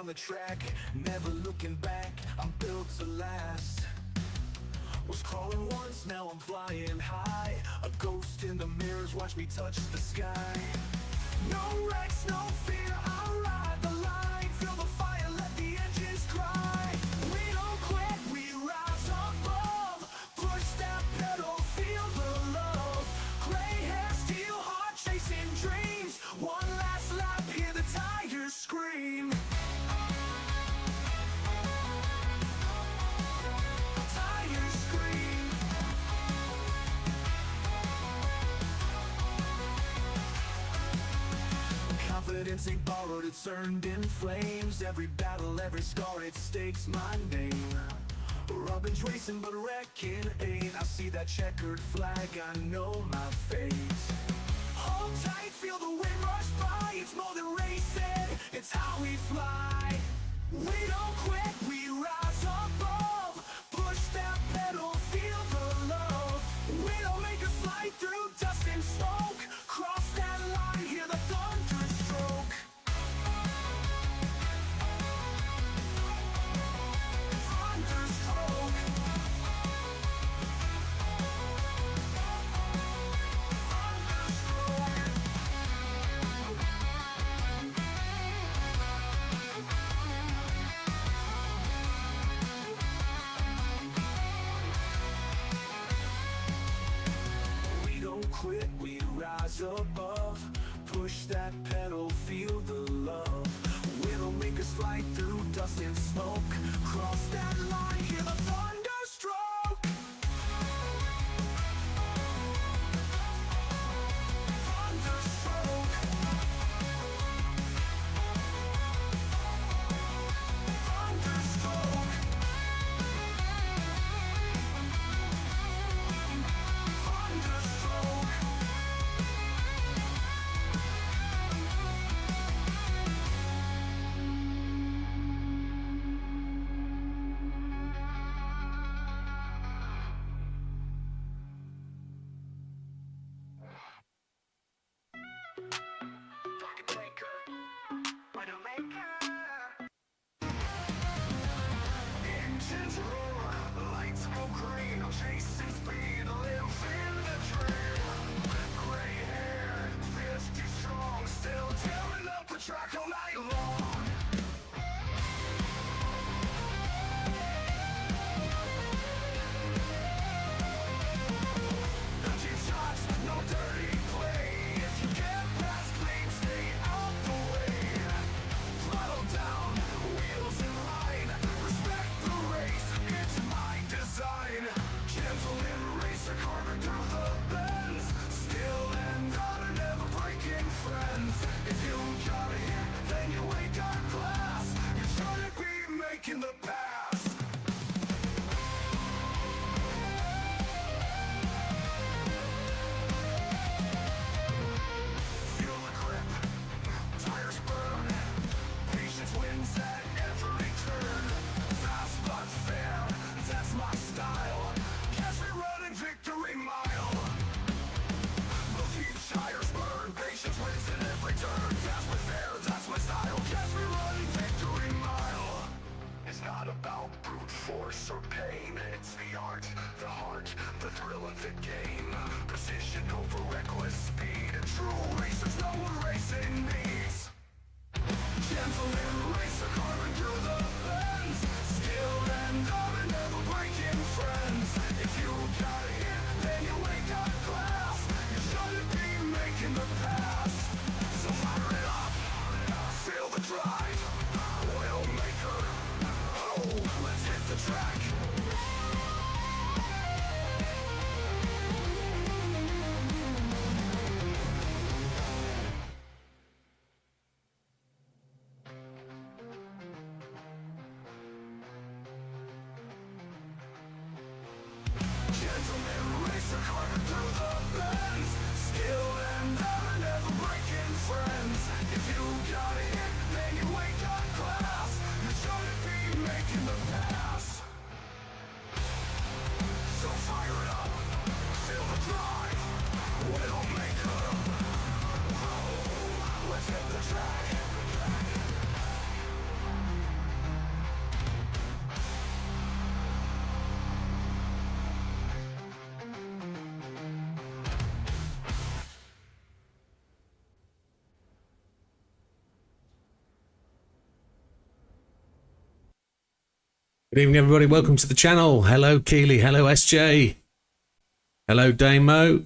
down the track, never looking back, I'm built to last. Was crawling once, now I'm flying high. A ghost in the mirrors, watch me touch the sky. No wrecks, no fear, I'll ride the line. Feel the fire, let the engines cry. We don't quit, we rise above. Push that pedal, feel the love. Gray hair, steel heart, chasing dreams. One last lap, hear the tires scream. Tires scream. Confidence ain't borrowed, it's earned in flames. Every battle, every scar, it stakes my name. Robin's racing but wrecking ain't. I see that checkered flag, I know my fate. Hold tight, feel the wind rush by. It's more than racing, it's how we fly. We don't quit, we rise above. Push that pedal, feel the love. We don't make a slide through dust and smoke. Cross that line, hear the thunder stroke. Thunder stroke. Thunder stroke. We don't quit, we rise above. Push that pedal, feel the love. Widowmakers fly through dust and smoke. Cross that line, hear the thunder stroke. Thunder stroke. Thunder stroke. Thunder stroke. Widdowmaker. Engines roar, lights go green. I'm chasing speed, live in the dream. Gray hair, fiercely strong, still tearing up the track all night long. No cheap shots, no dirty play. If you get past clean, stay out the way. Throttle down, wheels in line. Respect the race, it's my design. Gentleman racer, carving through the bends. Still and honor, never breaking friends. If you got a hit, then you ain't got class. You're trying to be making the pass. Feel the grip, tires burn. Patience wins at every turn. Fast but fair, that's my style. Catch me running victory mile. Will keep tires burn. Patience wins at every turn. Fast but fair, that's my style. Catch me running victory mile. It's not about brute force or pain. It's the art, the heart, the thrill of the game. Precision over reckless speed. And true racers know what racing means. Gentleman racer, carving through the bends. Still and honor, never breaking friends. If you got a hit, then you ain't got class. You shouldn't be making the pass. So fire it up, feel the drive. Widdowmaker, oh, let's hit the track. Gentleman racer, carving through the bends. Skill and honor, never breaking friends. If you got a hit, then you ain't got class. You shouldn't be making the pass. So fire it up, feel the drive. Widdowmaker, oh, let's hit the track. Good evening, everybody. Welcome to the channel. Hello, Keely. Hello, SJ. Hello, Damo.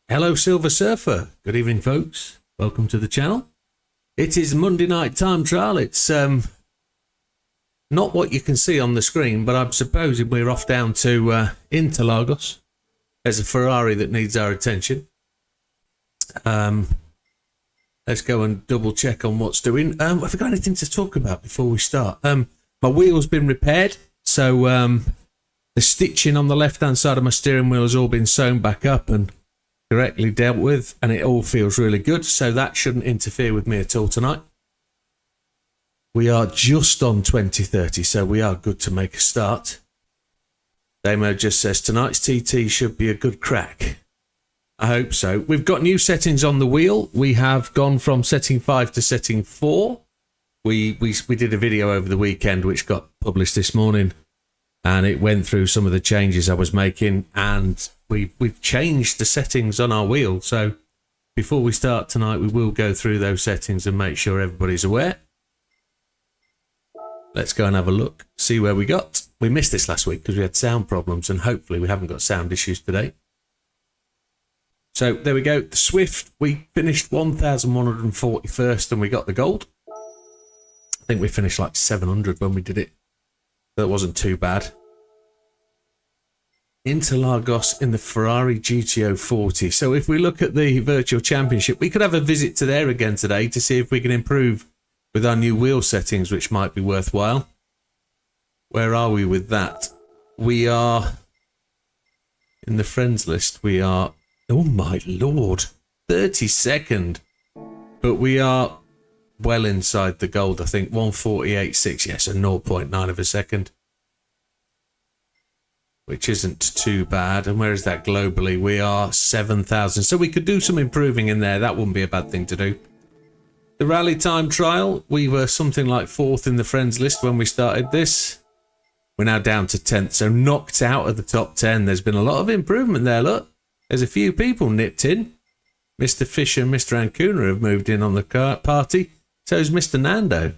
Hello, Silver Surfer. Good evening, folks. Welcome to the channel. It is Monday night time trial. It's not what you can see on the screen, but I'm supposing we're off down to Interlagos. There's a Ferrari that needs our attention. Let's go and double check on what's doing. Have I got anything to talk about before we start? My wheel's been repaired. So the stitching on the left-hand side of my steering wheel has all been sewn back up and correctly dealt with, and it all feels really good. So that shouldn't interfere with me at all tonight. We are just on 2030, so we are good to make a start. Damo just says tonight's TT should be a good crack. I hope so. We've got new settings on the wheel. We have gone from setting 5 to setting 4. We did a video over the weekend which got published this morning, and it went through some of the changes I was making, and we've changed the settings on our wheel. So before we start tonight, we will go through those settings and make sure everybody's aware. Let's go and have a look, see where we got. We missed this last week because we had sound problems, and hopefully we haven't got sound issues today. So there we go. The Swift, we finished 1,141st and we got the gold. I think we finished like 700 when we did it. That wasn't too bad. Interlagos in the Ferrari GTO 40. So if we look at the virtual championship, we could have a visit to there again today to see if we can improve with our new wheel settings, which might be worthwhile. Where are we with that? We are in the friends list. We are, oh my lord, 32nd. But we are well inside the gold, I think. 148.6, yes, a 0.9 of a second, which isn't too bad. And where is that globally? We are 7,000, so we could do some improving in there. That wouldn't be a bad thing to do. The rally time trial, we were something like 4th in the friends list when we started this. We're now down to 10th, so knocked out of the top 10. There's been a lot of improvement there. Look, there's a few people nipped in. Mr. Fisher and Mr. Ancuna have moved in on the party. So is Mr. Nando.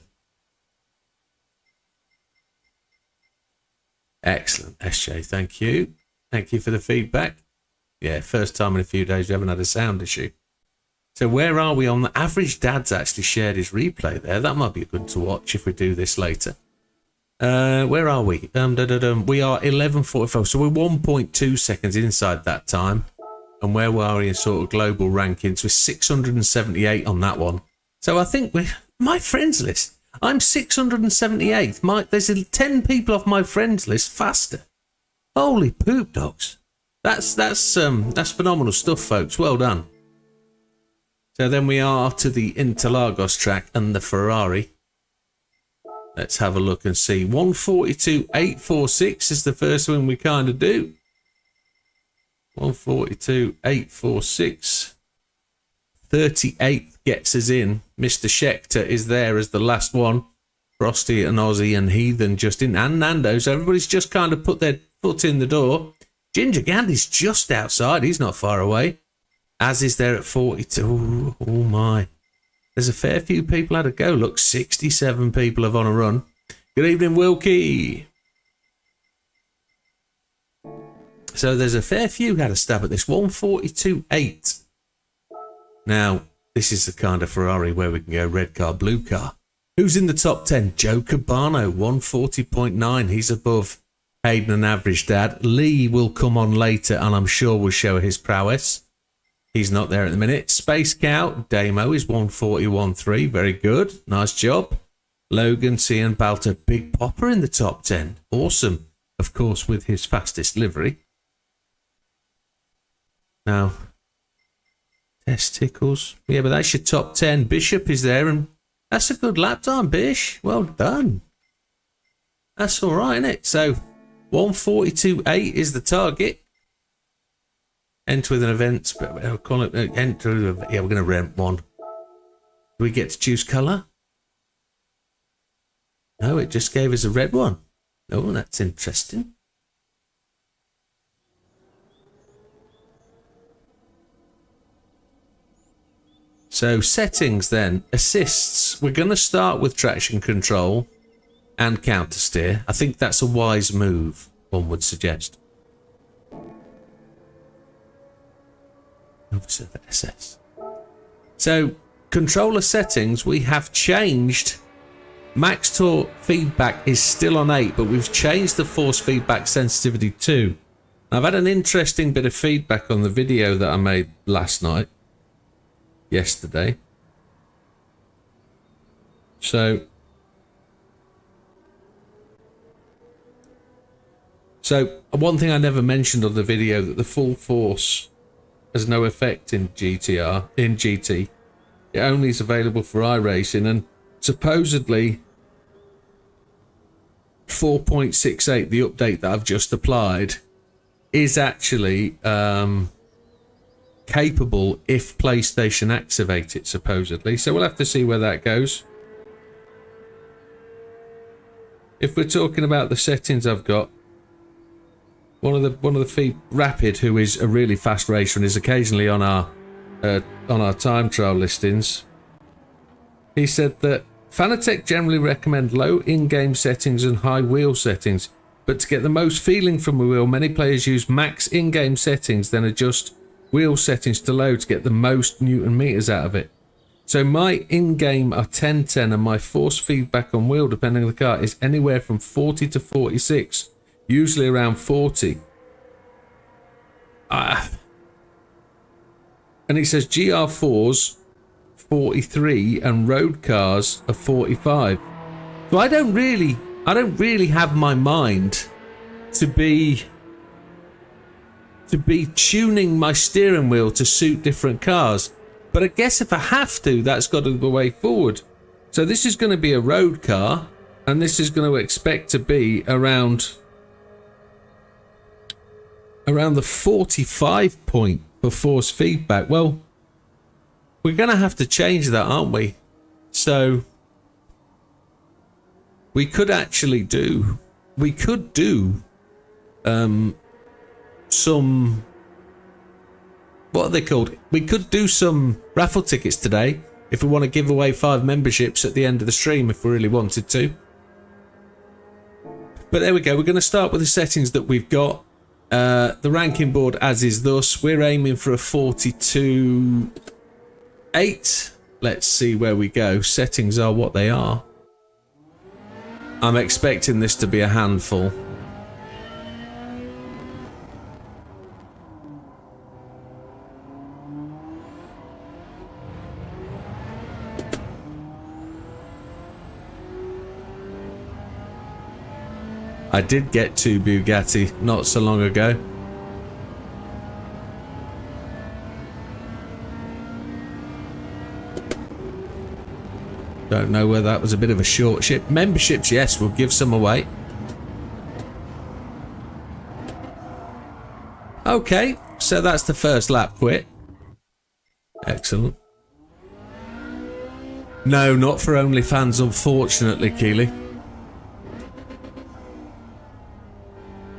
Excellent, SJ, thank you. Thank you for the feedback. Yeah, first time in a few days we haven't had a sound issue. So where are we on the average? Dad's actually shared his replay there. That might be good to watch if we do this later. Where are we? We are 11:44, so we're 1.2 seconds inside that time. And where were we in sort of global rankings? We're 678 on that one. So I think we're my friends list. I'm 678th. There's 10 people off my friends list faster. Holy poop dogs. That's phenomenal stuff, folks. Well done. So then we are to the Interlagos track and the Ferrari. Let's have a look and see. 142.846 is the first one we kind of do. 142.846. 38th gets us in. Mr. Schechter is there as the last one. Frosty and Ozzy and Heathen just in, and Nando. So everybody's just kind of put their foot in the door. Ginger Gandhi's just outside. He's not far away. As is there at 42. Oh my. There's a fair few people had a go. Look, 67 people have on a run. Good evening, Wilkie. So there's a fair few had a stab at this. 142.8. Now, this is the kind of Ferrari where we can go red car, blue car. Who's in the top 10? Joe Cabano, 140.9. He's above Hayden and Average Dad. Lee will come on later, and I'm sure will show his prowess. He's not there at the minute. Space Cow, Damo is 141.3. Very good. Nice job. Logan, Cian Balter, Big Popper in the top 10. Awesome. Of course, with his fastest livery. Now, Testicles. Yeah, but that's your top 10. Bishop is there, and that's a good lap time, Bish. Well done. That's all right, isn't it? So, 142.8 is the target. Enter with an event. I'll call it enter. Yeah, we're going to rent one. Do we get to choose colour? No, it just gave us a red one. Oh, that's interesting. So settings then, assists. We're going to start with traction control and counter steer. I think that's a wise move, one would suggest. Officer of SS. So, controller settings, we have changed. Max torque feedback is still on 8, but we've changed the force feedback sensitivity to. I've had an interesting bit of feedback on the video that I made yesterday. So one thing I never mentioned on the video, that the full force has no effect in GT. It only is available for iRacing, and supposedly 4.68, the update that I've just applied, is actually capable if PlayStation activate it, supposedly. So we'll have to see where that goes. If we're talking about the settings I've got, one of the Rapid, who is a really fast racer and is occasionally on our time trial listings, he said that Fanatec generally recommend low in-game settings and high wheel settings, but to get the most feeling from a wheel, many players use max in-game settings, then adjust wheel settings to low to get the most Newton meters out of it. So my in-game are 1010, and my force feedback on wheel, depending on the car, is anywhere from 40 to 46, usually around 40. And he says GR4s 43 and road cars are 45. So I don't really have my mind to be tuning my steering wheel to suit different cars. But I guess if I have to, that's got to be the way forward. So this is going to be a road car, and this is going to expect to be around the 45 point for force feedback. Well, we're going to have to change that, aren't we? So we could actually do, some, what are they called? We could do some raffle tickets today if we want to give away 5 memberships at the end of the stream if we really wanted to. But there we go. We're going to start with the settings that we've got. The ranking board as is thus. We're aiming for a 42.8. Let's see where we go. Settings are what they are. I'm expecting this to be a handful. I did get 2 Bugatti not so long ago. Don't know whether that was a bit of a short ship. Memberships, yes, we'll give some away. Okay, so that's the first lap quit. Excellent. No, not for OnlyFans, unfortunately, Keely.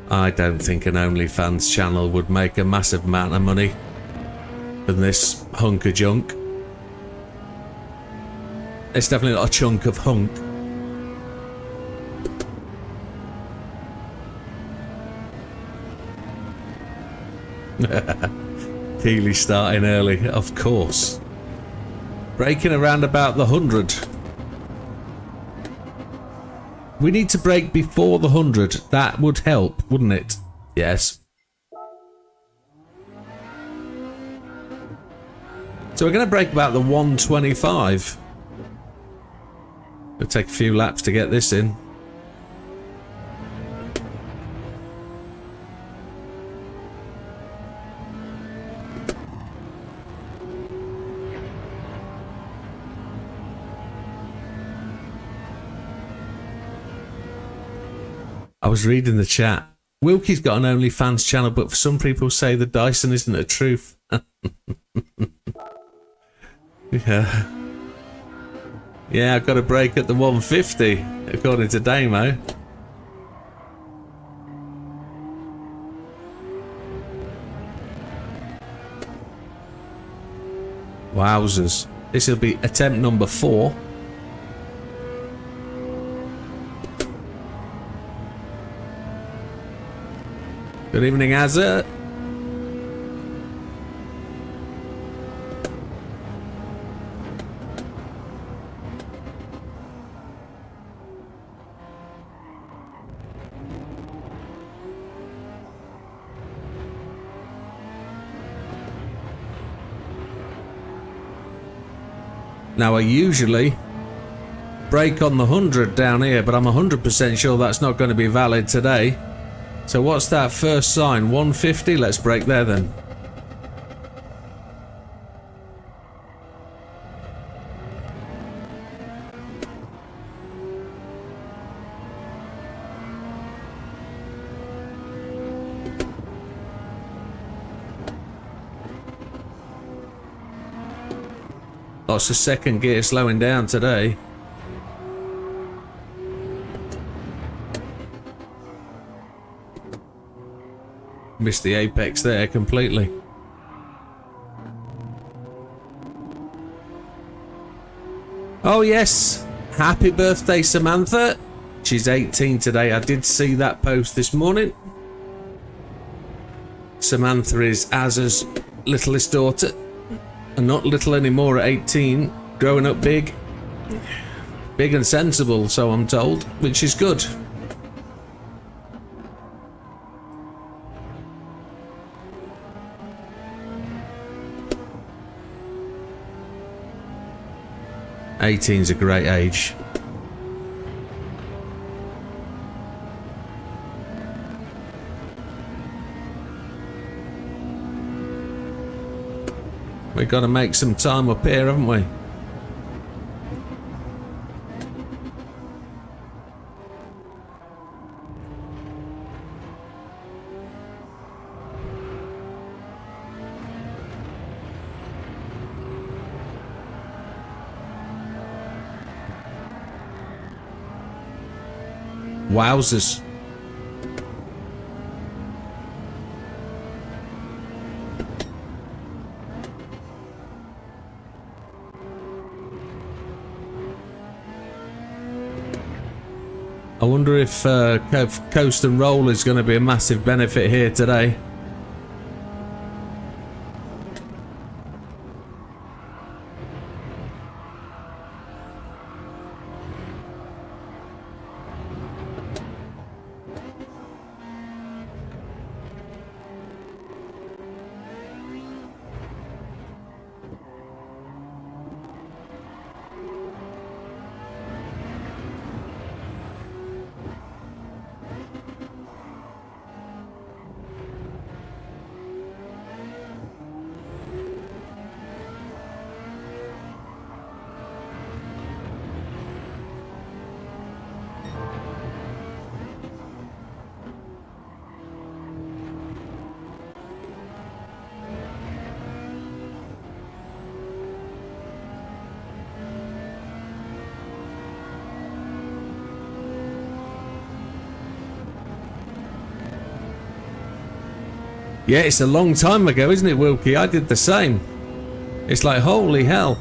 I don't think an OnlyFans channel would make a massive amount of money from this hunk of junk. It's definitely not a chunk of hunk. Keely starting early, of course. Braking around about the 100. We need to brake before the 100. That would help, wouldn't it? Yes. So we're going to brake about the 125. It'll take a few laps to get this in. I was reading the chat. Wilkie's got an OnlyFans channel, but for some people say the Dyson isn't a truth. Yeah. Yeah, I've got a break at the 150, according to Damo. Wowzers. This will be attempt number 4. Good evening, Azza. Now, I usually brake on the 100 down here, but I'm 100% sure that's not going to be valid today. So what's that first sign? 150? Let's brake there then. Lots of second gear slowing down today. Missed the apex there completely. Oh yes, happy birthday Samantha. She's 18 today. I did see that post this morning. Samantha is Azza's littlest daughter. And not little anymore at 18, growing up big. Big and sensible, so I'm told, which is good. Eighteen's a great age. We've got to make some time up here, haven't we? Wowzers. I wonder if coast and roll is going to be a massive benefit here today. Yeah, it's a long time ago, isn't it, Wilkie? I did the same. It's like, holy hell.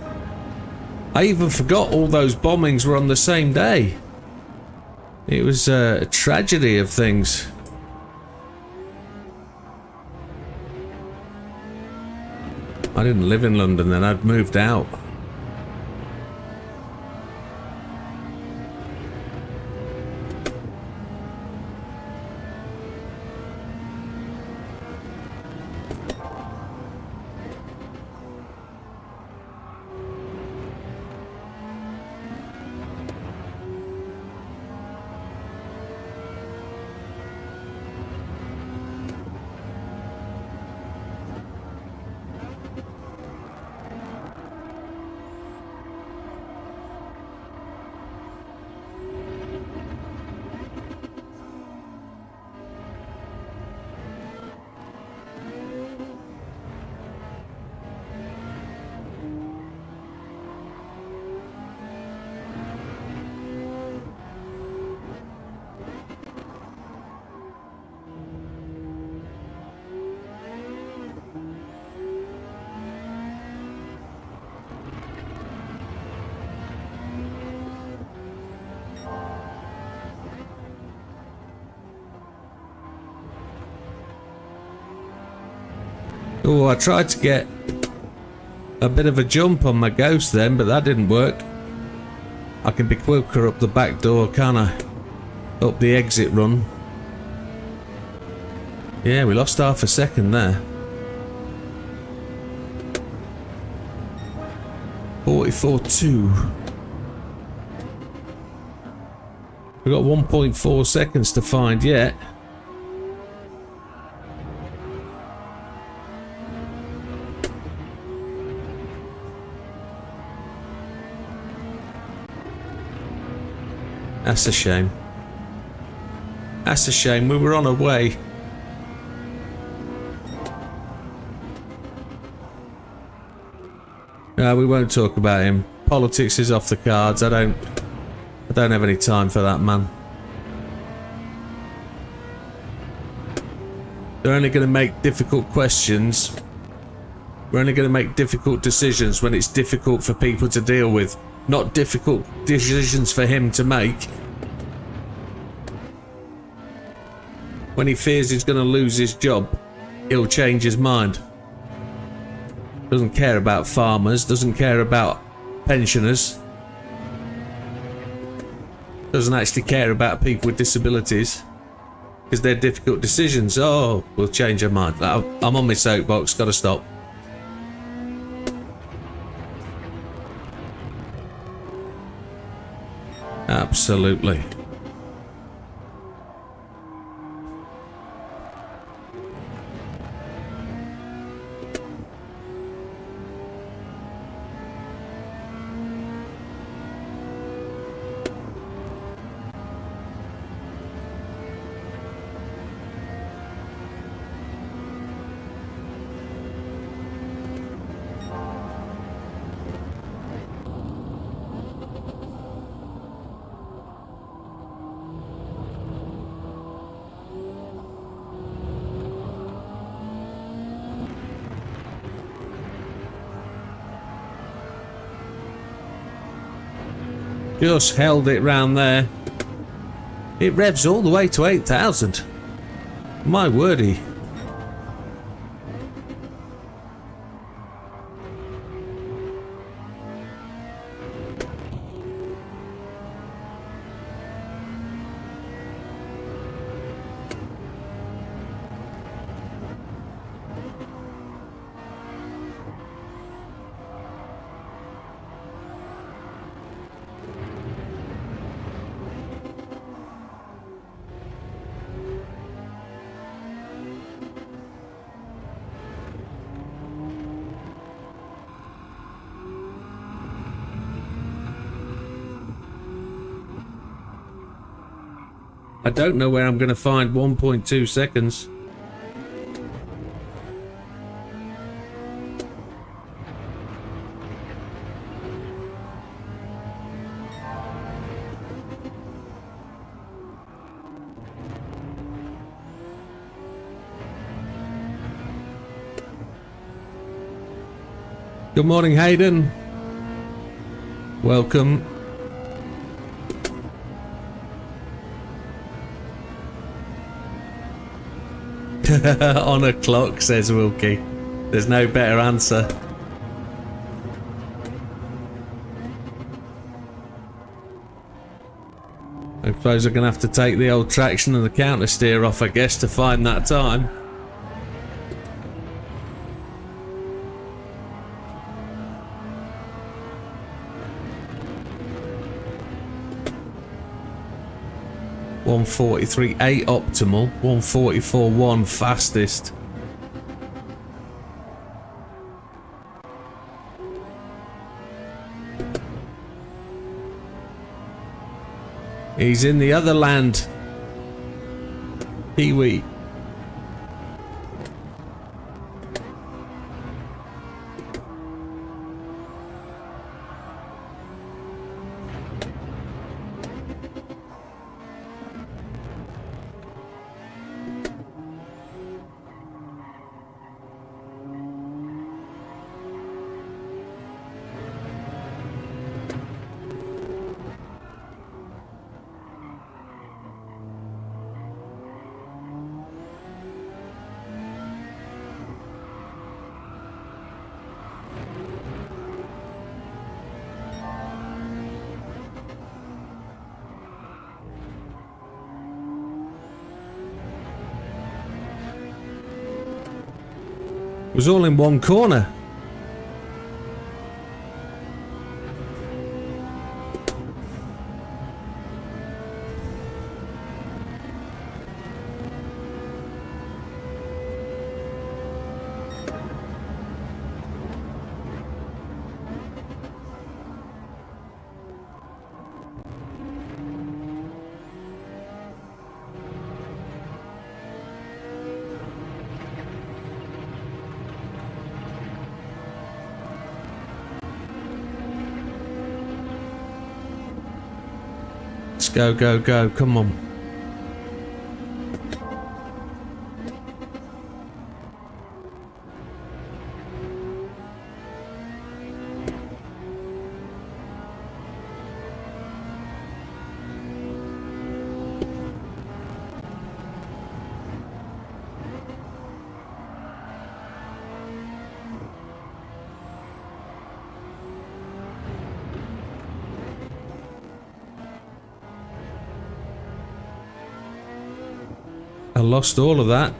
I even forgot all those bombings were on the same day. It was a tragedy of things. I didn't live in London then, I'd moved out. Oh, I tried to get a bit of a jump on my ghost then, but that didn't work. I can be quicker up the back door, can't I? Up the exit run. Yeah, we lost half a second there. 44.2. We've got 1.4 seconds to find yet. That's a shame. That's a shame. We were on our way. No, we won't talk about him. Politics is off the cards. I don't have any time for that, man. They're only going to make difficult questions. We're only going to make difficult decisions when it's difficult for people to deal with. Not difficult decisions for him to make. When he fears he's going to lose his job, he'll change his mind. Doesn't care about farmers, doesn't care about pensioners. Doesn't actually care about people with disabilities. Because they're difficult decisions. Oh, we'll change our mind. I'm on my soapbox, gotta stop. Absolutely. Just held it round there. It revs all the way to 8,000. My wordy. I don't know where I'm going to find 1.2 seconds. Good morning, Hayden. Welcome. On a clock, says Wilkie. There's no better answer. I suppose I'm going to have to take the old traction and the counter steer off, I guess, to find that time. .143.8 optimal, 144.1 fastest. He's in the other land. Pee-wee. It was all in one corner. Go, go, go, come on. I lost all of that.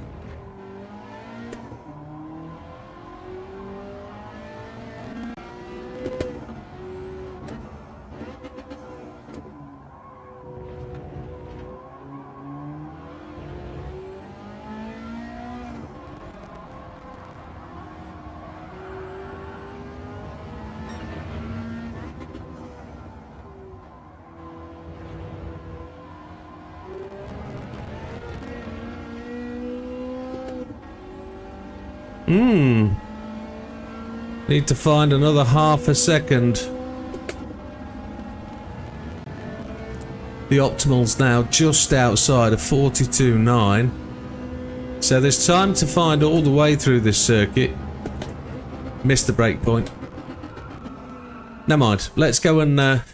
Need to find another half a second. The optimal's now just outside of 42.9. So there's time to find all the way through this circuit. Missed the break point. Never mind. Let's go and have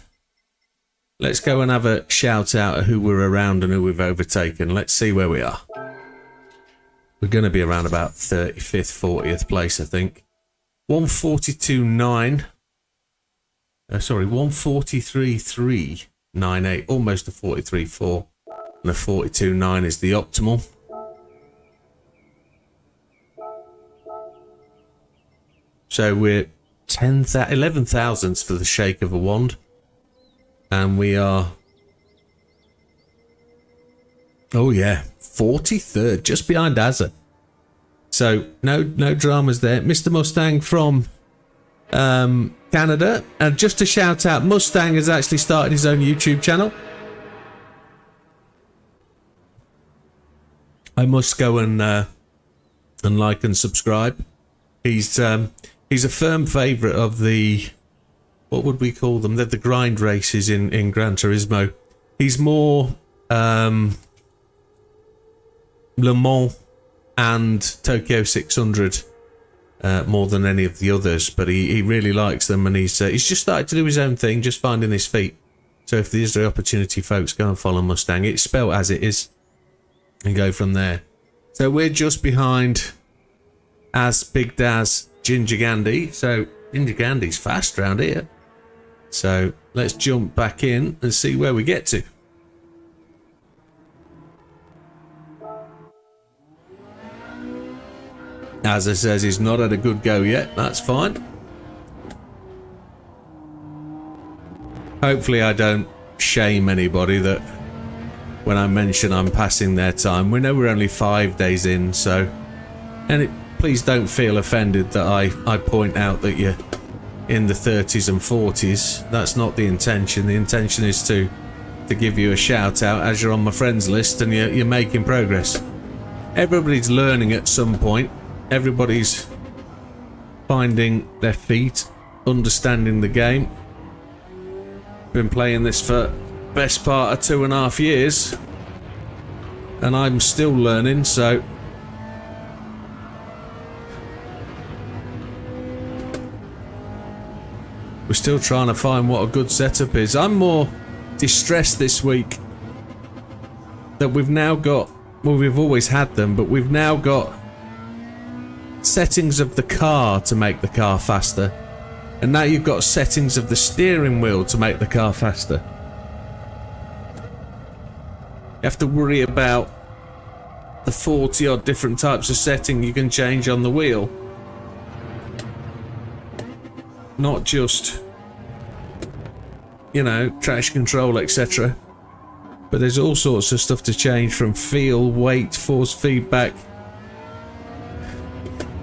a shout out of who we're around and who we've overtaken. Let's see where we are. We're going to be around about 35th, 40th place, I think. 142.9. Sorry, 143.398. Almost a 43.4. And a 42.9 is the optimal. So we're 11 thousandths for the shake of a wand. And we are... Oh yeah, 43rd, just behind Azza. So no dramas there. Mr. Mustang from Canada. And just to shout out, Mustang has actually started his own YouTube channel. I must go and like and subscribe. He's a firm favourite of the, what would we call them? They're the grind races in Gran Turismo. He's more Le Mans and Tokyo 600 more than any of the others, but he really likes them, and he's just started to do his own thing, just finding his feet. So if there's the opportunity, folks, go and follow Mustang. It's spelt as it is, and go from there. So we're just behind as Big Daz Ginger Gandhi. So Ginger Gandhi's fast round here. So let's jump back in and see where we get to. As I says, he's not had a good go yet. That's fine. Hopefully I don't shame anybody that when I mention I'm passing their time. We know we're only 5 days in, so... And please don't feel offended that I point out that you're in the 30s and 40s. That's not the intention. The intention is to give you a shout out as you're on my friends list and you're making progress. Everybody's learning at some point. Everybody's finding their feet, understanding the game. Been playing this for best part of 2.5 years, and I'm still learning, so we're still trying to find what a good setup is. I'm more distressed this week that we've now got, well, we've always had them, but we've now got settings of the car to make the car faster, and now you've got settings of the steering wheel to make the car faster. You have to worry about the 40 odd different types of setting you can change on the wheel, not just, you know, traction control, etc. But there's all sorts of stuff to change, from feel, weight, force feedback,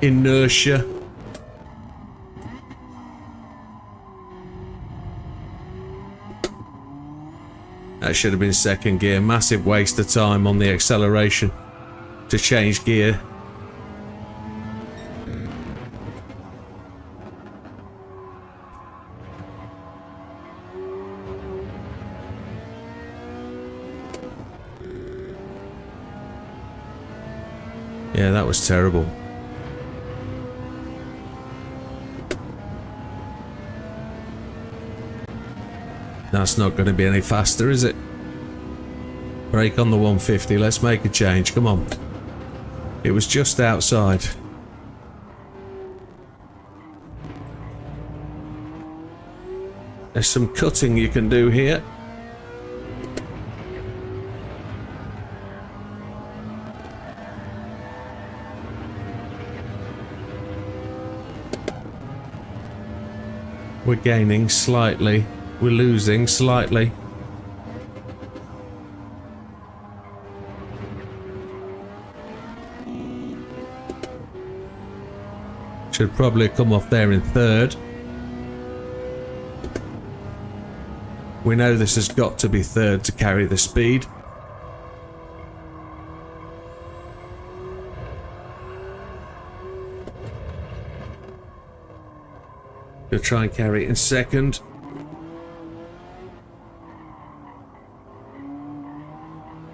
inertia. That should have been second gear. Massive waste of time on the acceleration to change gear. Yeah, that was terrible. That's not going to be any faster, is it? Brake on the 150. Let's make a change. Come on. It was just outside. There's some cutting you can do here. We're gaining slightly. We're losing slightly. Should probably come off there in third. We know this has got to be third to carry the speed. We'll try and carry it in second.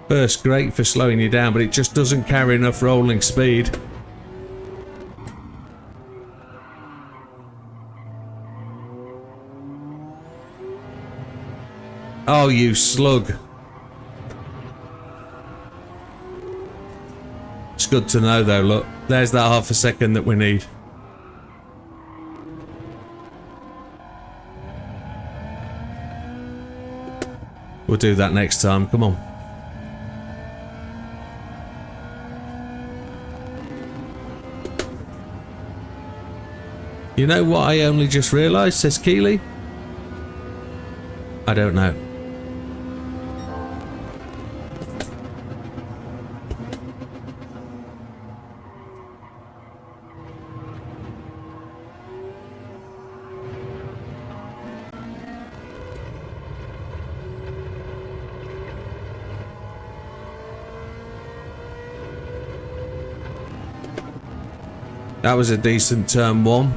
First, great for slowing you down, but it just doesn't carry enough rolling speed. Oh, you slug. It's good to know though, look. There's that half a second that we need. We'll do that next time, come on. You know what I only just realised, says Keeley? I don't know. That was a decent turn one.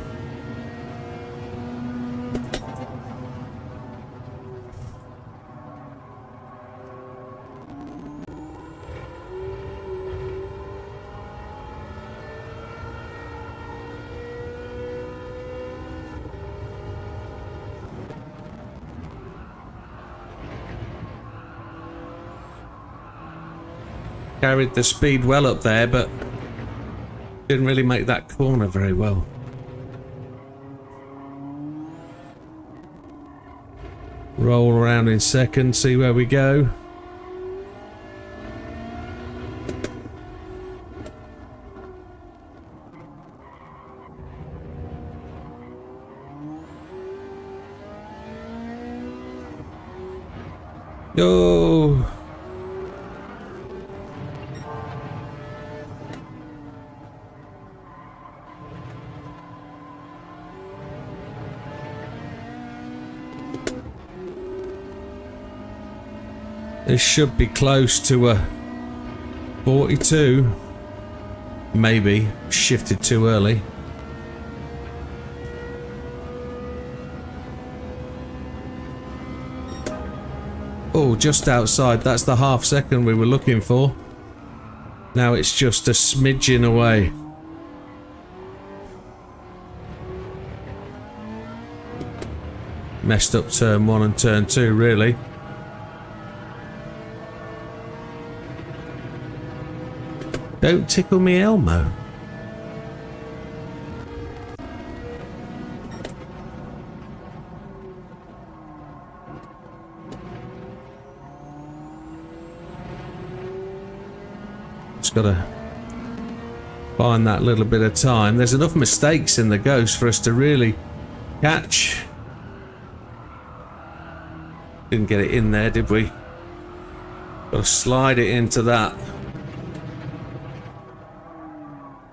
Carried the speed well up there, but didn't really make that corner very well. Roll around in second, see where we go. Oh! This should be close to a 42. Maybe shifted too early. Oh, just outside. That's the half second we were looking for. Now it's just a smidgen away. Messed up turn one and turn two, really. Don't tickle me, Elmo. Just gotta find that little bit of time. There's enough mistakes in the Ghost for us to really catch. Didn't get it in there, did we? Got to slide it into that.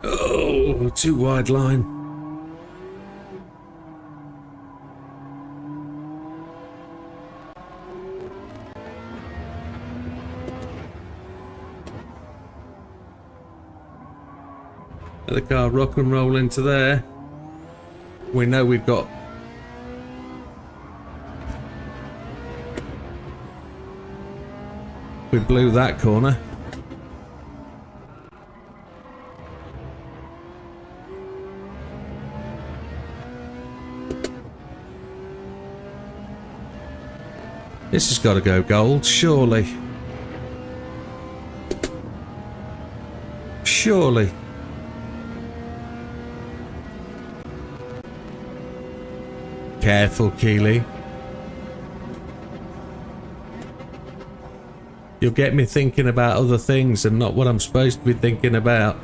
Oh, too wide line. Let the car rock and roll into there. We know we've got... We blew that corner. This has got to go gold, surely. Surely. Careful, Keeley. You'll get me thinking about other things and not what I'm supposed to be thinking about.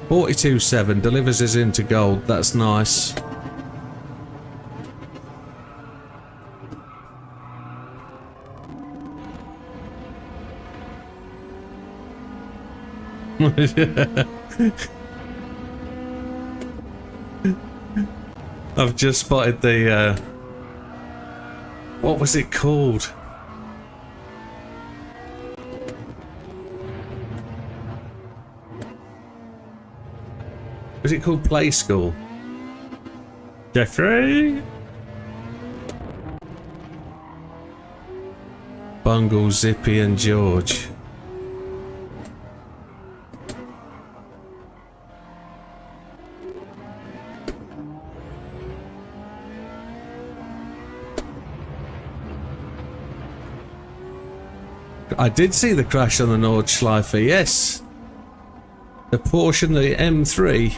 $42.7 delivers us into gold. That's nice. I've just spotted the what was it called? Was it called Play School? Jeffrey? Bungle, Zippy and George. I did see the crash on the Nordschleife, yes. The Porsche and the M3.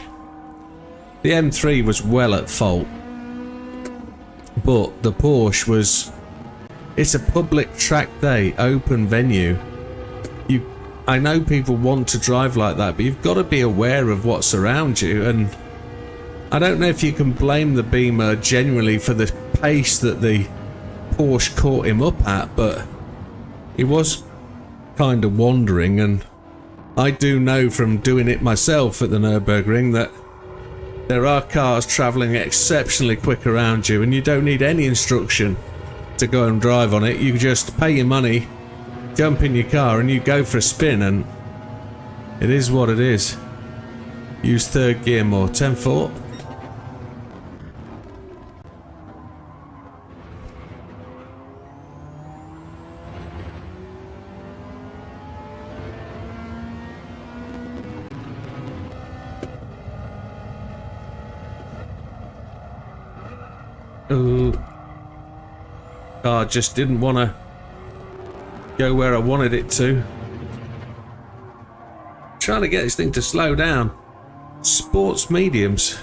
The M3 was well at fault. But the Porsche was... It's a public track day, open venue. I know people want to drive like that, but you've got to be aware of what's around you. And I don't know if you can blame the Beamer generally for the pace that the Porsche caught him up at, but he was kind of wandering, and I do know from doing it myself at the Nürburgring that there are cars travelling exceptionally quick around you, and you don't need any instruction to go and drive on it. You just pay your money, jump in your car, and you go for a spin, and it is what it is. Use third gear more. 10-4. Car just didn't want to go where I wanted it to. Trying to get this thing to slow down. Sports mediums.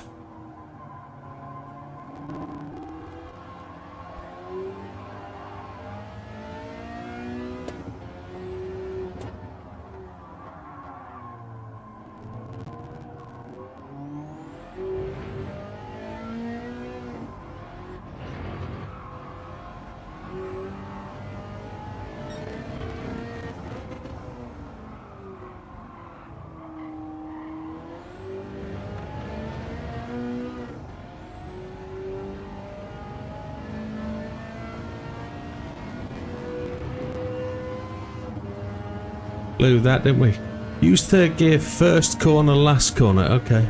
Blew that, didn't we? Use third gear, first corner, last corner. Okay.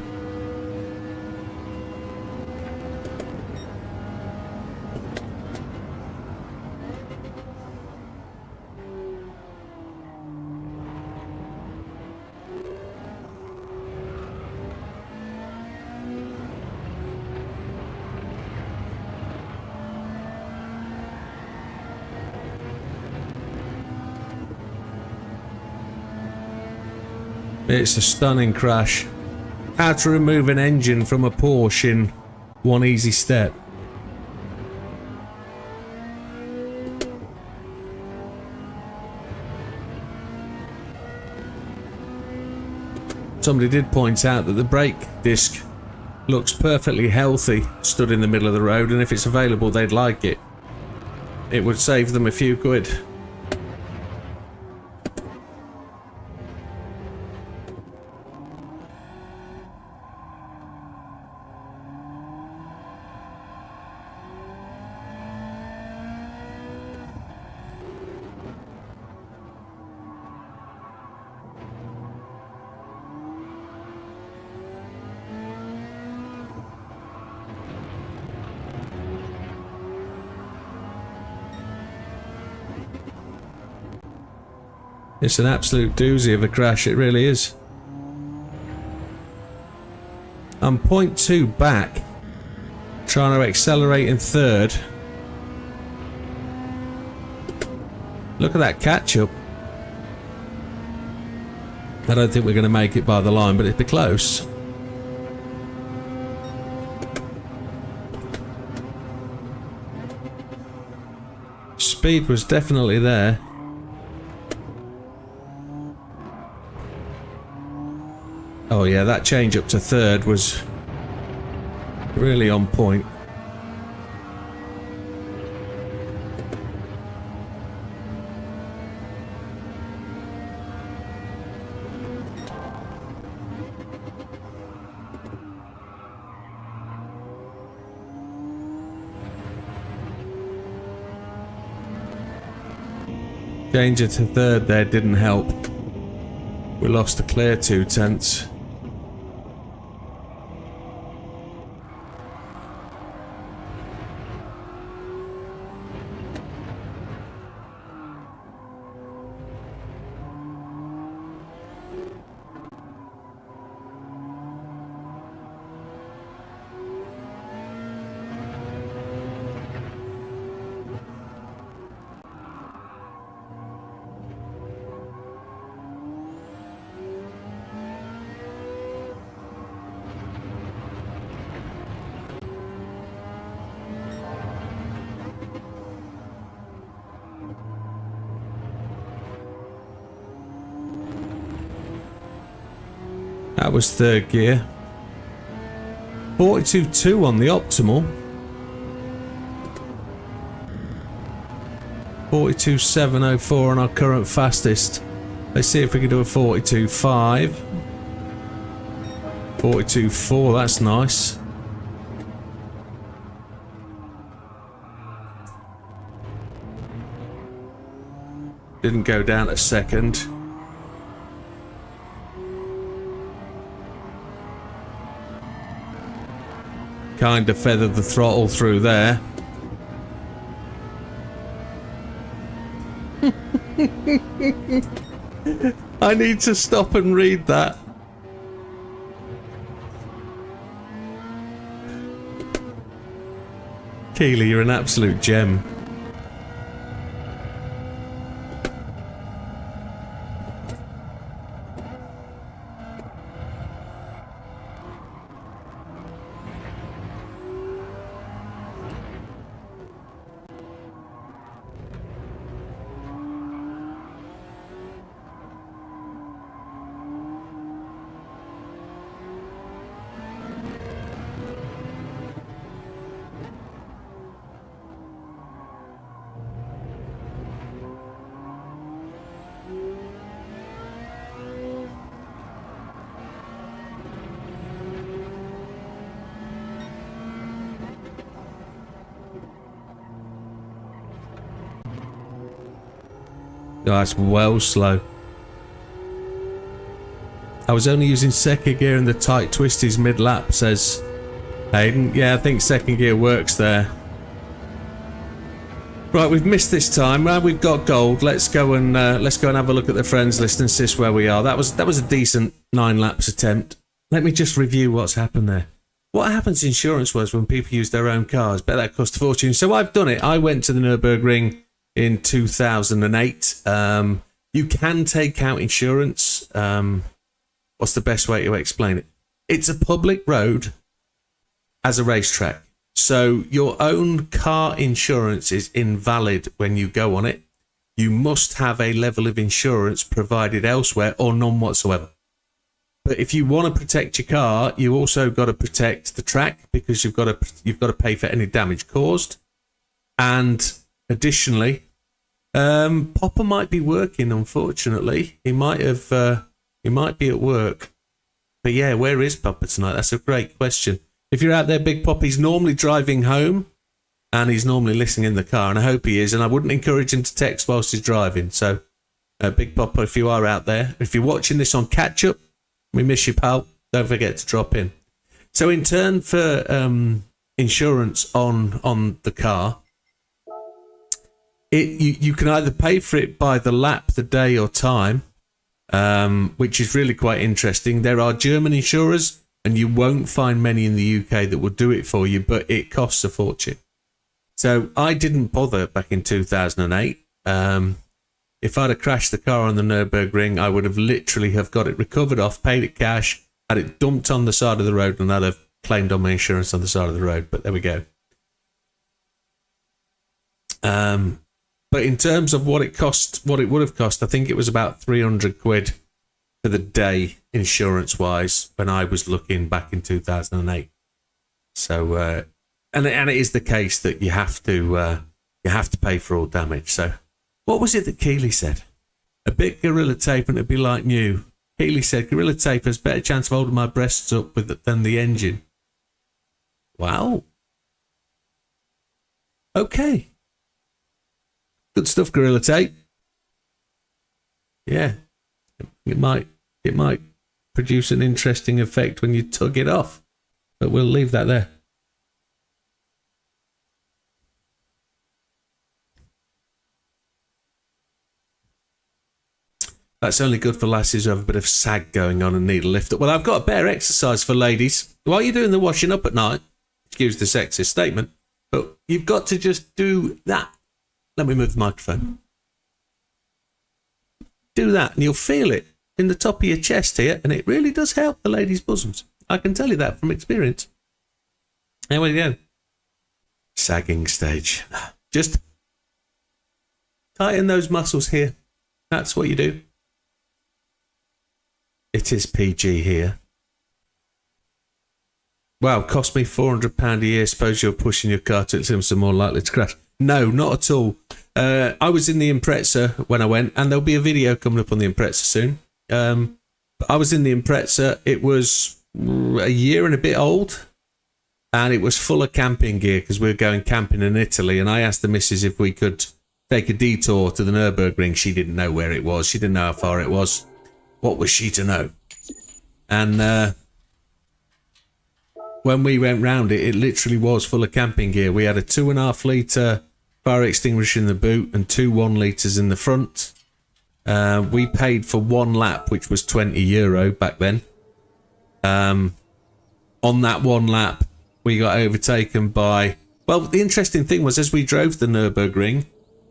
It's a stunning crash. How to remove an engine from a Porsche in one easy step. somebody did point out that the brake disc looks perfectly healthy stood in the middle of the road, and if it's available they'd like it. It would save them a few quid. It's an absolute doozy of a crash, it really is. I'm 0.2 back, trying to accelerate in third. Look at that catch up. I don't think we're going to make it by the line, but it'd be close. Speed was definitely there. Oh yeah, that change up to third was really on point. Change it to third there didn't help. We lost a clear 2/10. That was third gear. 42.2 on the optimal. 42.704 on our current fastest. Let's see if we can do a 42.5. 42.4, that's nice. Didn't go down a second. Kind of feathered the throttle through there. I need to stop and read that. Keely, you're an absolute gem. Oh, that's well slow. I was only using second gear in the tight twisties mid-lap, says Hayden. Yeah, I think second gear works there. Right, we've missed this time. Right, we've got gold. Let's go and have a look at the friends list and see where we are. That was a decent 9 laps attempt. Let me just review what's happened there. What happens insurance-wise when people use their own cars? Bet that cost a fortune. So I've done it. I went to the Nürburgring in 2008. You can take out insurance. What's the best way to explain it? It's a public road as a racetrack. So your own car insurance is invalid when you go on it. You must have a level of insurance provided elsewhere or none whatsoever. But if you want to protect your car, you also got to protect the track, because you've got to pay for any damage caused. And additionally, Popper might be working. Unfortunately, he might be at work. But yeah, where is Popper tonight? That's a great question. If you're out there, Big Pop, he's normally driving home, and he's normally listening in the car, and I hope he is. And I wouldn't encourage him to text whilst he's driving. So, Big Popper, if you are out there, if you're watching this on catch up, we miss you, pal. Don't forget to drop in. So in turn for insurance on the car, you can either pay for it by the lap, the day or time, which is really quite interesting. There are German insurers, and you won't find many in the UK that will do it for you, but it costs a fortune. So I didn't bother back in 2008. If I'd have crashed the car on the Nürburgring, I would have literally have got it recovered off, paid it cash, had it dumped on the side of the road, and I'd have claimed on my insurance on the side of the road. But there we go. But in terms of what it would have cost, I think it was about 300 quid for the day, insurance-wise, when I was looking back in 2008. So, and it is the case that you have to pay for all damage. So. What was it that Keeley said? A bit Gorilla Tape and it'd be like new. Keeley said, Gorilla Tape has better chance of holding my breasts up than the engine. Wow. Okay. Good stuff, Gorilla Tape. Yeah. It might produce an interesting effect when you tug it off. But we'll leave that there. That's only good for lassies who have a bit of sag going on and need a lift up. Well, I've got a better exercise for ladies. While you're doing the washing up at night, excuse the sexist statement, but you've got to just do that. Let me move the microphone. Do that and you'll feel it in the top of your chest here, and it really does help the ladies' bosoms. I can tell you that from experience. There we go. Sagging stage. Just tighten those muscles here. That's what you do. It is PG here. Wow, cost me £400 a year. Suppose you're pushing your car to it's more likely to crash. No, not at all. I was in the Impreza when I went, and there'll be a video coming up on the Impreza soon. I was in the Impreza. It was a year and a bit old, and it was full of camping gear because we were going camping in Italy. And I asked the missus if we could take a detour to the Nürburgring. She didn't know where it was. She didn't know how far it was. What was she to know? And when we went round it, it literally was full of camping gear. We had a 2.5 litre fire extinguisher in the boot and 2 1 litres in the front. We paid for 1 lap, which was €20 back then. On that 1 lap, we got overtaken by... Well, the interesting thing was, as we drove the Nürburgring,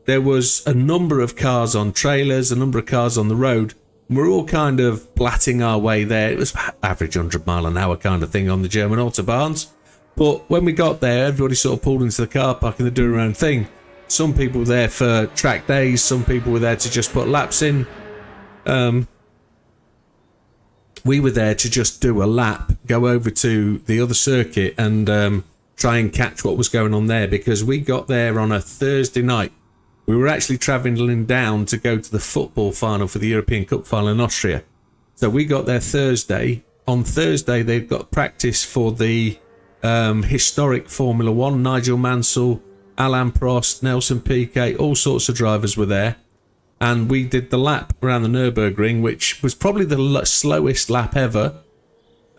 there was a number of cars on trailers, a number of cars on the road. We're all kind of blatting our way there. It was average 100 mile an hour kind of thing on the German autobahns. But when we got there, everybody sort of pulled into the car park and they're doing their own thing. Some people were there for track days. Some people were there to just put laps in. We were there to just do a lap, go over to the other circuit and try and catch what was going on there, because we got there on a Thursday night. We were actually travelling down to go to the football final for the European Cup final in Austria. So we got there Thursday. On Thursday, they've got practice for the historic Formula 1. Nigel Mansell, Alain Prost, Nelson Piquet, all sorts of drivers were there. And we did the lap around the Nürburgring, which was probably the slowest lap ever.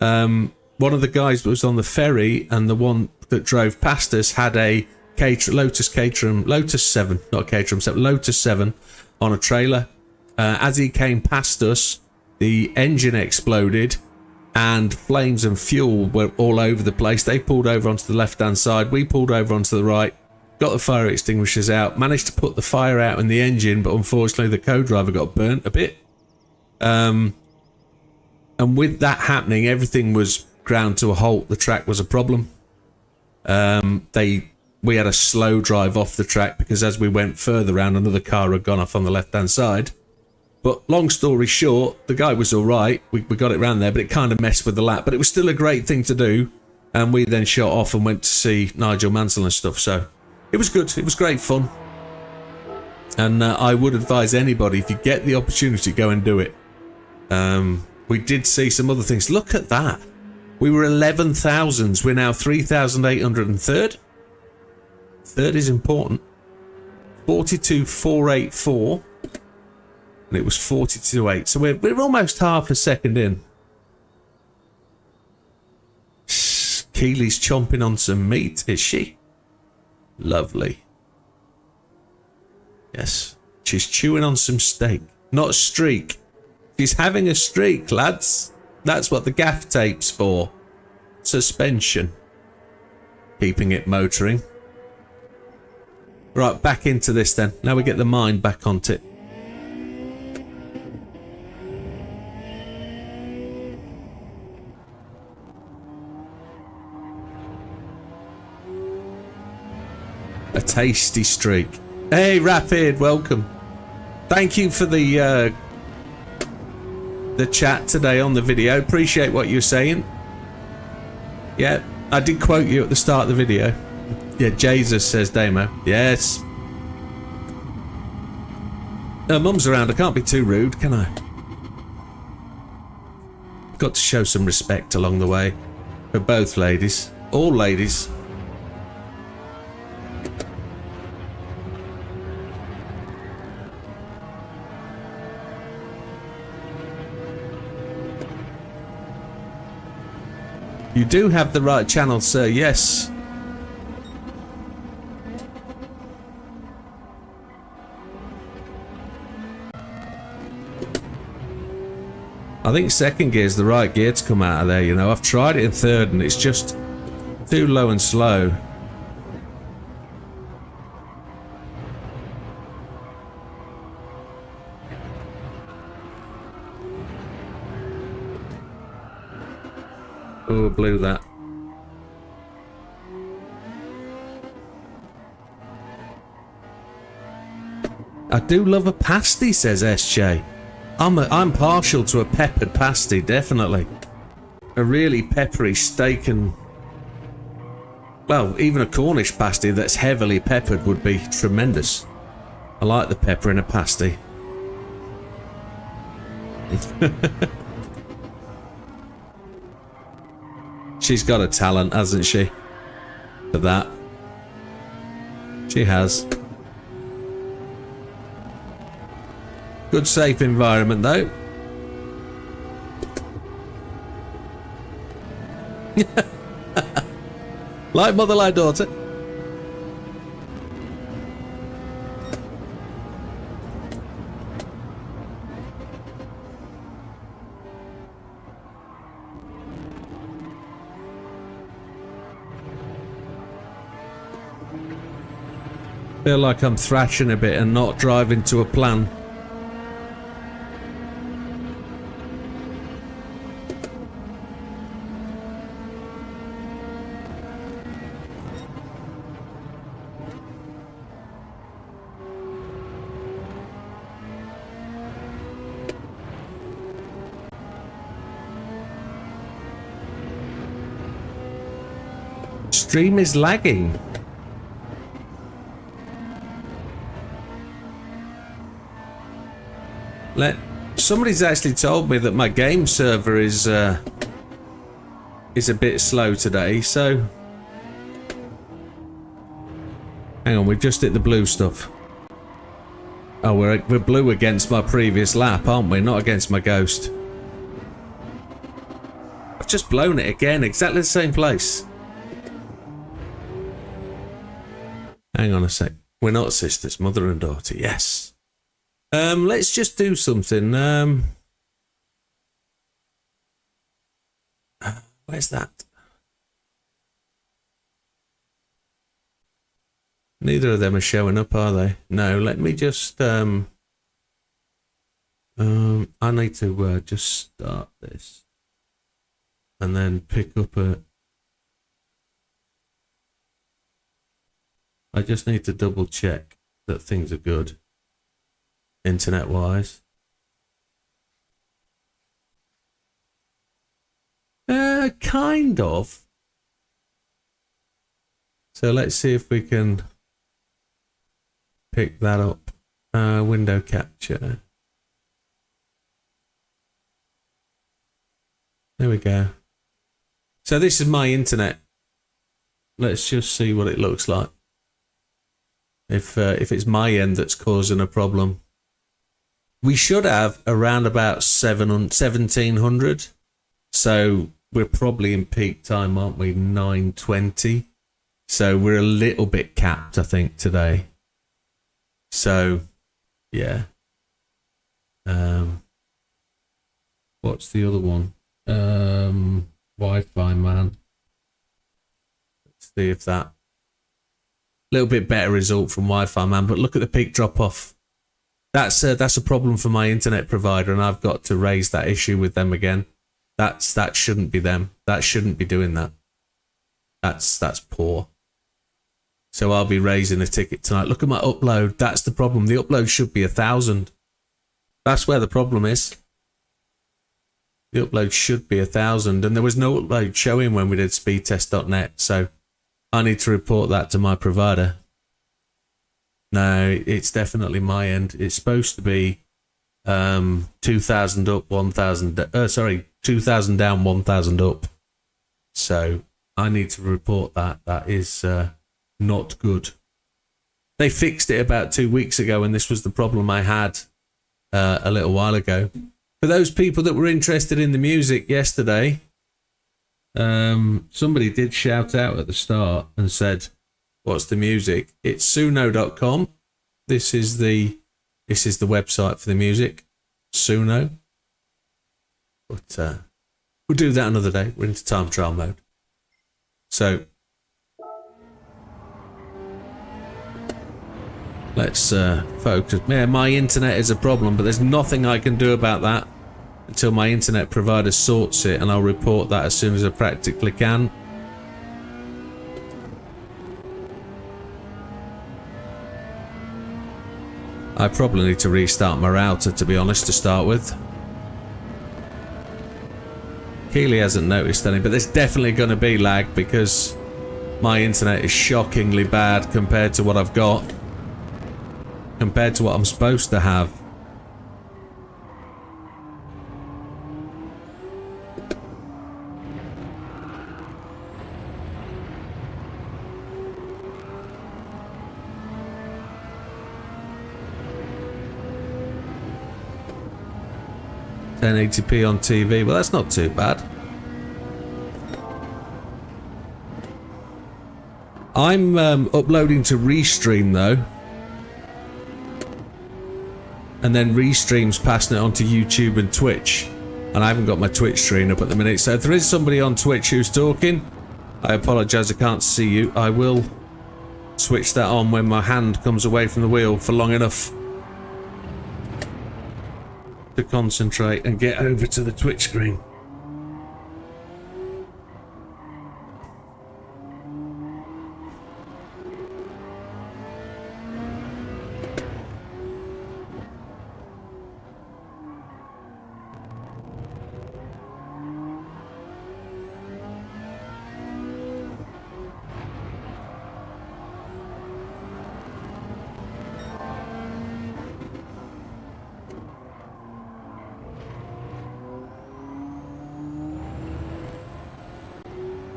One of the guys that was on the ferry and the one that drove past us had a Lotus 7 on a trailer. As he came past us, the engine exploded and flames and fuel were all over the place. They pulled over onto the left-hand side. We pulled over onto the right, got the fire extinguishers out, managed to put the fire out in the engine, but unfortunately the co-driver got burnt a bit. And with that happening, everything was ground to a halt. The track was a problem. We had a slow drive off the track because as we went further round, another car had gone off on the left-hand side. But long story short, the guy was all right. We got it round there, but it kind of messed with the lap. But it was still a great thing to do. And we then shot off and went to see Nigel Mansell and stuff. So it was good. It was great fun. And I would advise anybody, if you get the opportunity, go and do it. We did see some other things. Look at that. We were 11,000s. We're now 3,803rd. Third is important. 42,484. And it was 42.8. So we're almost half a second in. Keely's chomping on some meat, is she? Lovely. Yes. She's chewing on some steak. Not a streak. She's having a streak, lads. That's what the gaff tape's for. Suspension. Keeping it motoring. Right, back into this then. Now we get the mind back onto it. A tasty streak. Hey, Rapid, welcome. Thank you for the chat today on the video. Appreciate what you're saying. Yeah, I did quote you at the start of the video. Yeah, Jesus, says Damo. Yes. Mum's around. I can't be too rude, can I? Got to show some respect along the way. For both ladies. All ladies. You do have the right channel, sir, yes. I think second gear is the right gear to come out of there, you know. I've tried it in third and it's just too low and slow. Oh, blew that. I do love a pasty, says SJ. I'm partial to a peppered pasty, definitely. A really peppery steak and... well, even a Cornish pasty that's heavily peppered would be tremendous. I like the pepper in a pasty. She's got a talent, hasn't she? For that. She has. Good safe environment though. Like mother, like daughter. Feel like I'm thrashing a bit and not driving to a plan. Stream is lagging. Somebody's actually told me that my game server is a bit slow today, so hang on, we've just hit the blue stuff. Oh, we're blue against my previous lap, aren't we? Not against my ghost. I've just blown it again, exactly the same place. Hang on a sec. We're not sisters, mother and daughter, yes. Let's just do something. Where's that? Neither of them are showing up, are they? No, let me just I need to just start this and then pick up a... I just need to double check that things are good internet wise. Kind of. So let's see if we can pick that up. Window capture. There we go. So this is my internet. Let's just see what it looks like. If it's my end that's causing a problem. We should have around about 1700. So we're probably in peak time, aren't we? 9:20. So we're a little bit capped, I think, today. So, yeah. What's the other one? Wi-Fi, man. Let's see if that... little bit better result from Wi-Fi, man. But look at the peak drop-off. That's a problem for my internet provider, and I've got to raise that issue with them again. That shouldn't be them. That shouldn't be doing that. That's poor. So I'll be raising a ticket tonight. Look at my upload. That's the problem. The upload should be 1,000. That's where the problem is. The upload should be 1,000, and there was no upload showing when we did speedtest.net. So I need to report that to my provider. No, it's definitely my end. It's supposed to be 2,000 up, 1,000. 2,000 down, 1,000 up. So I need to report that. That is not good. They fixed it about 2 weeks ago, and this was the problem I had a little while ago. For those people that were interested in the music yesterday, somebody did shout out at the start and said, "What's the music?" It's suno.com. This is the website for the music, Suno. But we'll do that another day. We're into time trial mode. So let's focus. Yeah, my internet is a problem, but there's nothing I can do about that until my internet provider sorts it, and I'll report that as soon as I practically can. I probably need to restart my router, to be honest, to start with. Keely hasn't noticed any, but there's definitely going to be lag because my internet is shockingly bad compared to what I've got. Compared to what I'm supposed to have. .1080p on TV, well that's not too bad. I'm uploading to Restream though, and then Restream's passing it onto YouTube and Twitch, and I haven't got my Twitch screen up at the minute, so if there is somebody on Twitch who's talking, I apologise I can't see you. I will switch that on when my hand comes away from the wheel for long enough to concentrate and get over to the Twitch screen.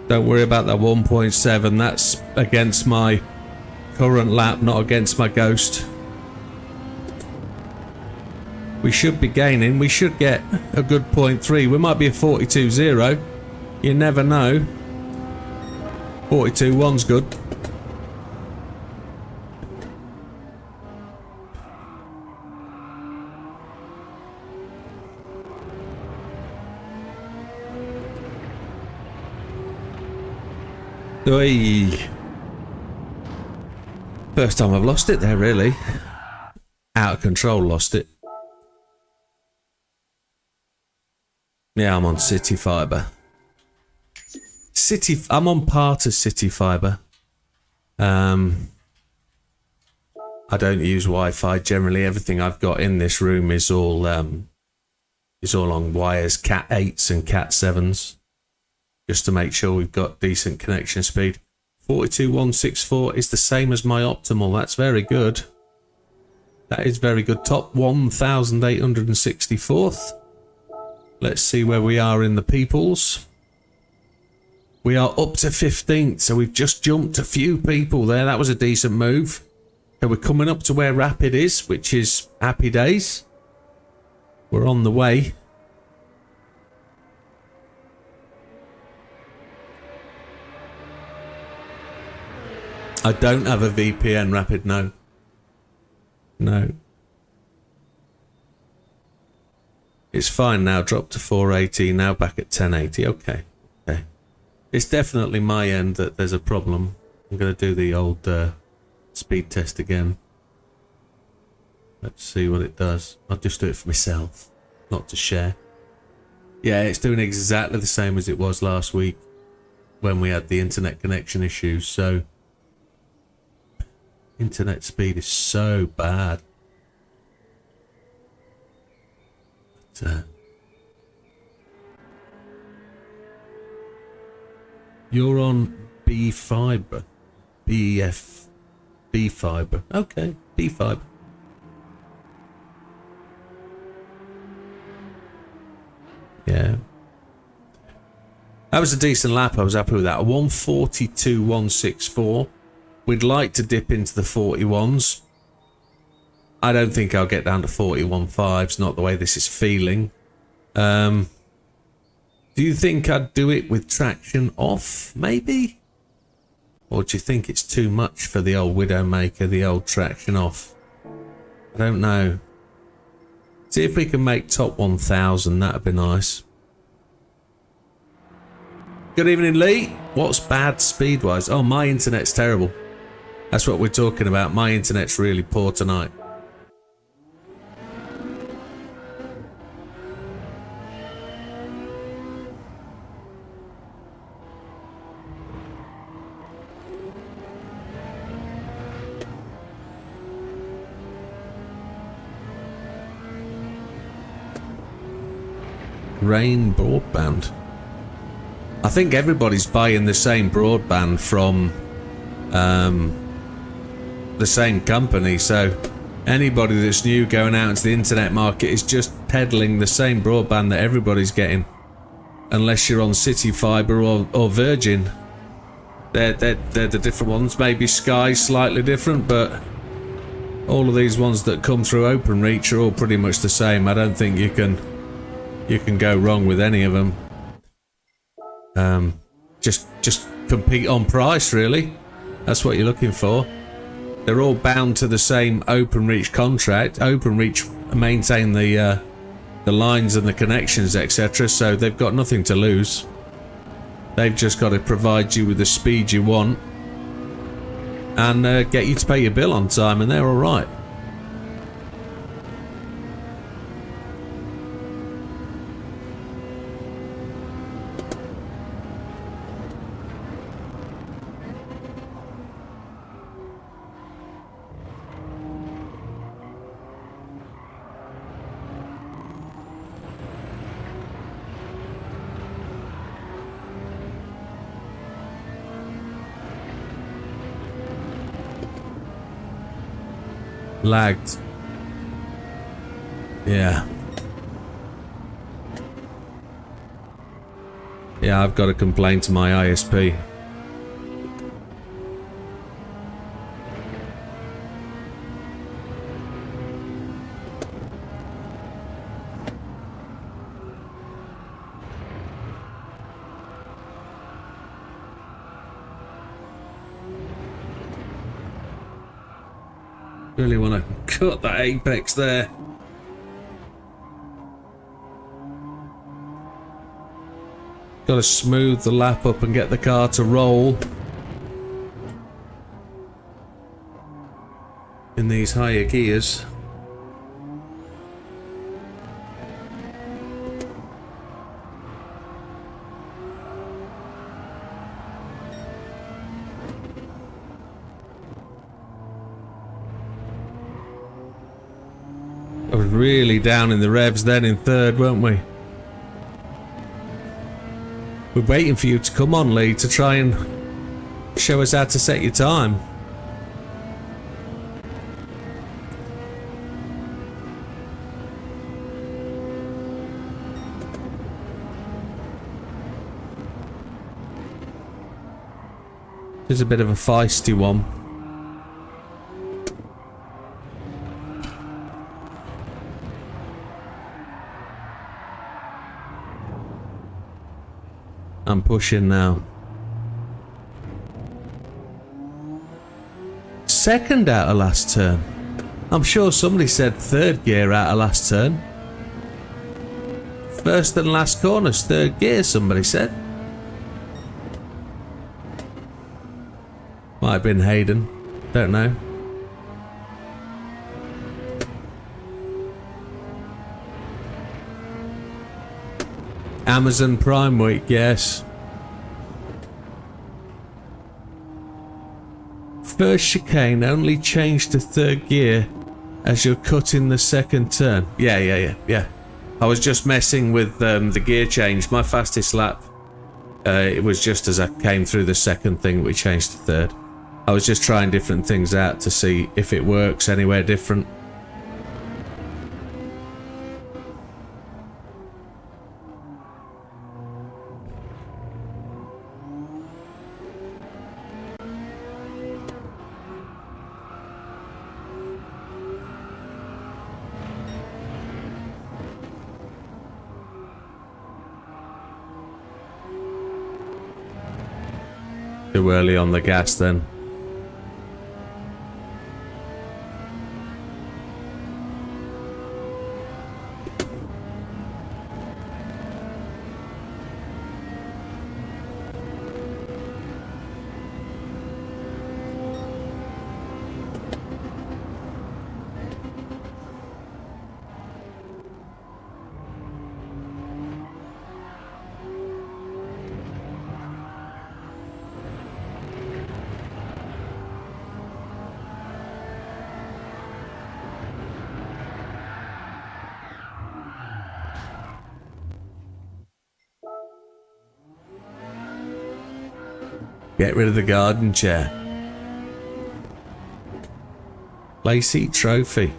Don't worry about that 1.7, that's against my current lap, not against my ghost. We should be gaining, we should get a good 0.3. We might be a 42.0, you never know. 42.1's good. Oi. First time I've lost it there, really. Out of control, lost it. Yeah, I'm on City Fibre. I'm on part of City Fibre. I don't use Wi-Fi. Generally, everything I've got in this room is all on wires, Cat 8s and Cat 7s. just to make sure we've got decent connection speed. 42164 is the same as my optimal. That's very good. That is very good. Top 1864th. Let's see where we are in the peoples. We are up to 15th, so we've just jumped a few people there. That was a decent move. So we're coming up to where Rapid is, which is happy days. We're on the way. I don't have a VPN, Rapid, no. No. It's fine now, dropped to 480, now back at 1080. Okay, okay. It's definitely my end that there's a problem. I'm going to do the old speed test again. Let's see what it does. I'll just do it for myself, not to share. Yeah, it's doing exactly the same as it was last week when we had the internet connection issues, so... Internet speed is so bad. But, you're on B fiber, B fiber. Okay, B fiber. Yeah, that was a decent lap. I was happy with that. 142.164. We'd like to dip into the 41s. I don't think I'll get down to 41.5s, not the way this is feeling. Do you think I'd do it with traction off, maybe? Or do you think it's too much for the old Widdowmaker, the old traction off? I don't know. See if we can make top 1,000, that'd be nice. Good evening, Lee. What's bad speed-wise? Oh, my internet's terrible. That's what we're talking about. My internet's really poor tonight. Rain broadband. I think everybody's buying the same broadband from the same company, so anybody that's new going out into the internet market is just peddling the same broadband that everybody's getting, unless you're on City Fibre or Virgin. They're the different ones. Maybe Sky's slightly different, but all of these ones that come through OpenReach are all pretty much the same. I don't think you can go wrong with any of them. Just compete on price, really. That's what you're looking for. They're all bound to the same OpenReach contract. OpenReach maintain the lines and the connections, etc. So they've got nothing to lose. They've just got to provide you with the speed you want and get you to pay your bill on time, and they're all right. Lagged. Yeah. Yeah, I've got to complain to my ISP. Really want to cut that apex there. Got to smooth the lap up and get the car to roll in these higher gears. I was really down in the revs then in third, weren't we? We're waiting for you to come on, Lee, to try and show us how to set your time. It's a bit of a feisty one. I'm pushing now. Second out of last turn. I'm sure somebody said third gear out of last turn. First and last corners, third gear, somebody said. Might have been Hayden. Don't know. Amazon Prime Week, yes. First chicane only change to third gear as you're cutting the second turn. Yeah. I was just messing with the gear change. My fastest lap, it was just as I came through the second thing, we changed to third. I was just trying different things out to see if it works anywhere different. Too early on the gas then. Get rid of the garden chair. Play seat trophy.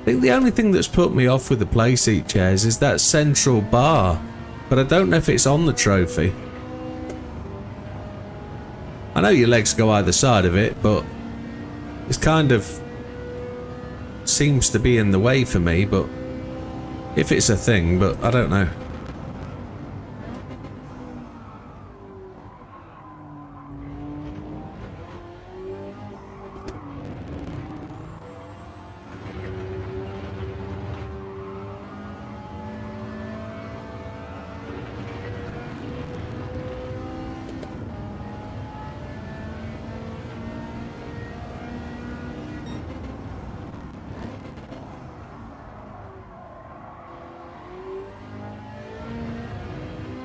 I think the only thing that's put me off with the play seat chairs is that central bar, but I don't know if it's on the trophy. I know your legs go either side of it, but it's kind of seems to be in the way for me, but if it's a thing, but I don't know.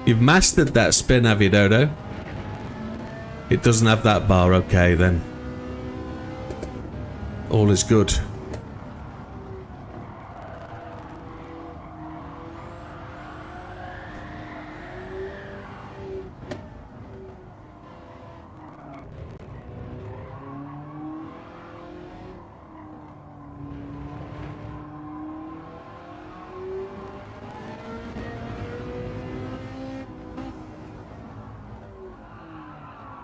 You've mastered that spin, have you, Dodo? It doesn't have that bar, okay then. All is good.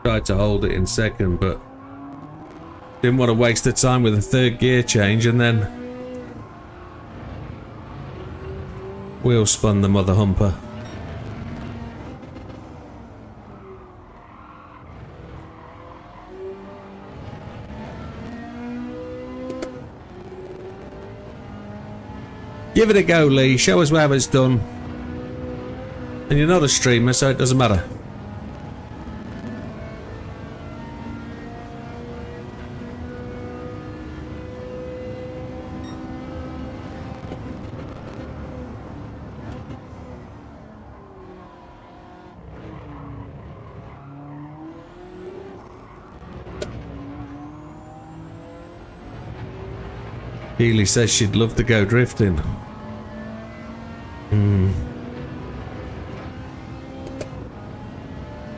Tried to hold it in second, but didn't want to waste the time with a third gear change and then wheel spun the mother humper. Give it a go, Lee. Show us how it's done. And you're not a streamer, so it doesn't matter. Healy says she'd love to go drifting.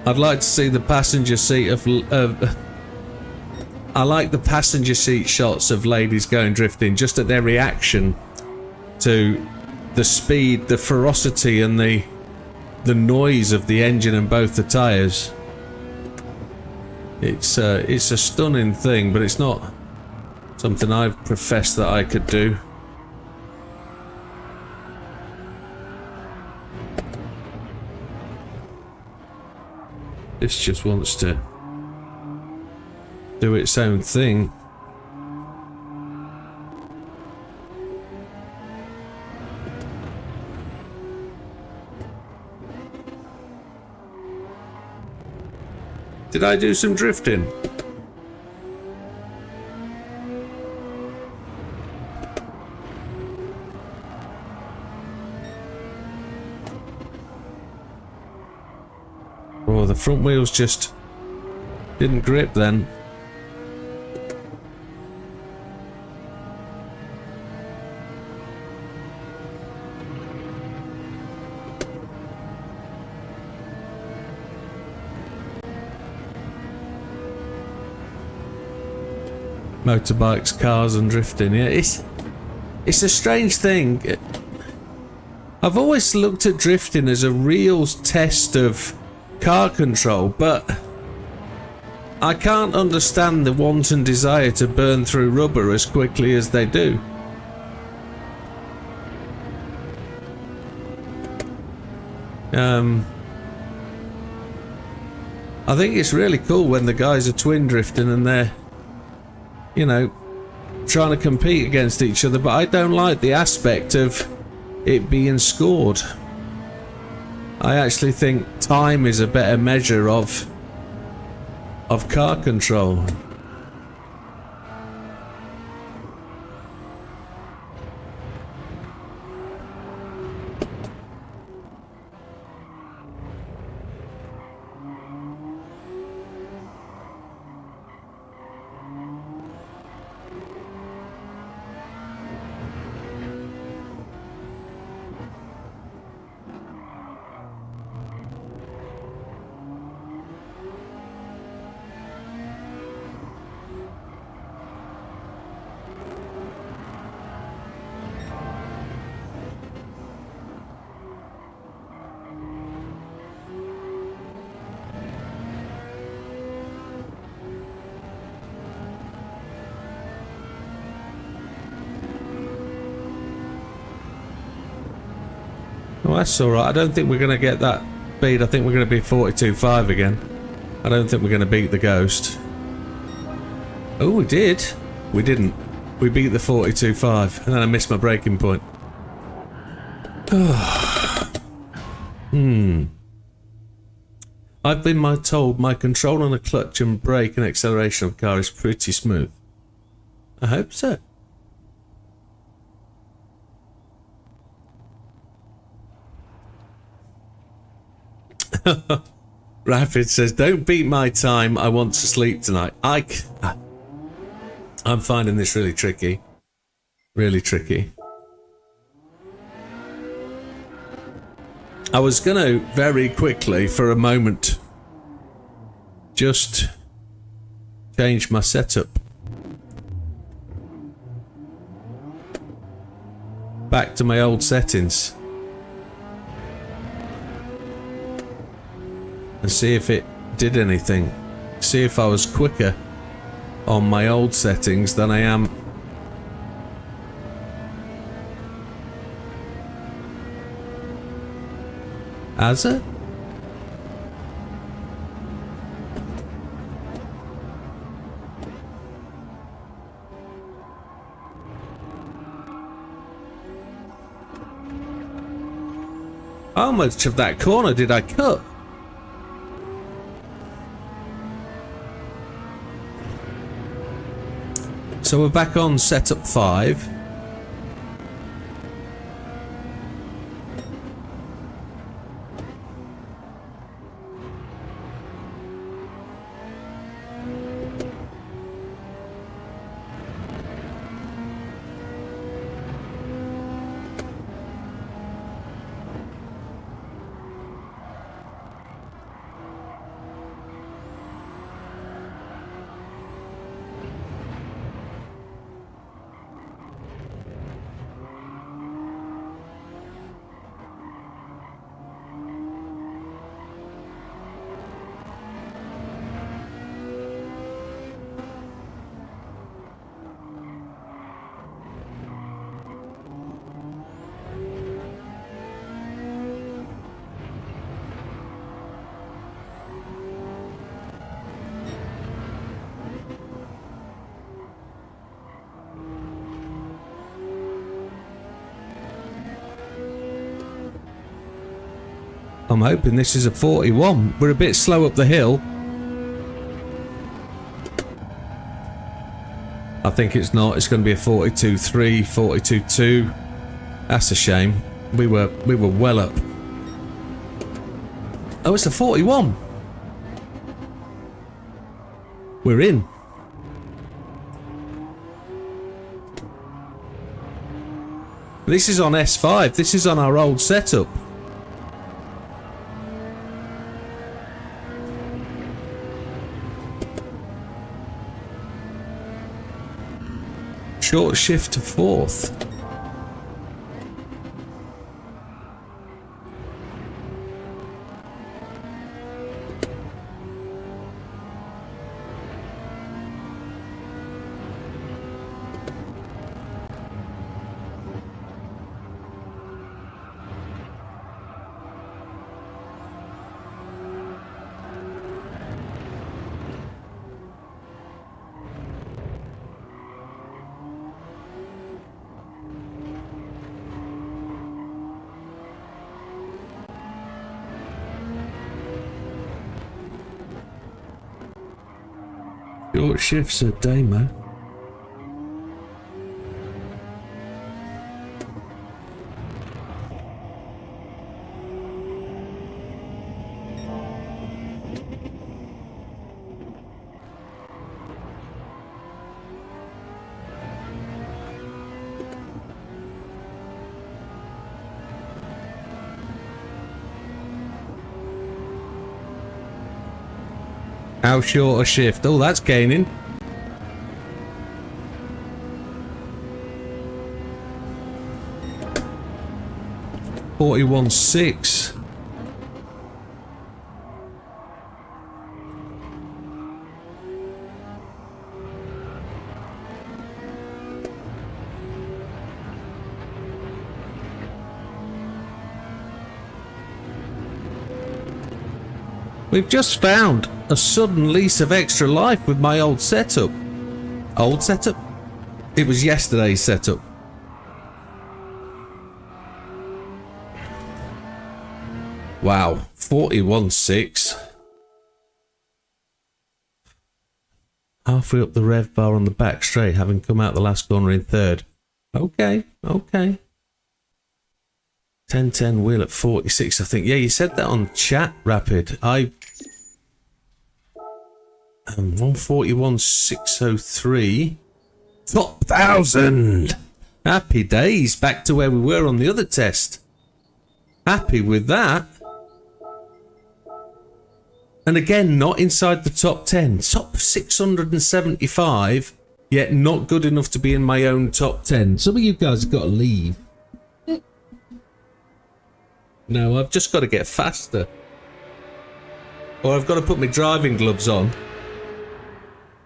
I'd like to see the passenger seat of I like the passenger seat shots of ladies going drifting, just at their reaction to the speed, the ferocity, and the noise of the engine and both the tyres. It's a stunning thing, but it's not something I've professed that I could do. This just wants to do its own thing. Did I do some drifting? Oh, the front wheels just didn't grip then. Motorbikes, cars and drifting. Yeah, it's a strange thing. I've always looked at drifting as a real test of car control, but I can't understand the wanton desire to burn through rubber as quickly as they do. I think it's really cool when the guys are twin drifting and they're, you know, trying to compete against each other, but I don't like the aspect of it being scored. I actually think time is a better measure of car control. Well, that's alright. I don't think we're going to get that speed. I think we're going to be 42.5 again. I don't think we're going to beat the Ghost. Oh, we did. We didn't. We beat the 42.5, and then I missed my braking point. I've been told my control on the clutch and brake and acceleration of the car is pretty smooth. I hope so. Rapid says, don't beat my time, I want to sleep tonight. I'm finding this really tricky. Really tricky. I was gonna very quickly, for a moment, just change my setup back to my old settings and see if it did anything. See if I was quicker on my old settings than I am. Has it? How much of that corner did I cut? So we're back on setup 5. I'm hoping this is a 41. We're a bit slow up the hill. I think it's not. It's going to be a 42.3, 42.2. That's a shame. We were well up. Oh, it's a 41. We're in. This is on S5. This is on our old setup. Short shift to 4th. Short shifts a day, man. How short a shift? Oh, that's gaining. .41.6. We've just found a sudden lease of extra life with my old setup. Old setup? It was yesterday's setup. Wow, 41.6. Halfway up the rev bar on the back straight, having come out the last corner in 3rd. Okay, okay. 10.10 wheel at 46, I think. Yeah, you said that on chat, Rapid. 141.603. Top 1,000! Happy days, back to where we were on the other test. Happy with that. And again, not inside the top 10. Top 675, yet not good enough to be in my own top 10. Some of you guys have got to leave. No, I've just got to get faster. Or I've got to put my driving gloves on. I'm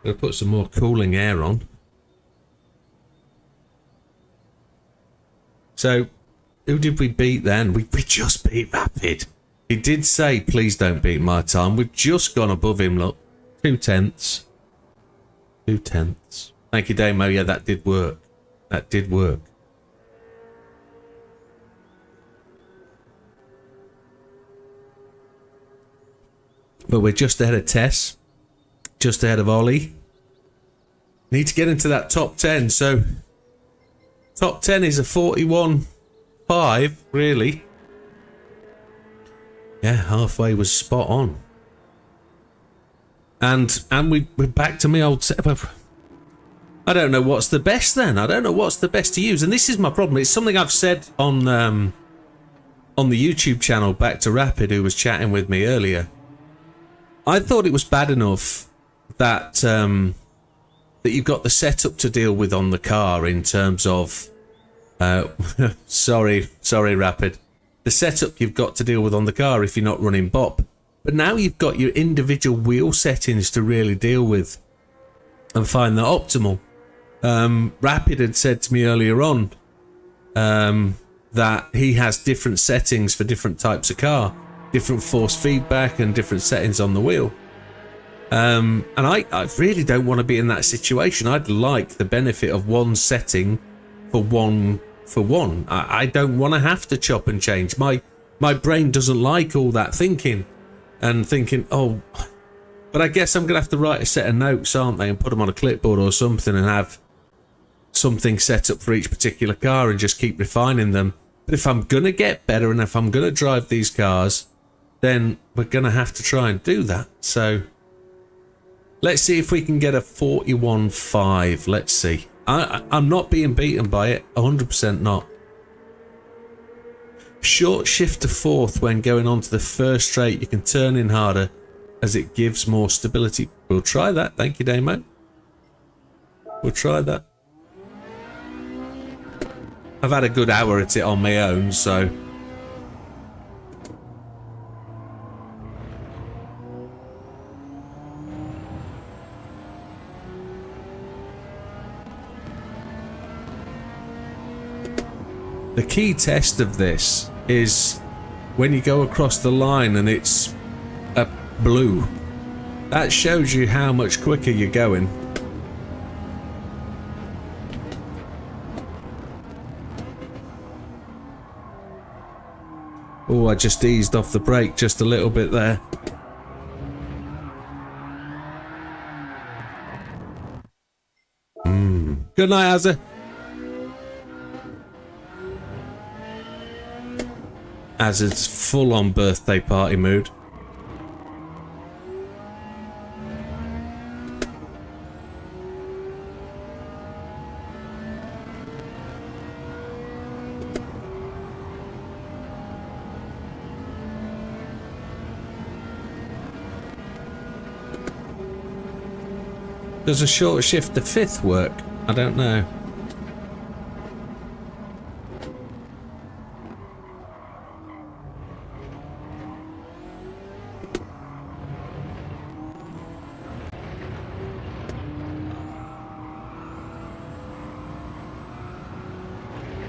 going to put some more cooling air on. So, who did we beat then? We just beat Rapid. He did say, please don't beat my time. We've just gone above him, look. 2/10. 2/10. Thank you, Damo. Yeah, that did work. That did work. But we're just ahead of Tess. Just ahead of Ollie. Need to get into that top 10. So, top 10 is a 41.5, really. Yeah, halfway was spot on. And we're back to my old setup. I don't know what's the best then. I don't know what's the best to use. And this is my problem. It's something I've said on the YouTube channel, Back to Rapid, who was chatting with me earlier. I thought it was bad enough that that you've got the setup to deal with on the car in terms of sorry Rapid, the setup you've got to deal with on the car if you're not running BOP, but now you've got your individual wheel settings to really deal with and find that optimal. Rapid had said to me earlier on that he has different settings for different types of car, different force feedback and different settings on the wheel. And I really don't want to be in that situation. I'd like the benefit of one setting for one. I don't want to have to chop and change. My my brain doesn't like all that thinking and thinking, oh, but I guess I'm going to have to write a set of notes, aren't they, and put them on a clipboard or something and have something set up for each particular car and just keep refining them. But if I'm going to get better and if I'm going to drive these cars, then we're going to have to try and do that. So let's see if we can get a 41.5. Let's see. I'm not being beaten by it. 100% not. Short shift to fourth when going on to the first straight. You can turn in harder as it gives more stability. We'll try that. Thank you, Damo. We'll try that. I've had a good hour at it on my own, so... The key test of this is when you go across the line and it's blue. That shows you how much quicker you're going. Oh, I just eased off the brake just a little bit there. Good night, Azza. Azza's full on birthday party mood. Does a short shift to fifth work? I don't know.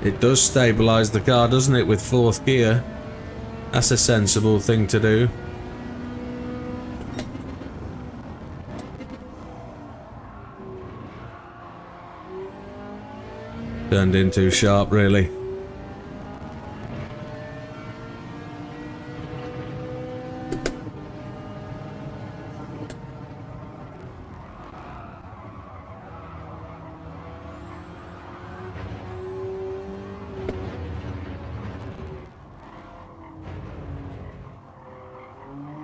It does stabilise the car, doesn't it, with fourth gear? That's a sensible thing to do. Turned in too sharp, really.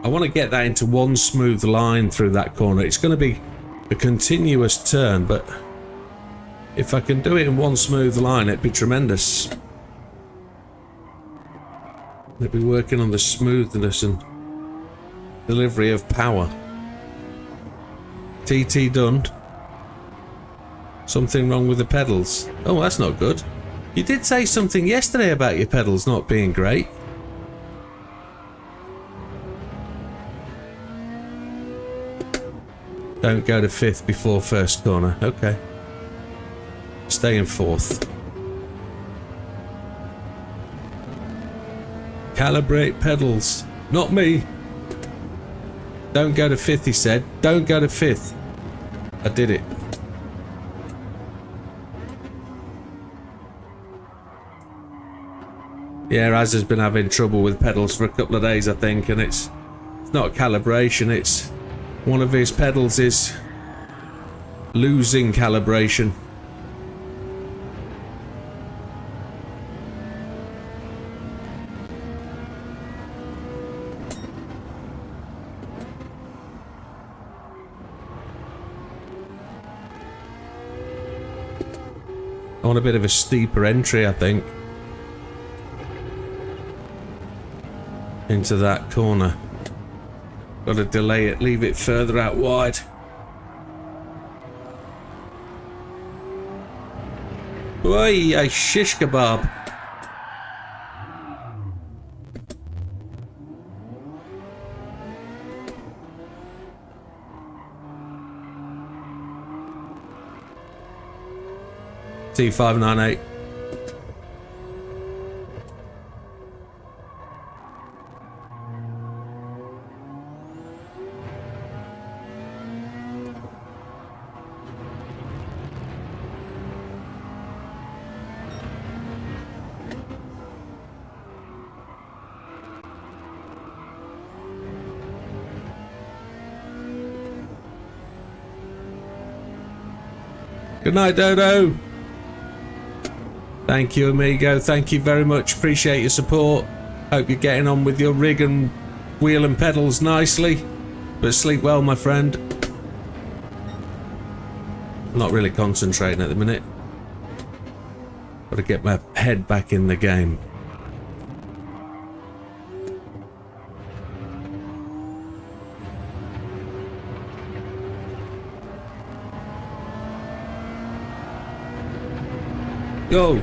I want to get that into one smooth line through that corner. It's going to be a continuous turn, but if I can do it in one smooth line, it'd be tremendous. It'd be working on the smoothness and delivery of power. TT done. Something wrong with the pedals. Oh, that's not good. You did say something yesterday about your pedals not being great. Don't go to fifth before first corner. Okay. Stay in fourth. Calibrate pedals. Not me. Don't go to fifth, he said. Don't go to fifth. I did it. Yeah, Az has been having trouble with pedals for a couple of days, I think, and it's not calibration, it's one of his pedals is losing calibration. I want a bit of a steeper entry, I think, into that corner. Got to delay it, leave it further out wide. Oi, a shish kebab. T598. Good night, Dodo. Thank you, amigo. Thank you very much. Appreciate your support. Hope you're getting on with your rig and wheel and pedals nicely. But sleep well, my friend. I'm not really concentrating at the minute. Got to get my head back in the game. Go!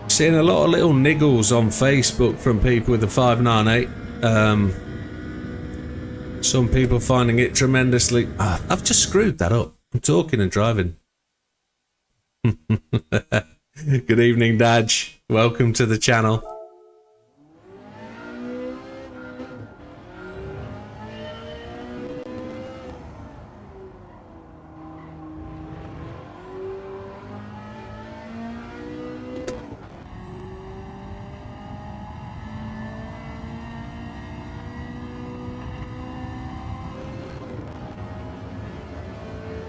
Seeing a lot of little niggles on Facebook from people with the 598. Some people finding it tremendously... I've just screwed that up. I'm talking and driving. Good evening, Daj. Welcome to the channel.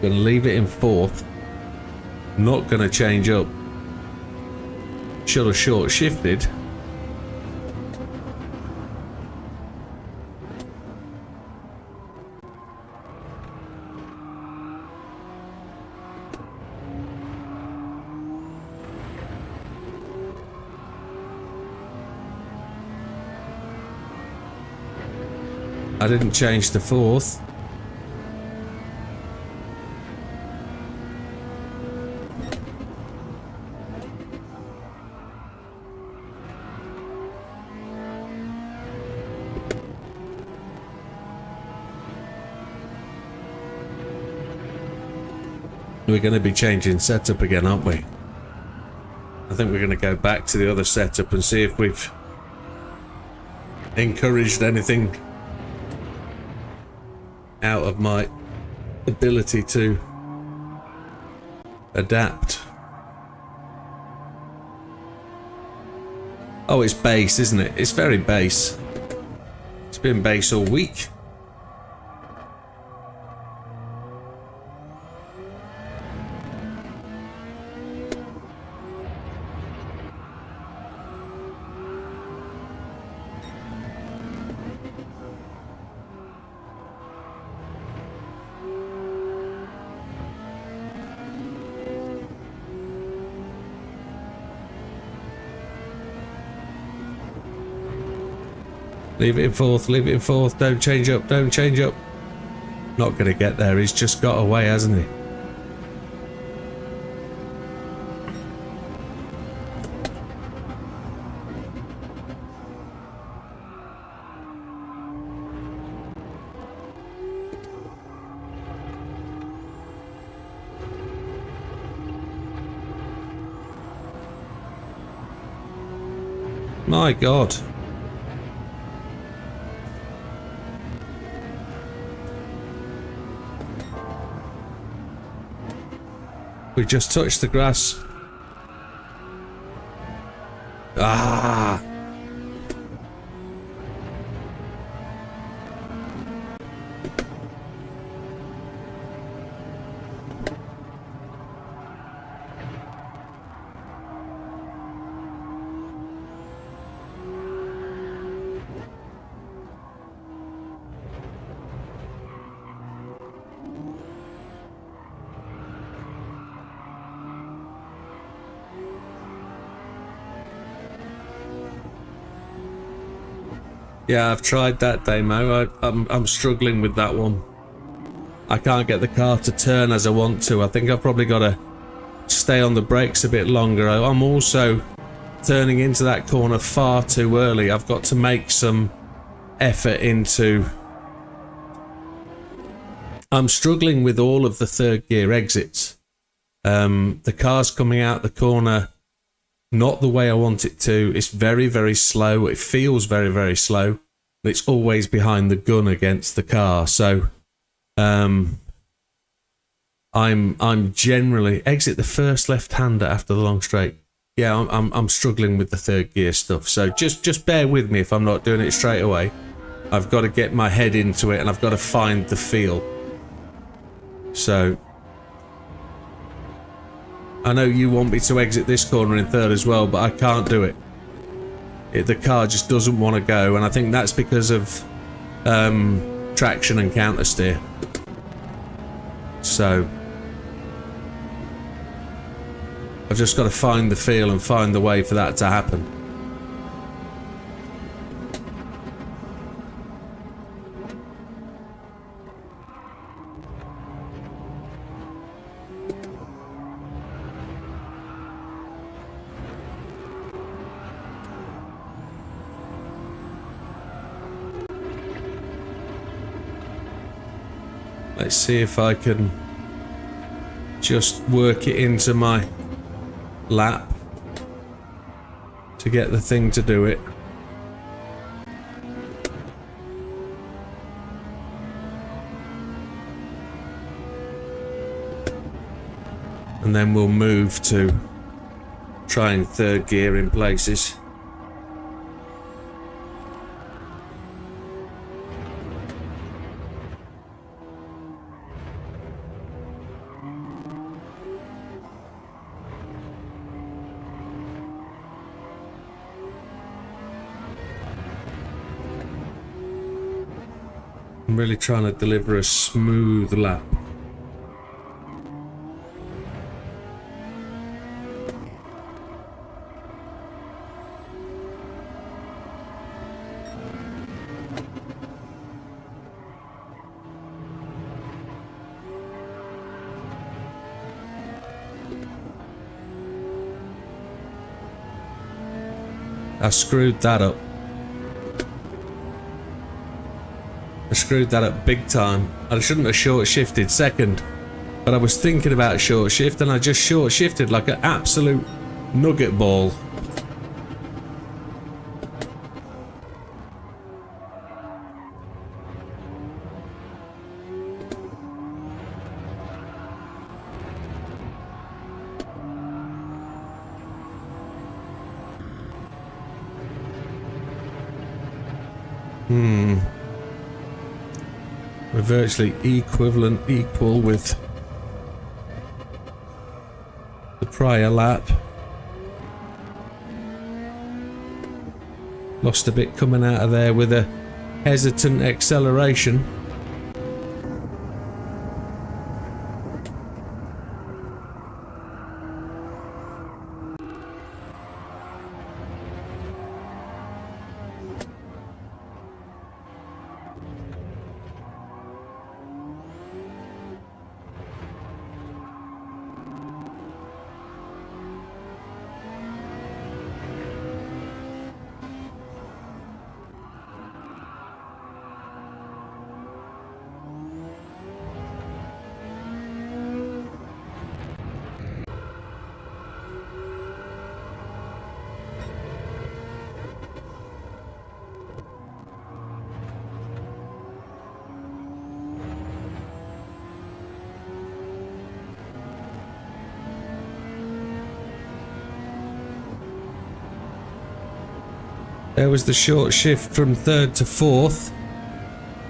Gonna leave it in fourth. Not gonna change up. Should have short shifted. I didn't change to fourth. We're going to be changing setup again, aren't we? I think we're going to go back to the other setup and see if we've encouraged anything out of my ability to adapt. Oh, it's base, isn't it? It's very base. It's been base all week. Leave it in fourth, leave it in fourth, don't change up, don't change up. Not going to get there, he's just got away, hasn't he? My God. We just touched the grass. Ah! Yeah, I've tried that demo. I'm struggling with that one. I can't get the car to turn as I want to. I think I've probably got to stay on the brakes a bit longer. I'm also turning into that corner far too early. I've got to make some effort into... I'm struggling with all of the third gear exits. The car's coming out the corner not the way I want it to. It's very, very slow. It feels very, very slow. It's always behind the gun against the car. So I'm generally exit the first left-hander after the long straight. Yeah, I'm struggling with the third gear stuff. So just bear with me if I'm not doing it straight away. I've got to get my head into it and I've got to find the feel. So I know you want me to exit this corner in third as well, but I can't do it. The car just doesn't want to go, and I think that's because of traction and counter steer. So I've just got to find the feel and find the way for that to happen. Let's see if I can just work it into my lap to get the thing to do it. And then we'll move to trying third gear in places. I'm really trying to deliver a smooth lap. I screwed that up. I screwed that up big time. I shouldn't have short shifted second, but I was thinking about short shift and I just short shifted like an absolute nugget ball. We're virtually equal with the prior lap. Lost a bit coming out of there with a hesitant acceleration. There was the short shift from third to fourth.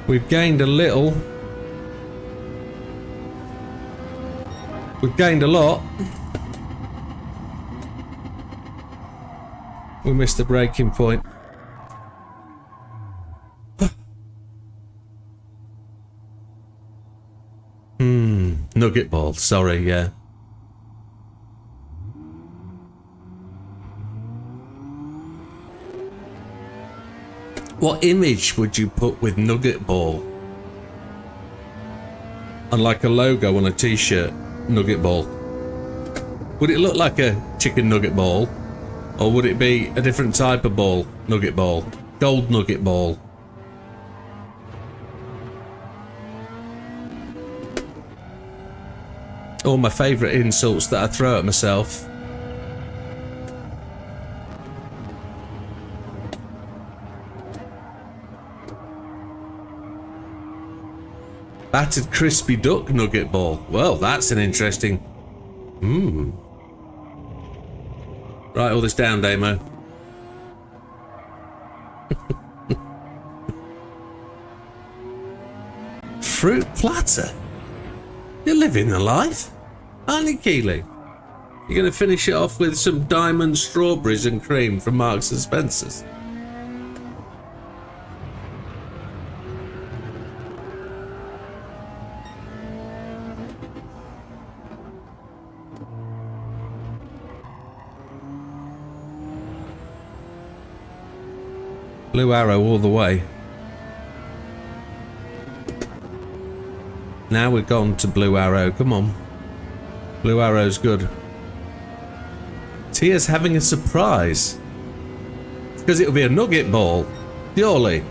We've gained a little. We've gained a lot. We missed the braking point. Nugget ball, sorry, yeah. What image would you put with nugget ball? And like a logo on a t-shirt, nugget ball. Would it look like a chicken nugget ball? Or would it be a different type of ball, nugget ball? Gold nugget ball. All my favourite insults that I throw at myself. Battered crispy duck nugget ball. Well, that's an interesting... Write all this down, Damo. Fruit platter? You're living the life, aren't you, Keely? You're going to finish it off with some diamond strawberries and cream from Marks and Spencer's. Blue arrow all the way. Now we've gone to blue arrow. Come on. Blue arrow's good. Tia's having a surprise. Because it'll be a nugget ball. Surely.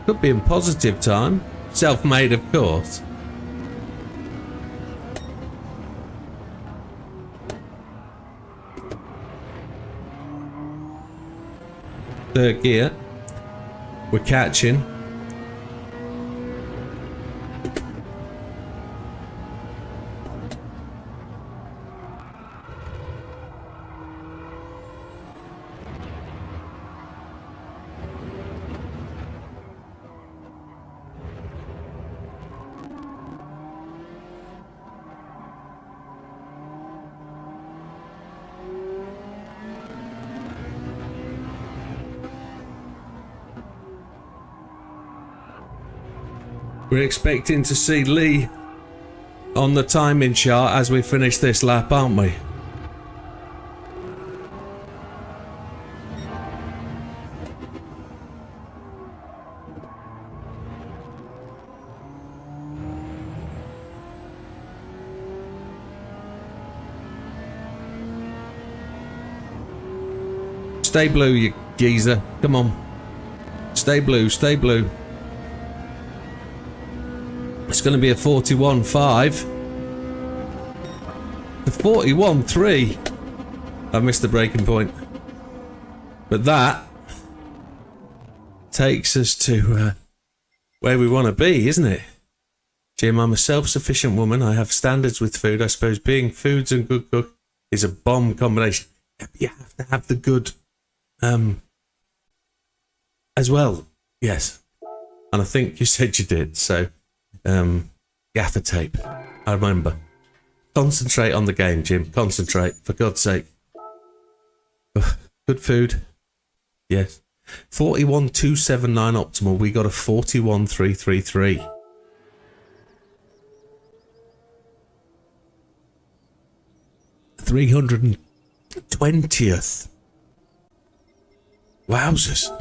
Could be in positive time. Self-made, of course. Third gear. We're catching. We're expecting to see Lee on the timing chart as we finish this lap, aren't we? Stay blue, you geezer. Come on. Stay blue, stay blue. It's going to be a 41.5. The 41.3. I missed the breaking point. But that takes us to where we want to be, isn't it? Jim, I'm a self-sufficient woman. I have standards with food. I suppose being foods and good cook is a bomb combination. You have to have the good as well. Yes. And I think you said you did, so... gaffer tape. I remember. Concentrate on the game, Jim. Concentrate, for God's sake. Ugh, good food. Yes. 41.279 optimal. We got a 41.333. $320th. Wowzers.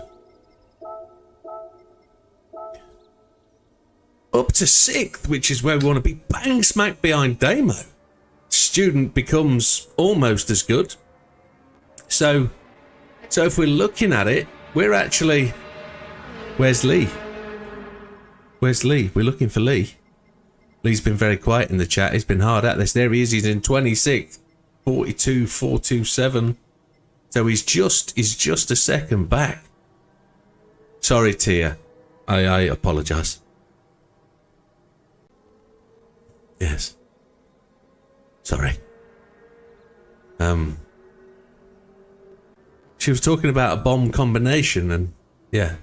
Up to 6th, which is where we want to be, bang smack behind Damo. Student becomes almost as good. So if we're looking at it, we're actually... Where's Lee? Where's Lee? We're looking for Lee. Lee's been very quiet in the chat. He's been hard at this. There he is. He's in 26th. 42.427. So he's just a second back. Sorry, Tia. I apologise. Yes. Sorry. She was talking about a bomb combination and yeah.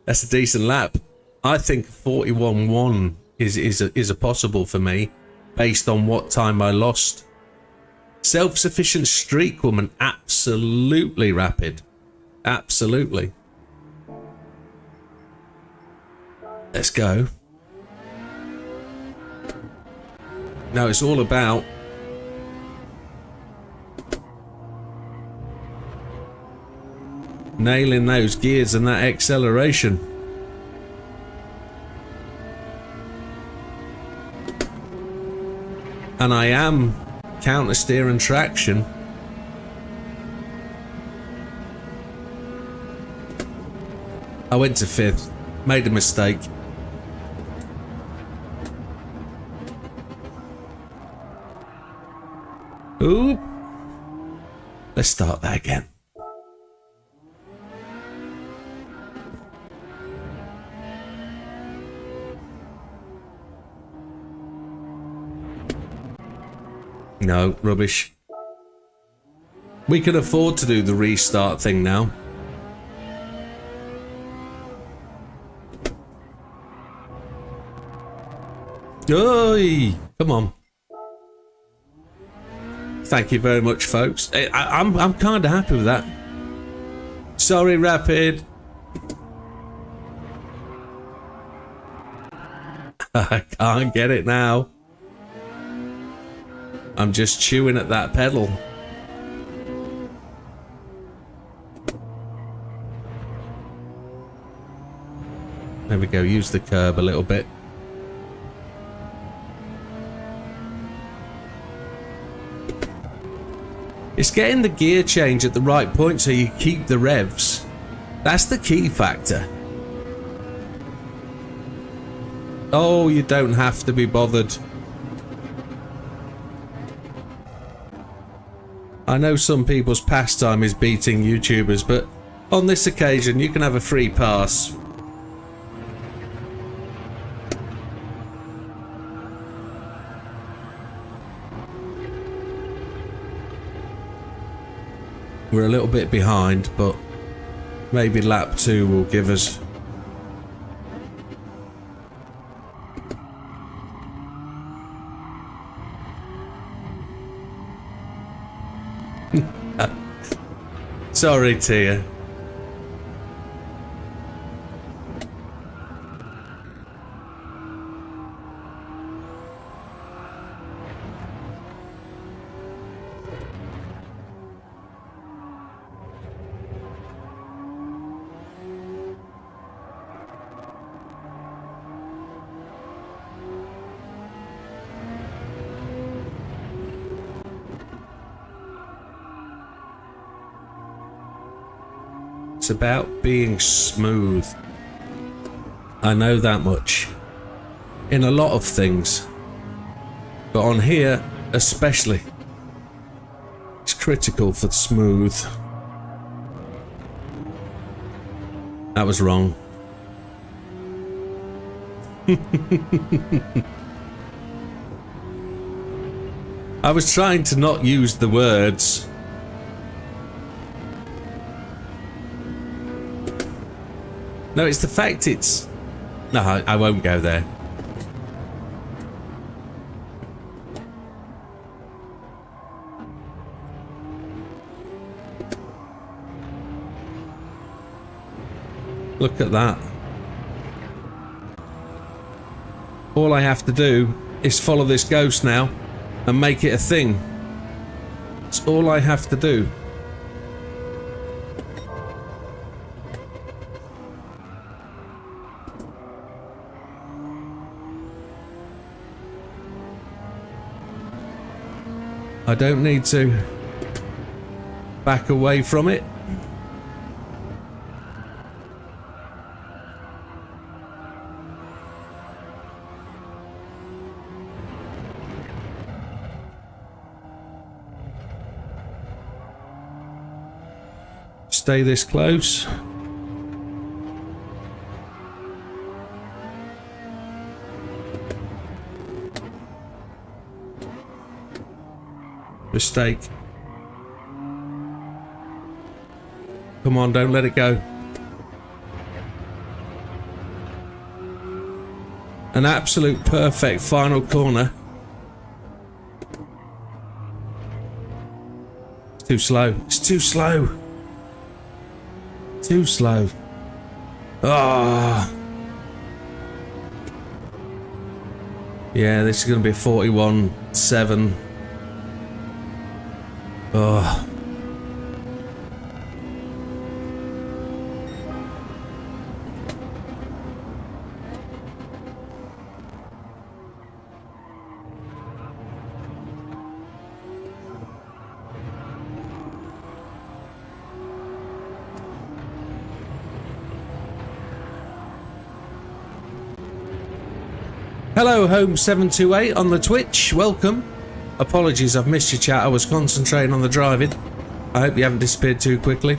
That's a decent lap. I think 41.1 is a possible for me based on what time I lost. Self-sufficient streak woman, absolutely rapid. Absolutely. Let's go. Now it's all about nailing those gears and that acceleration. And I am counter steer and traction. I went to 5th. Made a mistake. Oop. Let's start that again. No, rubbish. We can afford to do the restart thing now. Oi! Come on. Thank you very much, folks. I'm kind of happy with that. Sorry, Rapid. I can't get it now. I'm just chewing at that pedal. There we go, use the curb a little bit. It's getting the gear change at the right point so you keep the revs. That's the key factor. Oh, you don't have to be bothered. I know some people's pastime is beating YouTubers, but on this occasion you can have a free pass. We're a little bit behind, but maybe lap 2 will give us... Sorry, Tia. It's about being smooth. I know that much. In a lot of things. But on here, especially. It's critical for smooth. That was wrong. I was trying to not use the words. No, it's the fact it's... No, I won't go there. Look at that. All I have to do is follow this ghost now and make it a thing. It's all I have to do. I don't need to back away from it. Stay this close. Mistake. Come on, don't let it go. An absolute perfect final corner. It's too slow. It's too slow. Too slow. Ah. Yeah, this is going to be a 41.7. Oh. Hello, Home728 on the Twitch. Welcome. Apologies, I've missed your chat. I was concentrating on the driving. I hope you haven't disappeared too quickly.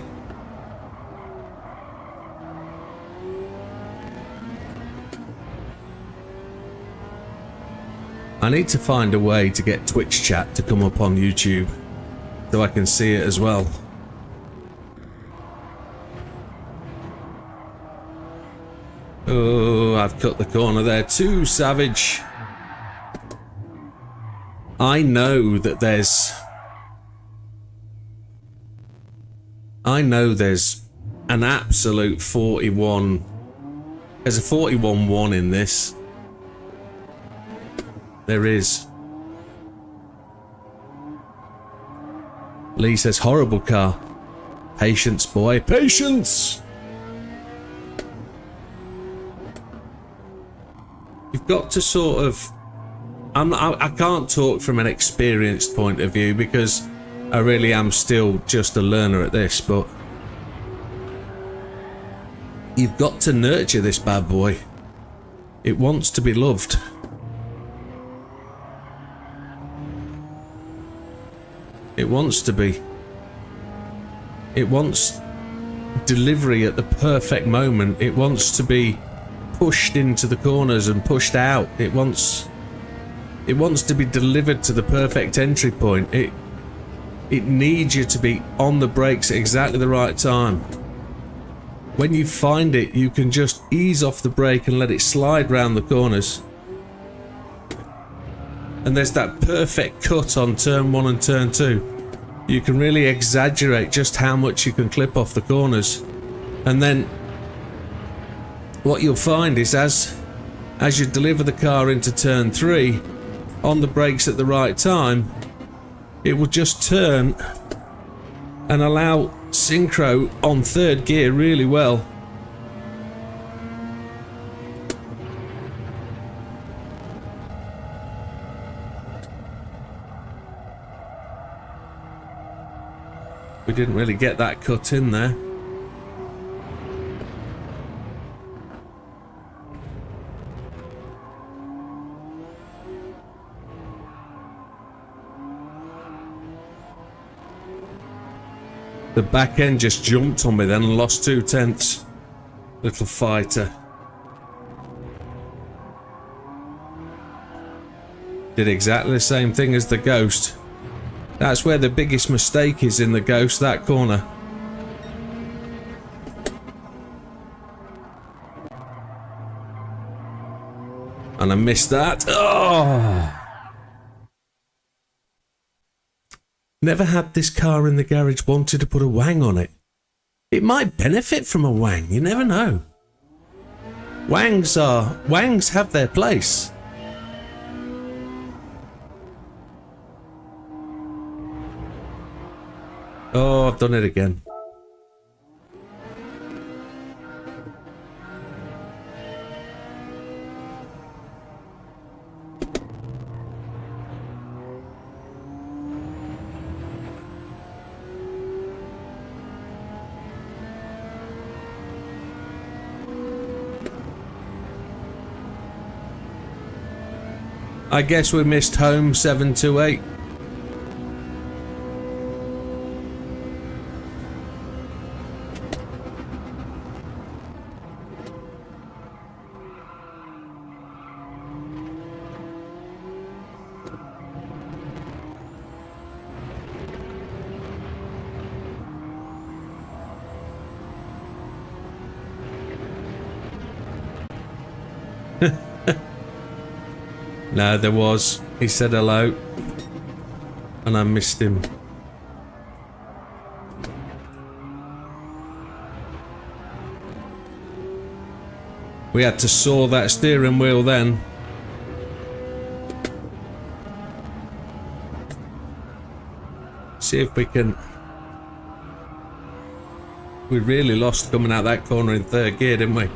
I need to find a way to get Twitch chat to come up on YouTube so I can see it as well. Oh, I've cut the corner there too, savage. I know that there's an absolute 41. There's a 41-1 in this. There is. Lee says, horrible car. Patience, boy. Patience! You've got to sort of... I can't talk from an experienced point of view because I really am still just a learner at this, but... You've got to nurture this bad boy. It wants to be loved. It wants to be. It wants delivery at the perfect moment. It wants to be pushed into the corners and pushed out. It wants to be delivered to the perfect entry point. It needs you to be on the brakes at exactly the right time. When you find it, you can just ease off the brake and let it slide round the corners. And there's that perfect cut on turn 1 and turn 2. You can really exaggerate just how much you can clip off the corners. And then what you'll find is as you deliver the car into turn 3 on the brakes at the right time, it will just turn and allow synchro on 3rd gear really well. We didn't really get that cut in there. The back end just jumped on me then and lost 2/10. Little fighter. Did exactly the same thing as the Ghost. That's where the biggest mistake is in the Ghost, that corner. And I missed that. Oh! Never had this car in the garage, wanted to put a wang on it. It might benefit from a wang, you never know. Wangs have their place. Oh, I've done it again. I guess we missed home 728. No, there was. He said hello. And I missed him. We had to saw that steering wheel then. See if we can... We really lost coming out that corner in 3rd gear, didn't we?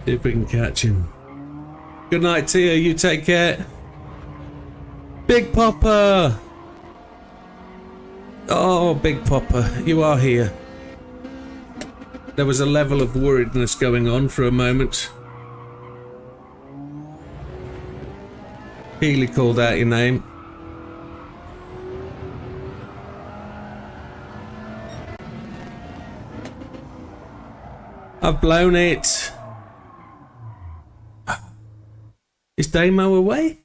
See if we can catch him. Good night, Tia. You take care. Big Popper! Oh, Big Popper, you are here. There was a level of worriedness going on for a moment. Healy called out your name. I've blown it. Is Damo away?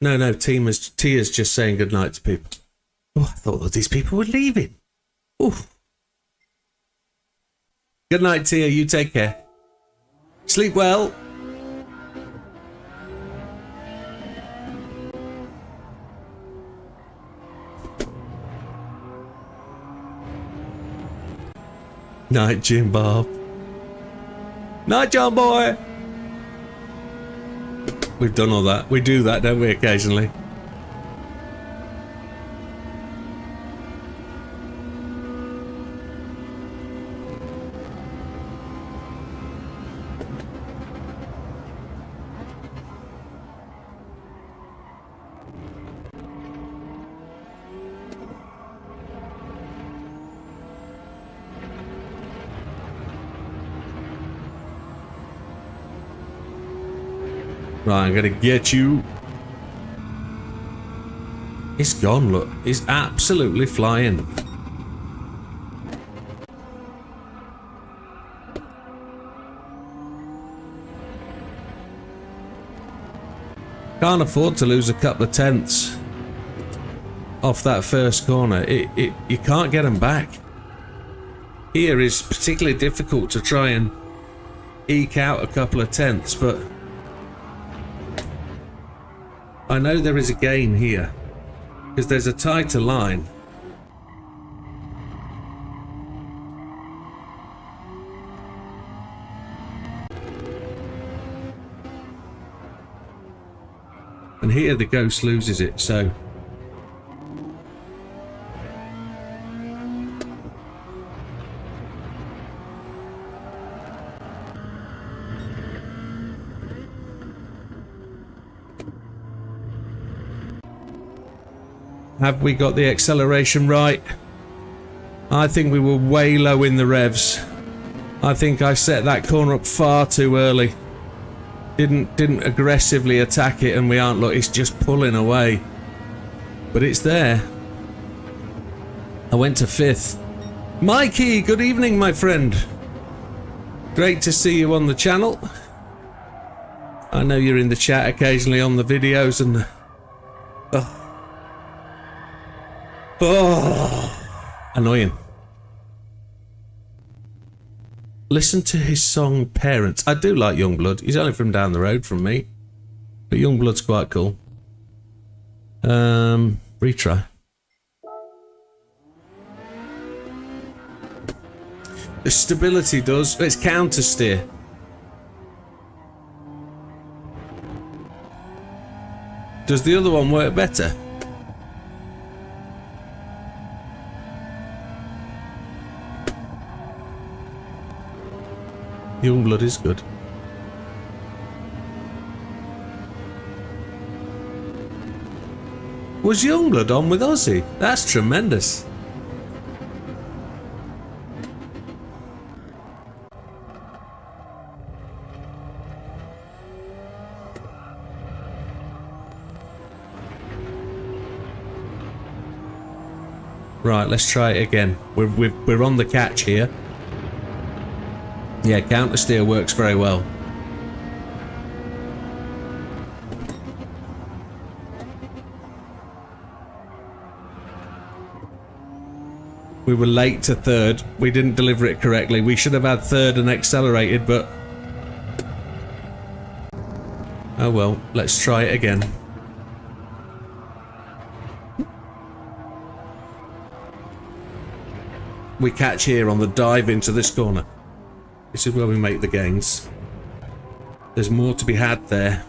No, Tia's just saying goodnight to people. Oh, I thought that these people were leaving. Oof. Good night, Tia. You take care. Sleep well. Night, Jim Bob. Night, John boy. We've done all that. We do that, don't we, occasionally? Right, I'm gonna get you. He's gone, look. He's absolutely flying. Can't afford to lose a couple of tenths off that first corner. You can't get them back. Here is particularly difficult to try and eke out a couple of tenths, but I know there is a gain here, because there's a tighter line. And here the ghost loses it, so... Have we got the acceleration right? I think we were way low in the revs. I think I set that corner up far too early. Didn't aggressively attack it, and we aren't. Look, it's just pulling away. But it's there. I went to 5th. Mikey, good evening, my friend. Great to see you on the channel. I know you're in the chat occasionally on the videos, and... Oh, annoying. Listen to his song Parents. I do like Youngblood. He's only from down the road from me. But Youngblood's quite cool. Retry. The stability does. It's counter steer. Does the other one work better? Youngblood is good. Was Youngblood on with Ozzy? That's tremendous. Right, let's try it again. We're on the catch here. Yeah, counter steer works very well. We were late to 3rd. We didn't deliver it correctly. We should have had 3rd and accelerated, but... Oh well, let's try it again. We catch here on the dive into this corner. This is where we make the gains. There's more to be had there.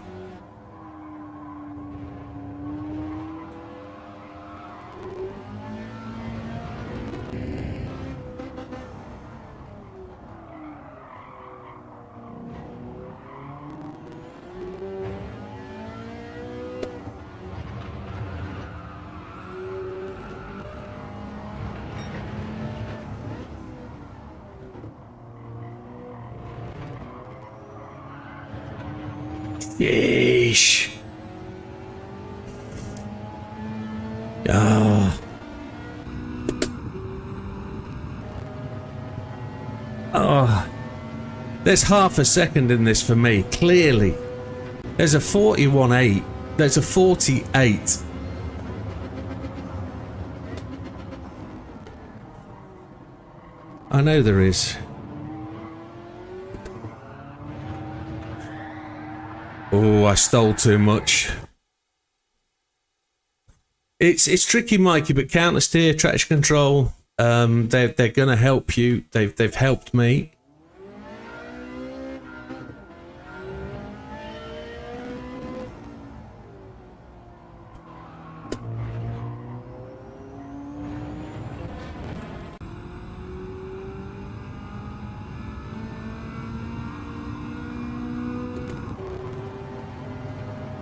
Yeesh. Ah. Oh. There's half a second in this for me, clearly. There's a 41.8. There's a 48. I know there is. Oh, I stole too much. It's tricky, Mikey, but counter steer, traction control, they're gonna help you. They've helped me.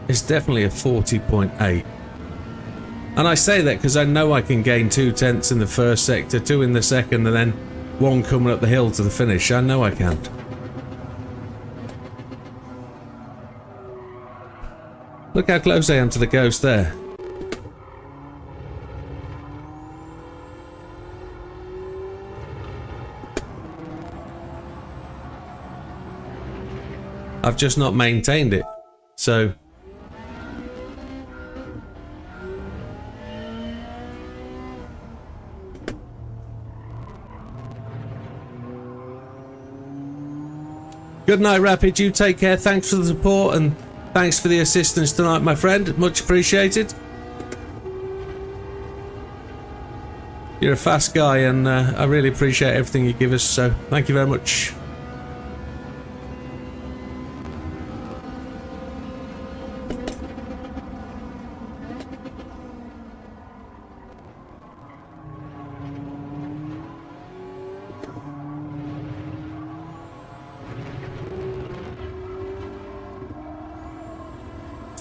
It's definitely a 40.8. And I say that because I know I can gain 2/10 in the first sector, 2 in the second, and then 1 coming up the hill to the finish. I know I can. Look how close I am to the ghost there. I've just not maintained it. So... Good night, Rapid. You take care. Thanks for the support and thanks for the assistance tonight, my friend. Much appreciated. You're a fast guy and I really appreciate everything you give us, so thank you very much.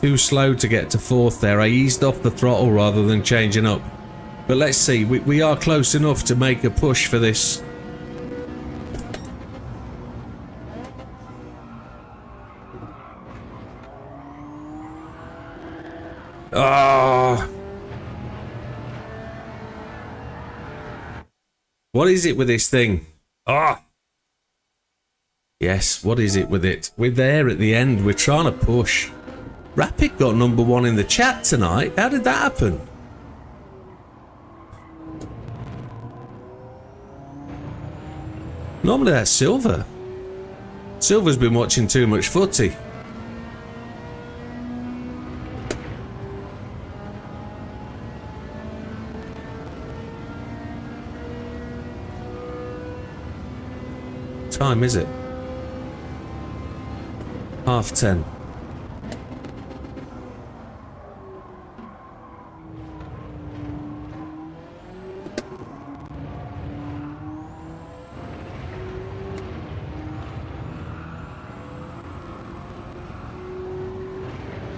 Too slow to get to 4th there. I eased off the throttle rather than changing up. But let's see, we are close enough to make a push for this. Oh. What is it with this thing? Ah. Yes, what is it with it? We're there at the end. We're trying to push. Rapid got number 1 in the chat tonight. How did that happen? Normally that's Silver. Silver's been watching too much footy. What time is it? 10:30.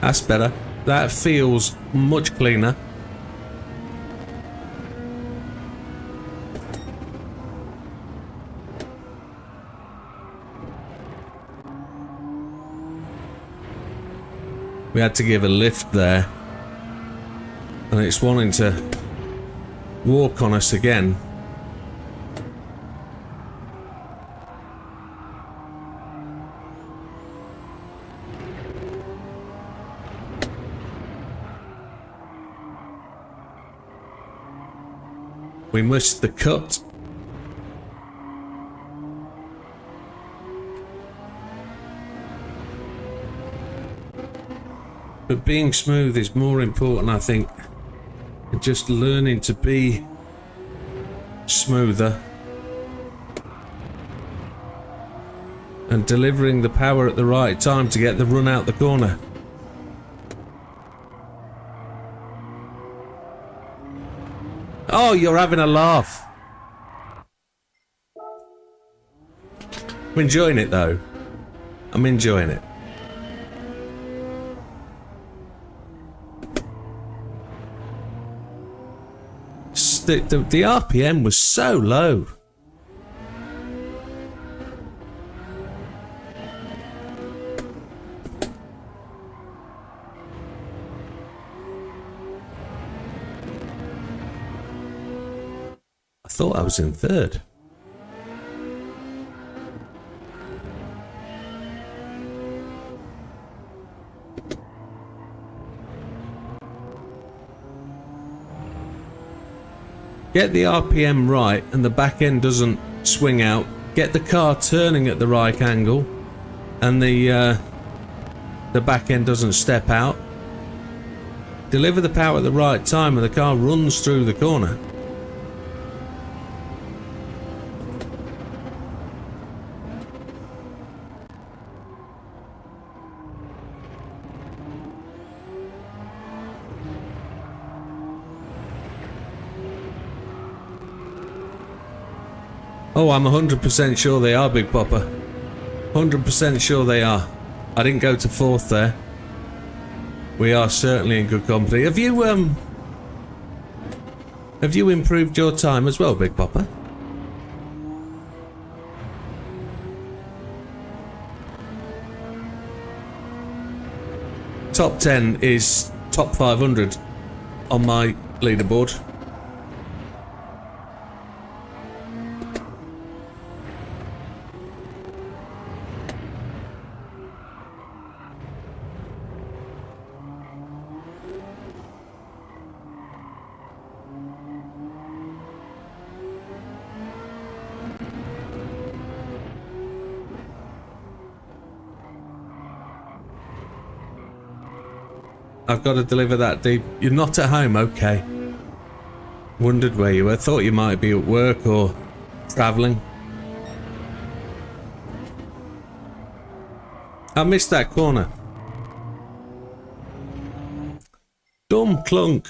That's better. That feels much cleaner. We had to give a lift there. And it's wanting to walk on us again. We missed the cut. But being smooth is more important, I think. And just learning to be smoother. And delivering the power at the right time to get the run out the corner. Oh, you're having a laugh. I'm enjoying it though. I'm enjoying it. The RPM was so low. thought I was in third. Get the RPM right and the back end doesn't swing out. Get the car turning at the right angle and the back end doesn't step out. Deliver the power at the right time and the car runs through the corner. Oh, I'm 100% sure they are, Big Papa. 100% sure they are. I didn't go to fourth there. We are certainly in good company. Have you improved your time as well, Big Papa? Top 10 is top 500 on my leaderboard. I've got to deliver that deep. You're not at home, okay. Wondered where you were. Thought you might be at work or travelling. I missed that corner. Dumb clunk.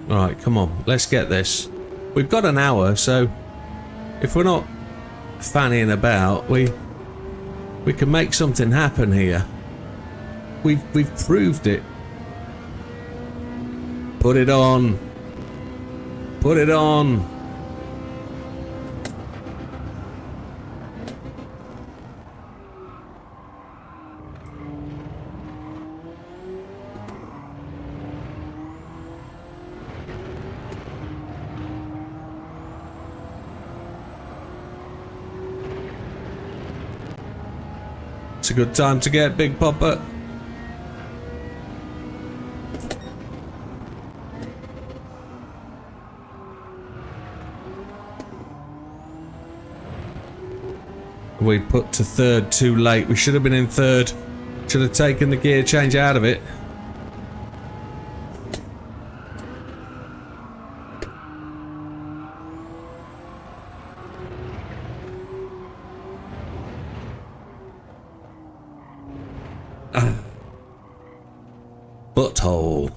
Alright, come on, let's get this. We've got an hour, so if we're not fannying about, we can make something happen here. We've proved it. Put it on. Put it on. It's a good time to get Big Papa. We put to third too late. We should have been in third. Should have taken the gear change out of it. Butthole.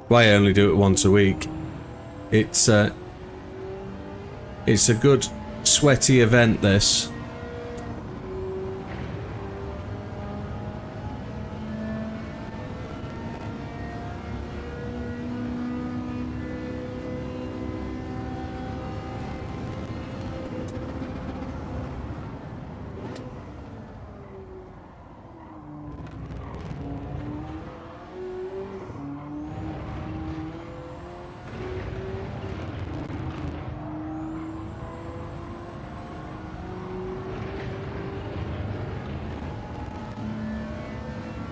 Why only do it once a week? It's a good sweaty event, this.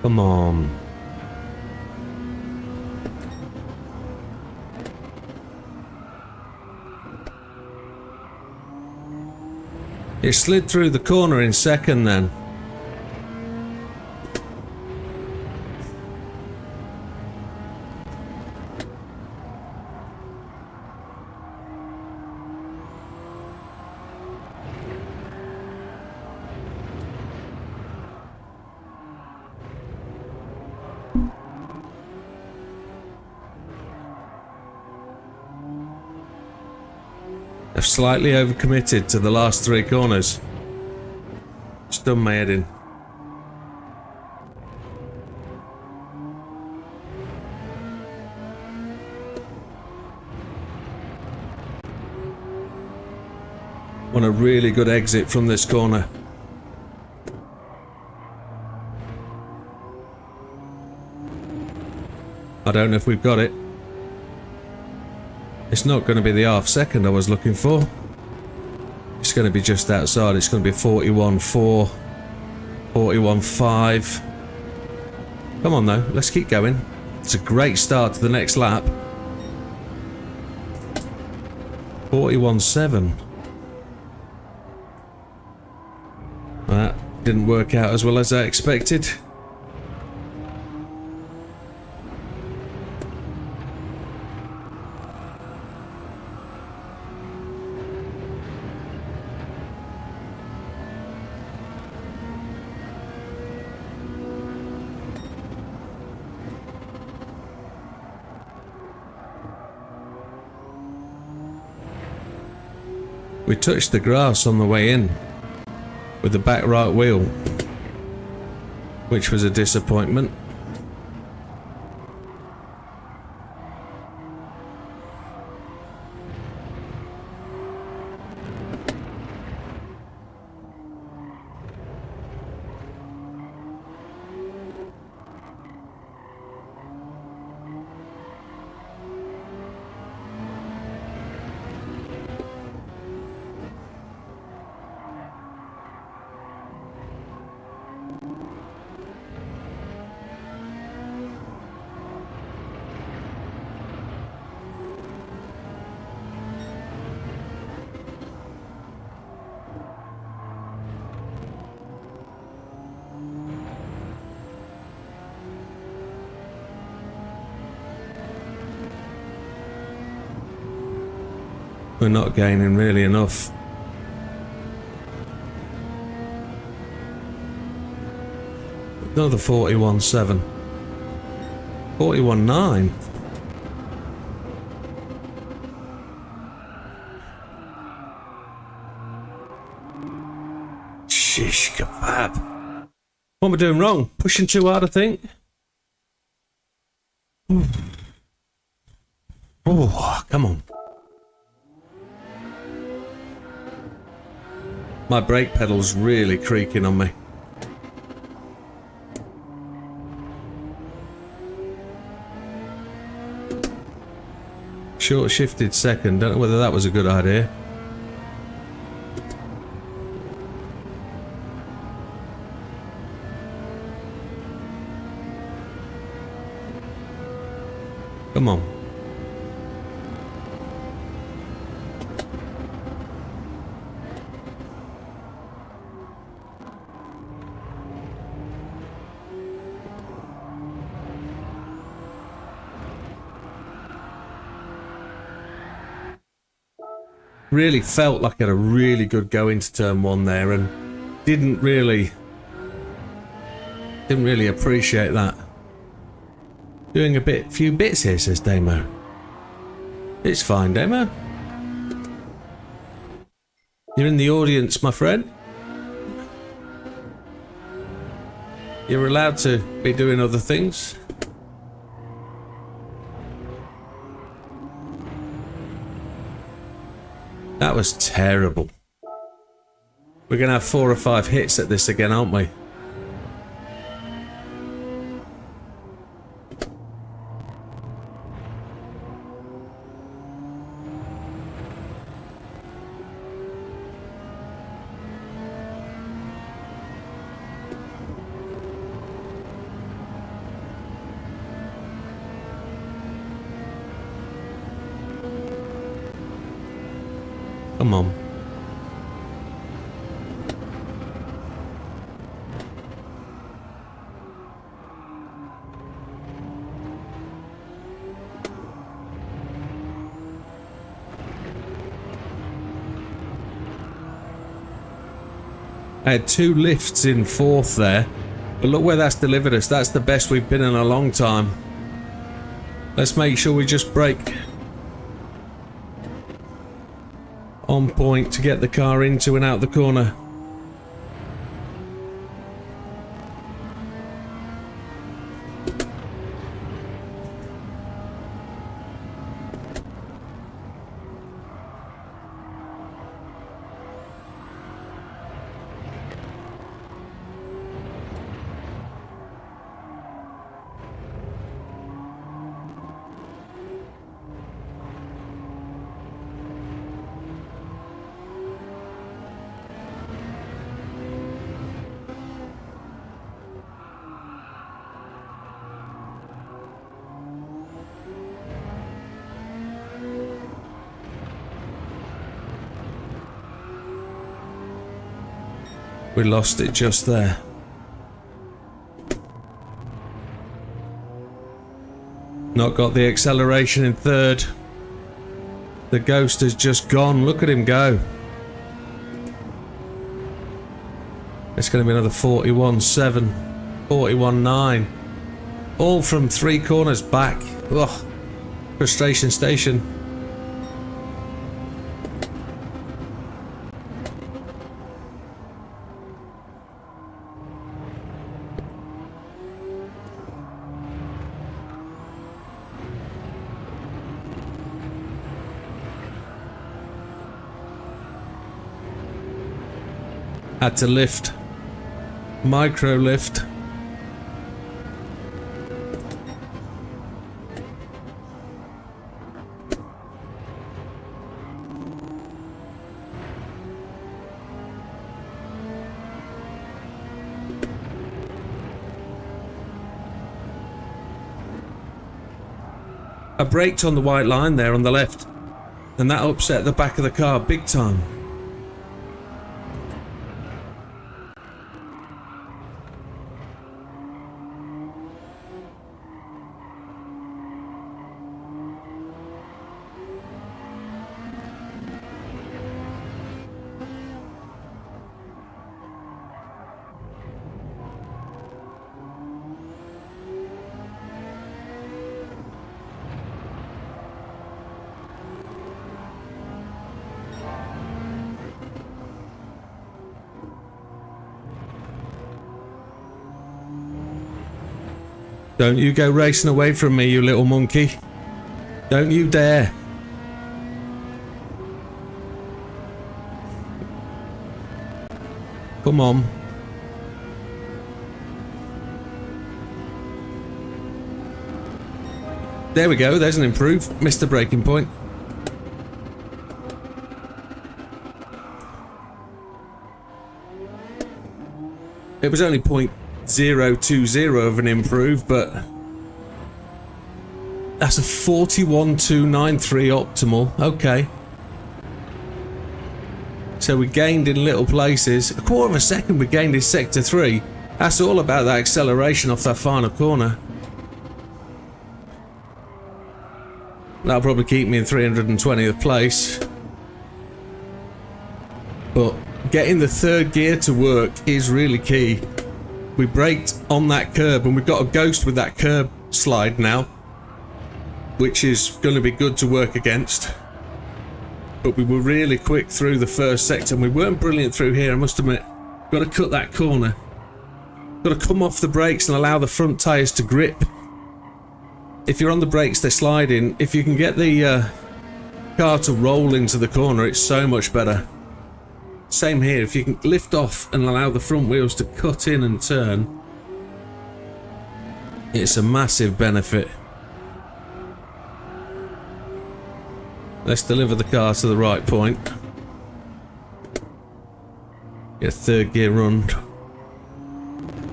Come on. It slid through the corner in second then. I've slightly overcommitted to the last three corners. Just done my head in. Want a really good exit from this corner. I don't know if we've got it. It's not going to be the half second I was looking for. It's going to be just outside. It's going to be 41.4, 41.5. Come on though, let's keep going. It's a great start to the next lap. 41.7. That didn't work out as well as I expected. We touched the grass on the way in with the back right wheel, which was a disappointment. We're not gaining really enough. Another 41.7. 41.9. Shish kebab. What am I doing wrong? Pushing too hard, I think. Oh, come on. My brake pedal's really creaking on me. Short shifted second, don't know whether that was a good idea. Come on. Really felt like I had a really good go into turn one there and didn't really appreciate that. Doing few bits here, says Damo. It's fine, Damo. You're in the audience, my friend. You're allowed to be doing other things. That was terrible. We're going to have 4 or 5 hits at this again, aren't we? Come on. I had 2 lifts in 4th there, but look where that's delivered us. That's the best we've been in a long time. Let's make sure we just brake on point to get the car into and out the corner. We lost it just there. Not got the acceleration in third. The Ghost has just gone. Look at him go. It's going to be another 41.7, 41.9. All from 3 corners back. Ugh. Frustration station. Had to lift. Micro lift. I braked on the white line there on the left, and that upset the back of the car big time. Don't you go racing away from me, you little monkey. Don't you dare. Come on. There we go, there's an improve. Missed the braking point. It was only 0.020 of an improve, but that's a 41.293 optimal. Okay. So we gained in little places. A quarter of a second we gained in sector 3. That's all about that acceleration off that final corner. That'll probably keep me in 320th place. But getting the third gear to work is really key. We braked on that curb and we've got a Ghost with that curb slide now, which is going to be good to work against. But we were really quick through the first sector and we weren't brilliant through here, I must admit. Got to cut that corner. Got to come off the brakes and allow the front tyres to grip. If you're on the brakes, they're sliding. If you can get the car to roll into the corner, it's so much better. Same here, if you can lift off and allow the front wheels to cut in and turn, it's a massive benefit. Let's deliver the car to the right point. Get third gear run.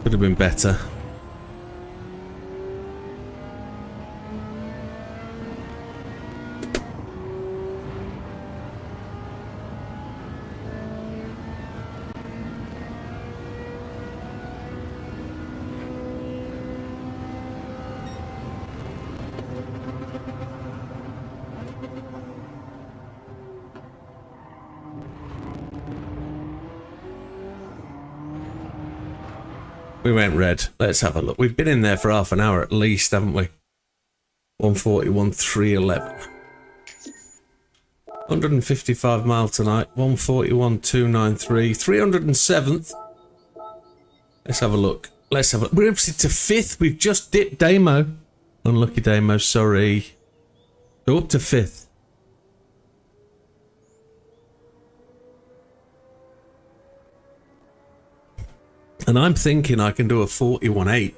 Could have been better. We went red. Let's have a look. We've been in there for half an hour at least, haven't we? 141.311. 155 mile tonight. 141.293. 307th. Let's have a look. Let's have a look. We're up to 5th. We've just dipped Damo. Unlucky Damo, sorry. Go up to 5th. And I'm thinking I can do a 41.8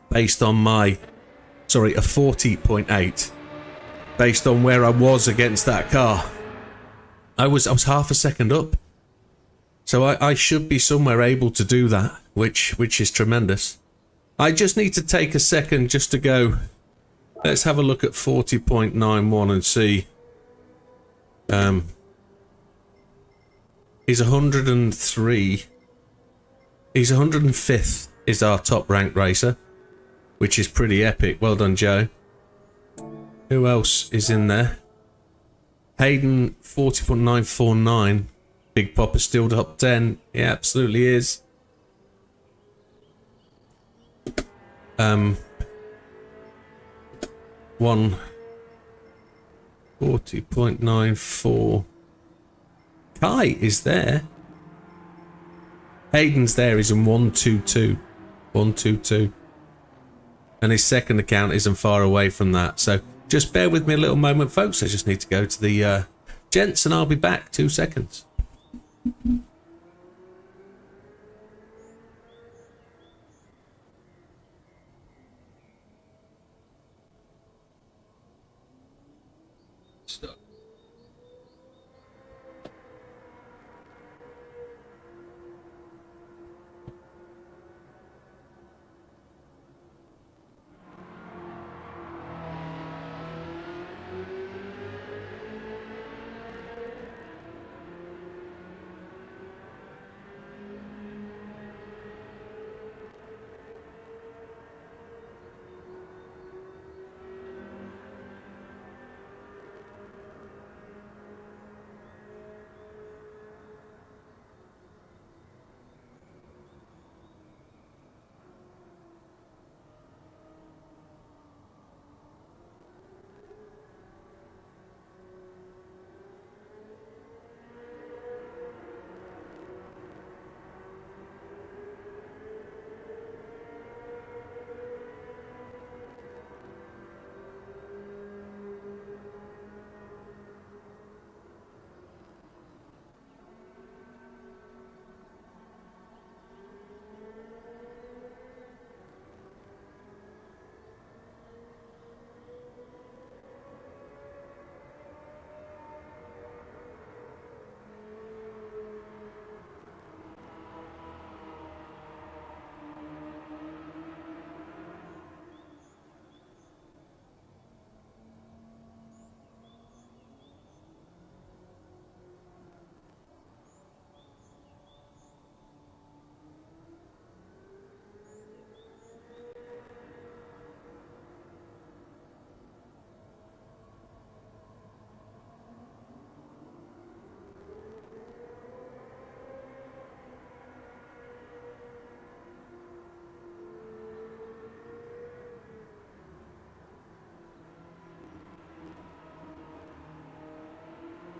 based on my, sorry, a 40.8 based on where I was against that car. I was half a second up. So I should be somewhere able to do that, which is tremendous. I just need to take a second just to go. Let's have a look at 40.91 and see. He's 103. He's 105th is our top ranked racer, which is pretty epic. Well done, Joe. Who else is in there? Hayden, 40.949. Big Popper still top 10. He absolutely is. 140.94. Kai is there. Hayden's there. He's in 122. 122. And his second account isn't far away from that. So just bear with me a little moment, folks. I just need to go to the gents and I'll be back. 2 seconds. Stop.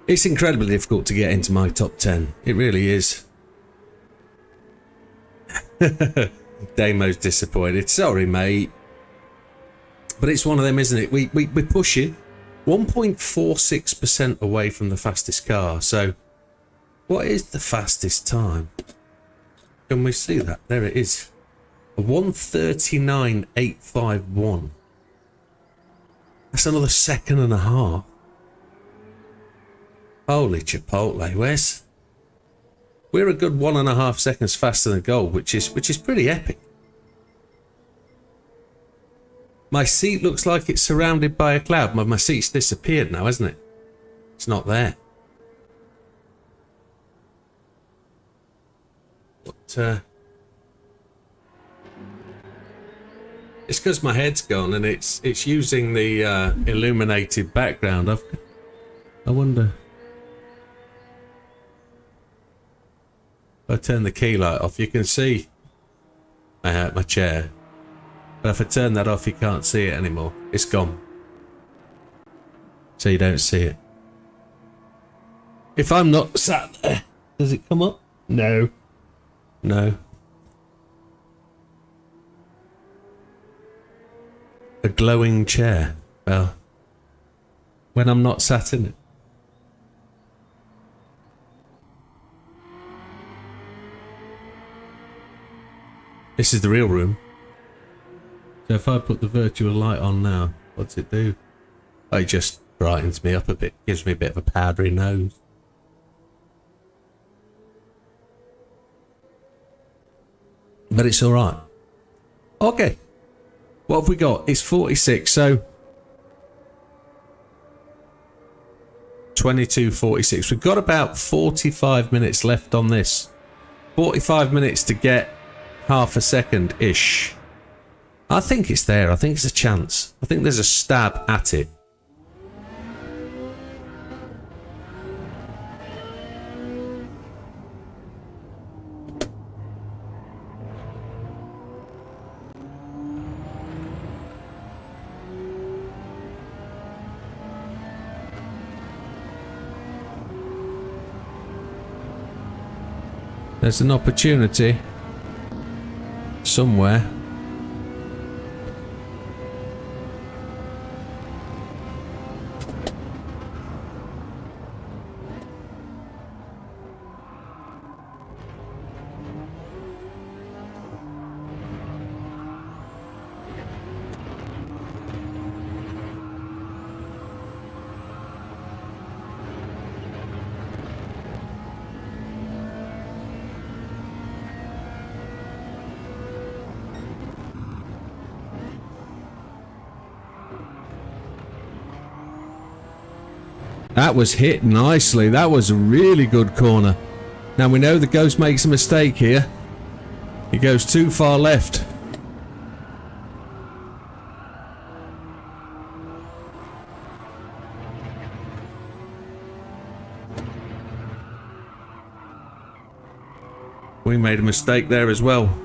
It's incredibly difficult to get into my top 10. It really is. Damo's disappointed. Sorry, mate. But it's one of them, isn't it? We're pushing 1.46% away from the fastest car. So, what is the fastest time? Can we see that? There it is. A 1:39.851. That's another second and a half. Holy Chipotle, Wes. We're a good 1.5 seconds faster than gold, which is pretty epic. My seat looks like it's surrounded by a cloud. My seat's disappeared now, hasn't it? It's not there. But, it's because my head's gone and it's using the illuminated background. I wonder. If I turn the key light off, you can see my chair. But if I turn that off, you can't see it anymore. It's gone. So you don't see it. If I'm not sat there, does it come up? No. No. A glowing chair. Well, when I'm not sat in it. This is the real room. So if I put the virtual light on now, what's it do? Oh, it just brightens me up a bit. Gives me a bit of a powdery nose. But it's alright. Okay. What have we got? It's 46, so 22:46. We've got about 45 minutes left on this. 45 minutes to get half a second-ish. I think it's there. I think it's a chance. I think there's a stab at it. There's an opportunity somewhere. That was hit nicely. That was a really good corner. Now we know the Ghost makes a mistake here. He goes too far left. We made a mistake there as well.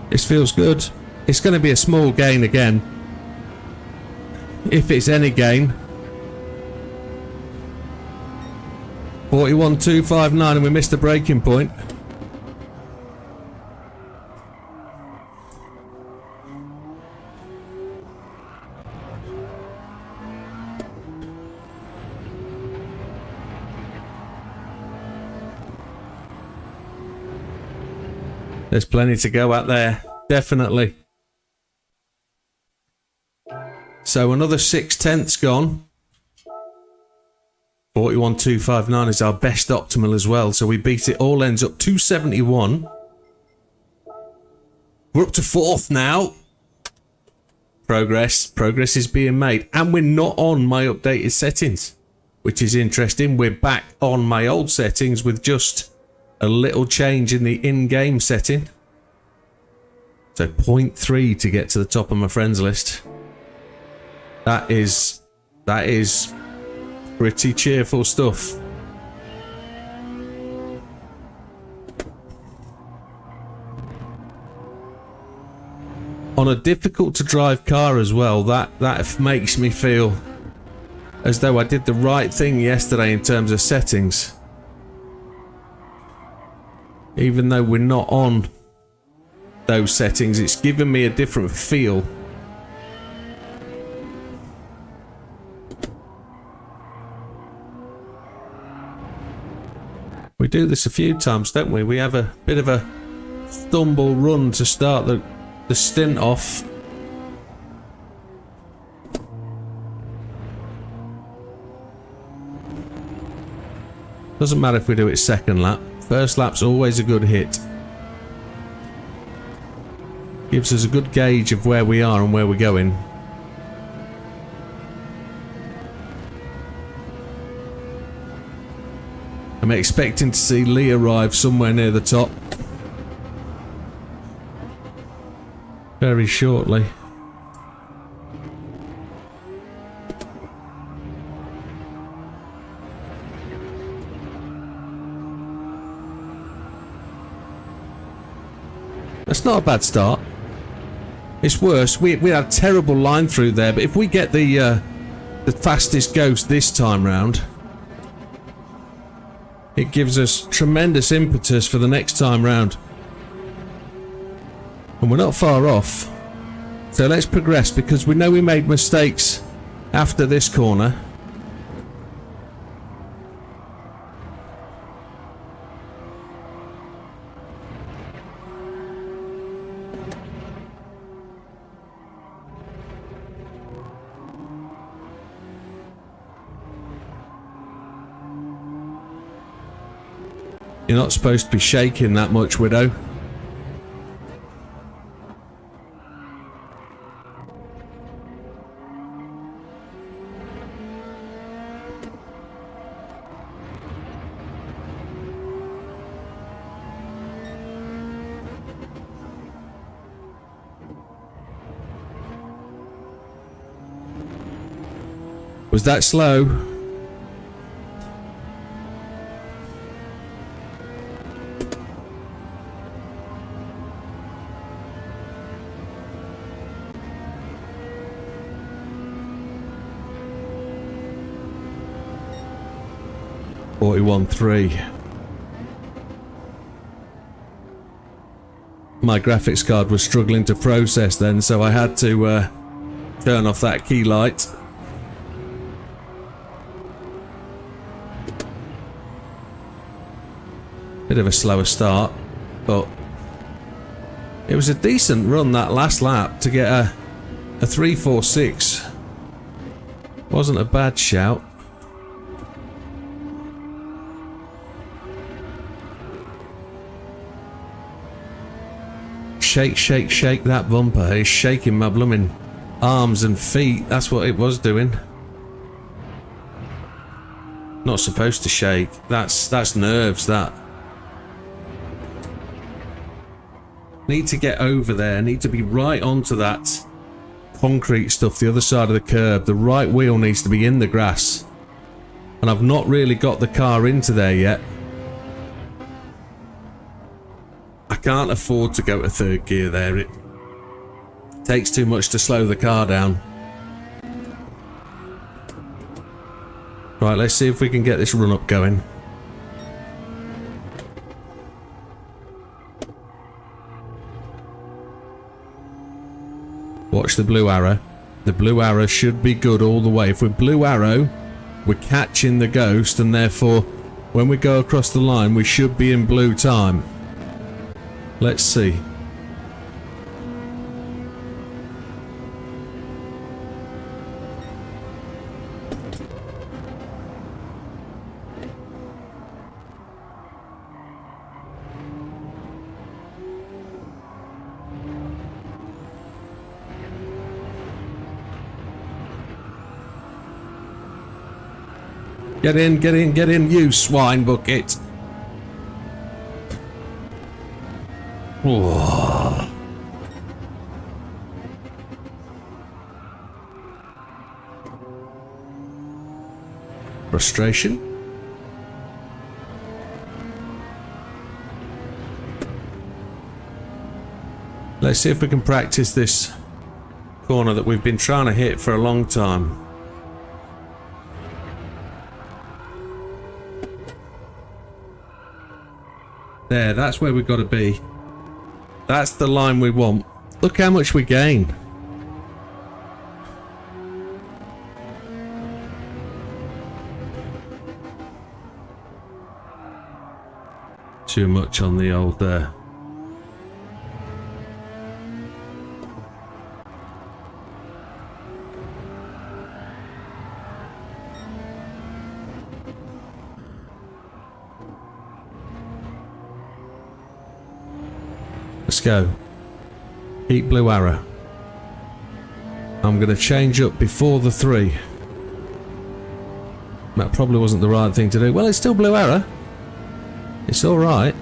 This feels good. It's going to be a small gain again. If it's any gain. 41.259 and we missed the breaking point. There's plenty to go at there, definitely. So another 6/10 gone. 41.259 is our best optimal as well, so we beat it all ends up 271. We're up to 4th now. Progress is being made, and we're not on my updated settings, which is interesting. We're back on my old settings with just a little change in the in-game setting. So 0.3 to get to the top of my friends list. That is pretty cheerful stuff. On a difficult to drive car as well, that makes me feel as though I did the right thing yesterday in terms of settings. Even though we're not on those settings, it's given me a different feel. We do this a few times, don't we? We have a bit of a stumble run to start the stint off. Doesn't matter if we do it second lap. First lap's always a good hit. Gives us a good gauge of where we are and where we're going. I'm expecting to see Lee arrive somewhere near the top very shortly. That's not a bad start. It's worse. We had a terrible line through there, but if we get the fastest Ghost this time round, it gives us tremendous impetus for the next time round. And we're not far off. So let's progress, because we know we made mistakes after this corner. You're not supposed to be shaking that much, Widow. Was that slow? .41.3. My graphics card was struggling to process then, so I had to turn off that key light. Bit of a slower start, but it was a decent run that last lap to get a 3.46. Wasn't a bad shout. Shake, shake, shake that bumper. It's shaking my blooming arms and feet. That's what it was doing. Not supposed to shake. That's nerves, that. Need to get over there. Need to be right onto that concrete stuff, the other side of the curb. The right wheel needs to be in the grass. And I've not really got the car into there yet. I can't afford to go to third gear there. It takes too much to slow the car down. Right, let's see if we can get this run up going. Watch the blue arrow. The blue arrow should be good all the way. If we're blue arrow, we're catching the ghost, and therefore when we go across the line we should be in blue time. Let's see. Get in, get in, get in, you swine bucket. Whoa. Frustration. Let's see if we can practice this corner that we've been trying to hit for a long time. There, that's where we've got to be. That's the line we want. Look how much we gain. Too much on the old there. Let's go. Keep blue arrow. I'm going to change up before the 3. That probably wasn't the right thing to do. Well, it's still blue arrow. It's alright.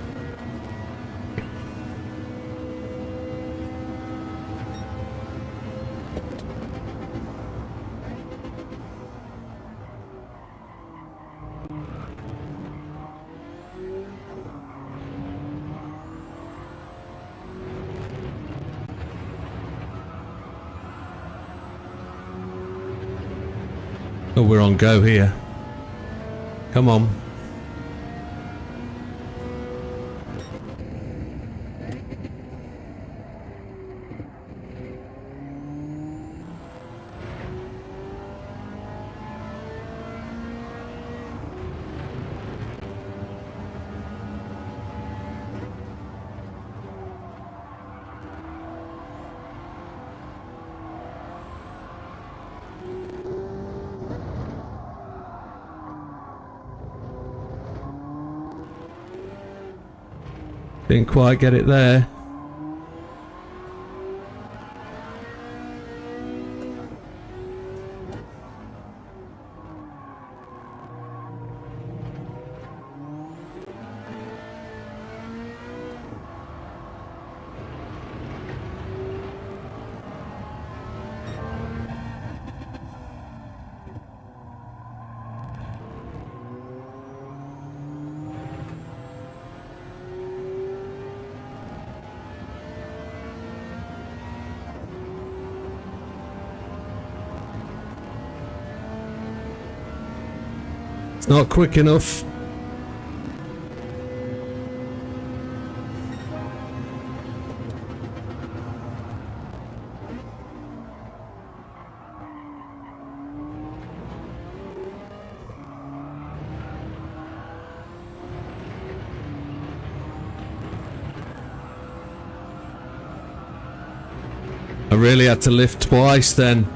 Oh, we're on go here. Come on. Didn't quite get it there. It's not quick enough. I really had to lift twice then.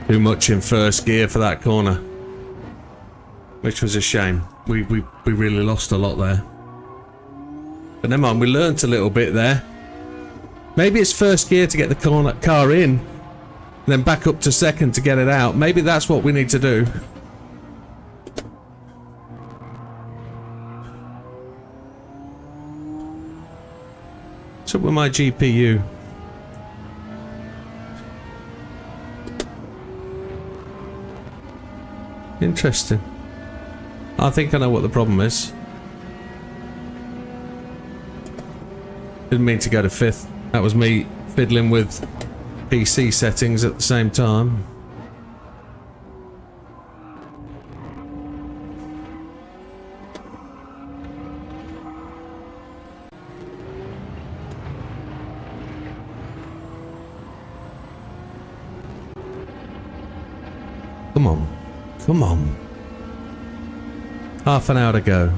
Too much in first gear for that corner, which was a shame. We really lost a lot there. But never mind, we learnt a little bit there. Maybe it's first gear to get the car in, and then back up to second to get it out. Maybe that's what we need to do. What's up with my GPU? Interesting. I think I know what the problem is. Didn't mean to go to 5th. That was me fiddling with PC settings at the same time. Come on. Come on. Half an hour to go.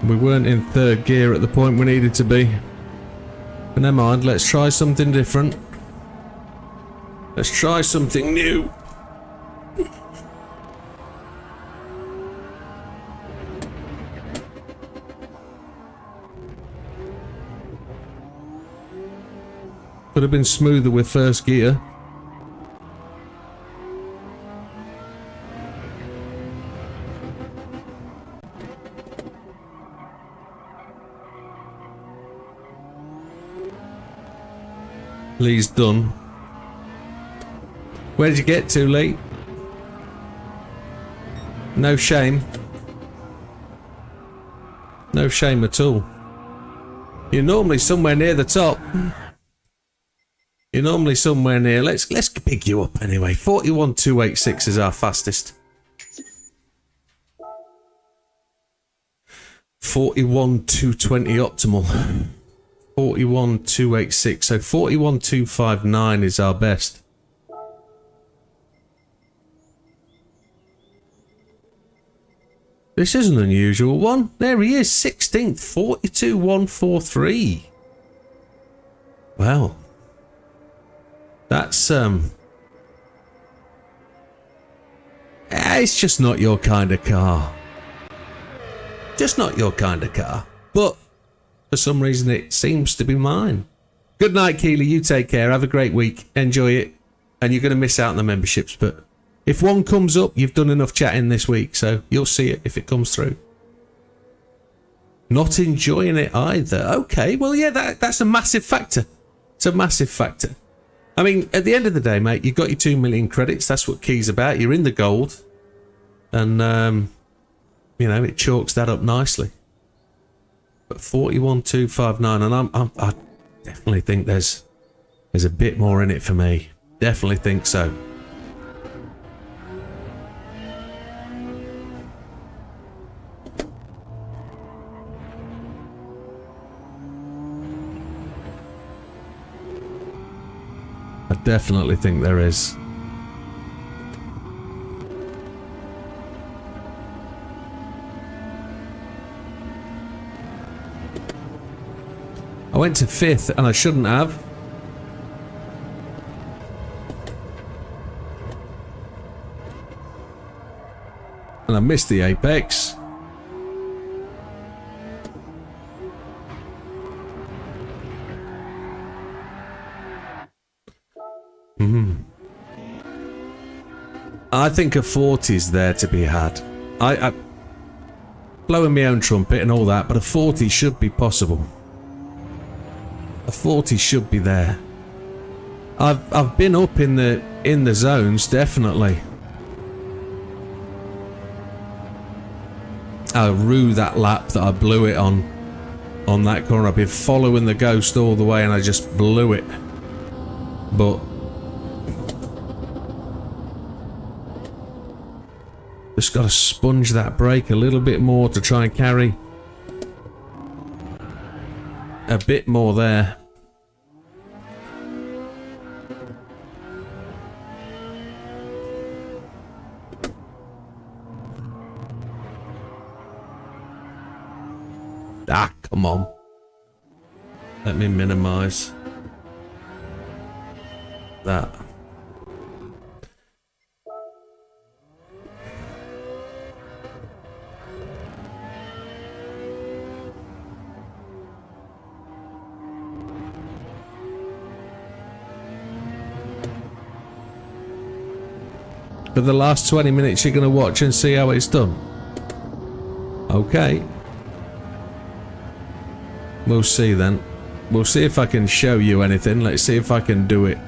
We weren't in third gear at the point we needed to be. But never mind, let's try something different. Let's try something new. Could have been smoother with first gear. Lee's done. Where did you get to, Lee? No shame. No shame at all. You're normally somewhere near the top. You're normally somewhere near. Let's pick you up anyway. 41,286 is our fastest. 41,220 optimal. 41,286. So 41,259 is our best. This is an unusual one. There he is, 16th, 42,143. Wow. That's it's just not your kind of car. Just not your kind of car. But for some reason it seems to be mine. Good night, Keely. You take care. Have a great week. Enjoy it. And you're going to miss out on the memberships, but if one comes up, you've done enough chatting this week, so you'll see it if it comes through. Not enjoying it either. Okay, well, yeah, that's a massive factor. It's a massive factor. I mean, at the end of the day, mate, you've got your 2 million credits. That's what Key's about. You're in the gold. and you know, it chalks that up nicely. But 41,259, and I definitely think there's a bit more in it for me. Definitely think so. I definitely think there is. I went to 5th and I shouldn't have. And I missed the apex. I think a 40's there to be had. I blowing my own trumpet and all that, but a 40 should be possible. A 40 should be there. I've been up in the zones, definitely. I rue that lap that I blew it on that corner. I've been following the ghost all the way and I just blew it. But just got to sponge that brake a little bit more to try and carry a bit more there. Ah, come on. Let me minimize that. For the last 20 minutes you're going to watch and see how it's done. Okay. We'll see then. We'll see if I can show you anything. Let's see if I can do it.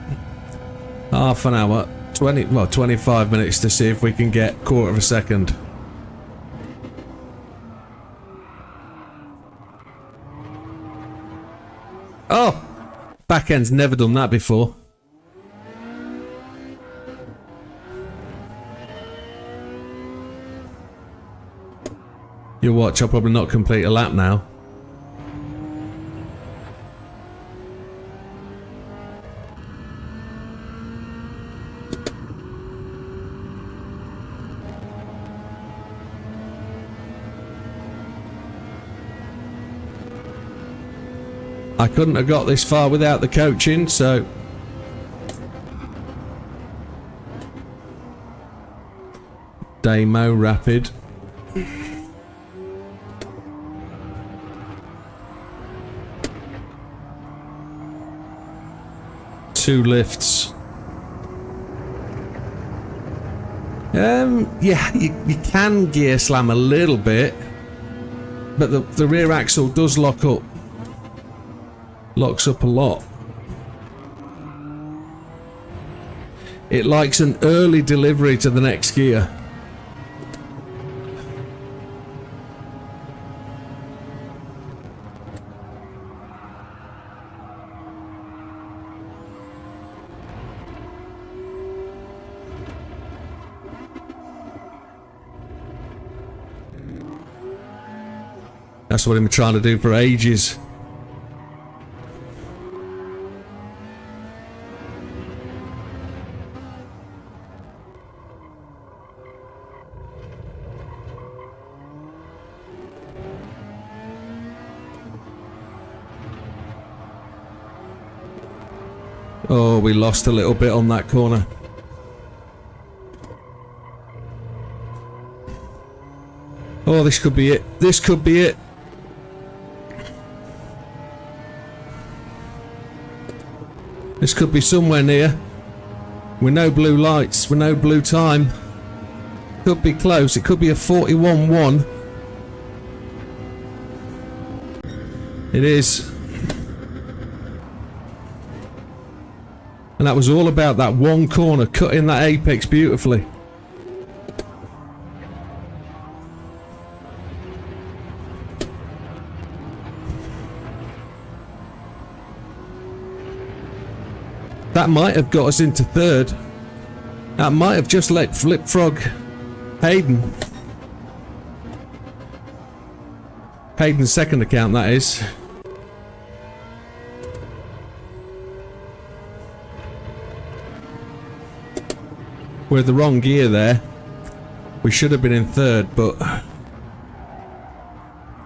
Half an hour. 25 minutes to see if we can get 1/4 of a second. Oh! Backend's never done that before. You'll watch, I'll probably not complete a lap now. I couldn't have got this far without the coaching, so... Demo rapid. 2 lifts. Yeah, you can gear slam a little bit, but the rear axle does lock up. Locks up a lot. It likes an early delivery to the next gear. That's what I've been trying to do for ages. Oh, we lost a little bit on that corner. Oh, this could be it. This could be it. This could be somewhere near. With no blue lights, with no blue time. Could be close. It could be a 41-1. It is. And that was all about that one corner, cutting that apex beautifully. That might have got us into third. That might have just let Flipfrog Hayden. Hayden's second account, that is. We're the wrong gear there. We should have been in third, but...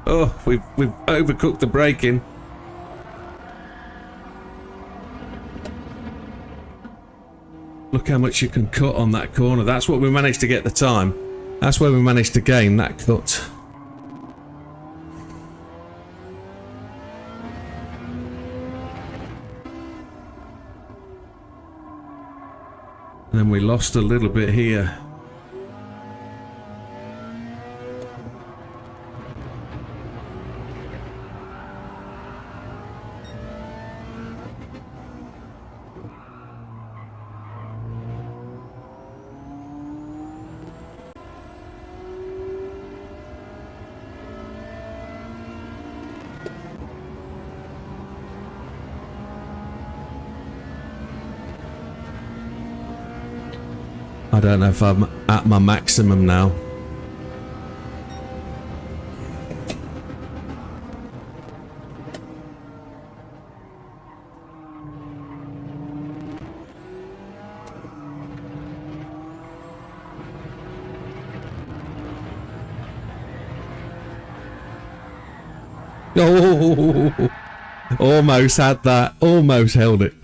Oh, we've overcooked the braking. Look how much you can cut on that corner. That's what we managed to get the time. That's where we managed to gain that cut. And then we lost a little bit here. I don't know if I'm at my maximum now. Oh, almost had that. Almost held it.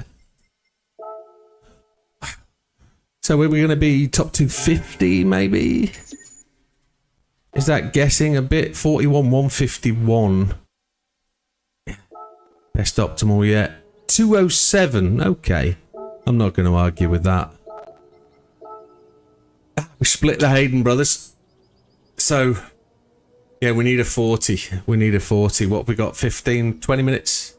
So we're going to be top 250, maybe? Is that guessing a bit? 41, 151. Best optimal yet. 207, okay. I'm not going to argue with that. We split the Hayden brothers. So, yeah, we need a 40. We need a 40. What have we got? 15, 20 minutes?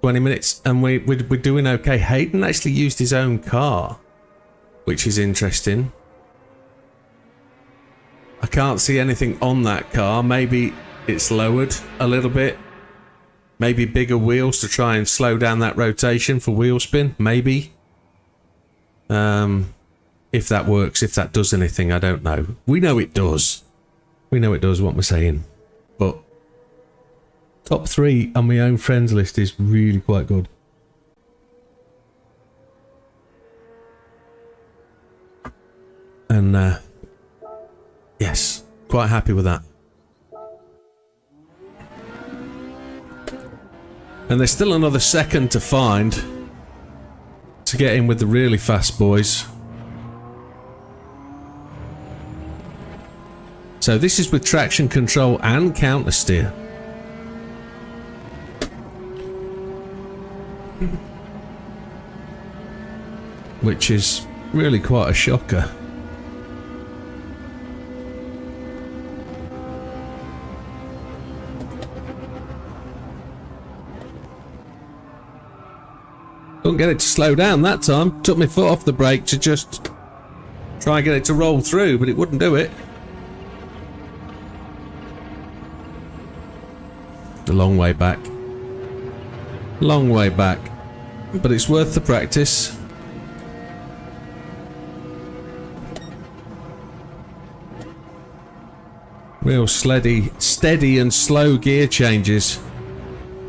20 minutes, and we're doing okay. Hayden actually used his own car, which is interesting. I can't see anything on that car. Maybe it's lowered a little bit. Maybe bigger wheels to try and slow down that rotation for wheel spin. Maybe. If that works, if that does anything, I don't know. We know it does. We know it does, what we're saying. But top 3 on my own friends list is really quite good. And yes, quite happy with that. And there's still another second to find to get in with the really fast boys. So this is with traction control and counter steer. Which is really quite a shocker. Couldn't get it to slow down that time. Took my foot off the brake to just try and get it to roll through, but it wouldn't do it. A long way back. Long way back. But it's worth the practice. Real steady and slow gear changes.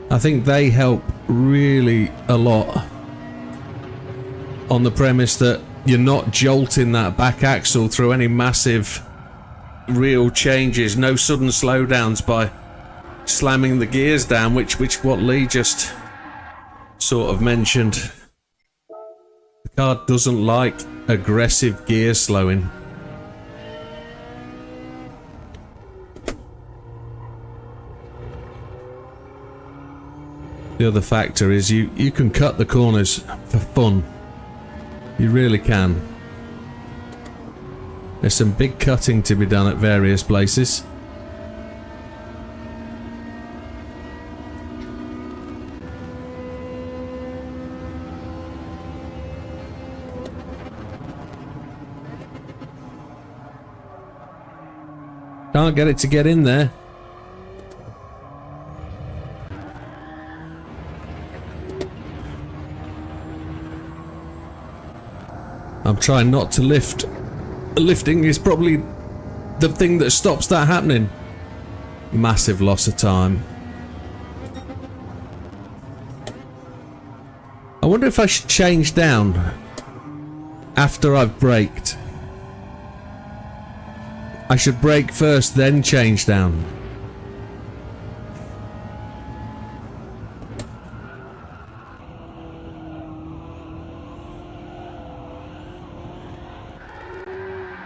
I think they help really a lot. On the premise that you're not jolting that back axle through any massive real changes, no sudden slowdowns by slamming the gears down, which what Lee just sort of mentioned. The car doesn't like aggressive gear slowing. The other factor is you can cut the corners for fun. You really can. There's some big cutting to be done at various places. Can't get it to get in there. I'm trying not to lift. Lifting is probably the thing that stops that happening. Massive loss of time. I wonder if I should change down after I've braked. I should brake first, then change down.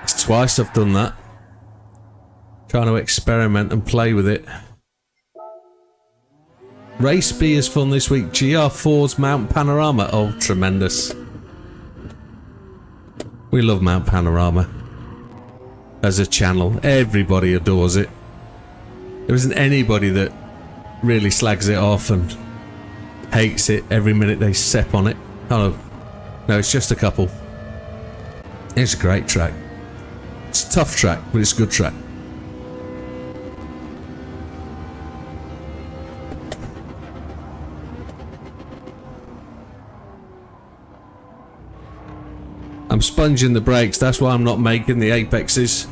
It's twice I've done that. Trying to experiment and play with it. Race B is fun this week. GR4's Mount Panorama. Oh, tremendous. We love Mount Panorama. As a channel. Everybody adores it. There isn't anybody that really slags it off and hates it every minute they step on it. Oh, no, it's just a couple. It's a great track. It's a tough track, but it's a good track. I'm sponging the brakes, that's why I'm not making the apexes.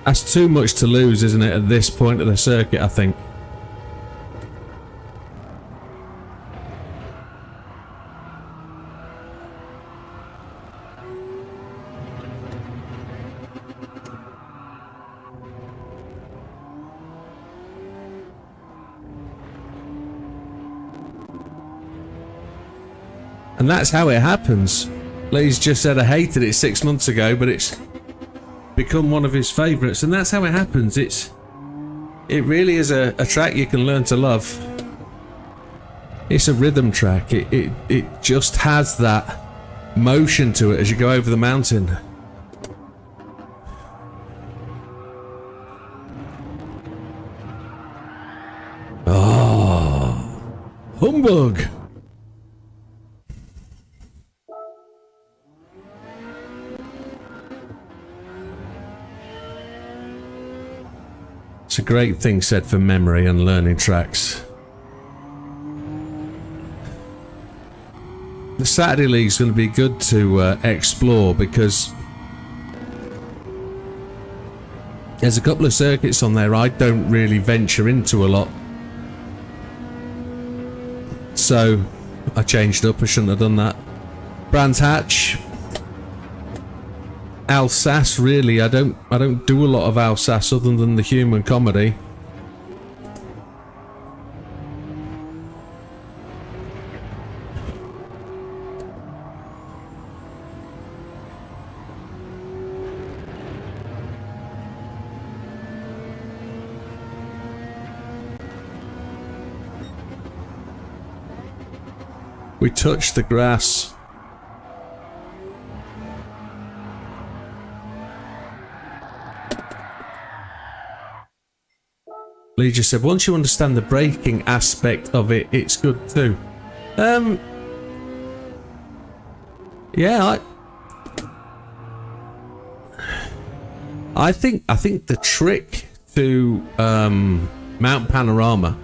That's too much to lose, isn't it, at this point of the circuit, I think. And that's how it happens. Lee's just said I hated it 6 months ago, but it's become one of his favourites, and that's how it happens. It really is a track you can learn to love. It's a rhythm track. It just has that motion to it as you go over the mountain. Oh, humbug. It's a great thing said for memory and learning tracks. The Saturday League's going to be good to explore because there's a couple of circuits on there I don't really venture into a lot. So I changed up, I shouldn't have done that. Brands Hatch. Alsace, really, I don't do a lot of Alsace other than the human comedy. We touched the grass. Lee just said, once you understand the braking aspect of it, it's good too. Yeah, I think the trick to Mount Panorama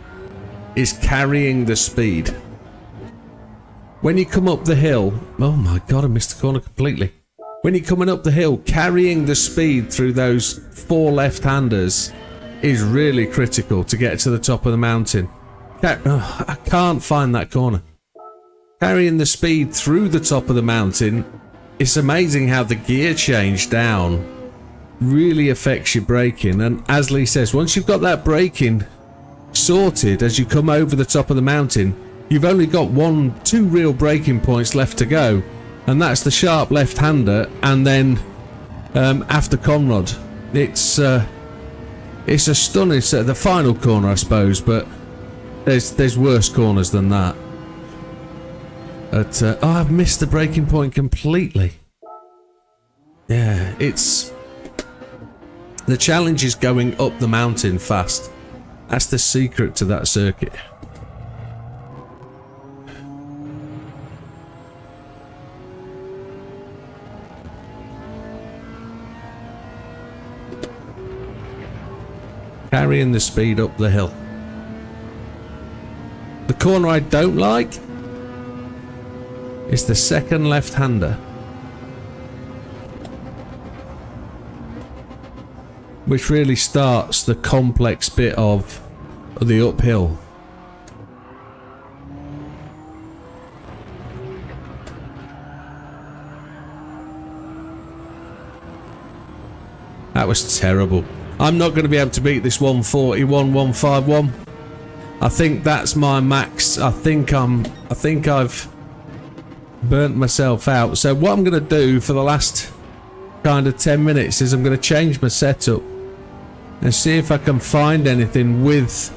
is carrying the speed. When you come up the hill, oh my god, I missed the corner completely. When you're coming up the hill, carrying the speed through those 4 left-handers is really critical to get to the top of the mountain. I can't find that corner. Carrying the speed through the top of the mountain, it's amazing how the gear change down really affects your braking. And as Lee says, once you've got that braking sorted as you come over the top of the mountain, you've only got 2 real braking points left to go, and that's the sharp left-hander and then after Conrod. It's a stunning set. The final corner, I suppose, but there's worse corners than that. But oh, I've missed the breaking point completely. Yeah, it's The challenge is going up the mountain fast. That's the secret to that circuit. Carrying the speed up the hill. The corner I don't like is the second left-hander, which really starts the complex bit of the uphill. That was terrible. I'm not going to be able to beat this 141, 151. I think that's my max. I think I've burnt myself out. So what I'm going to do for the last kind of 10 minutes is I'm going to change my setup and see if I can find anything with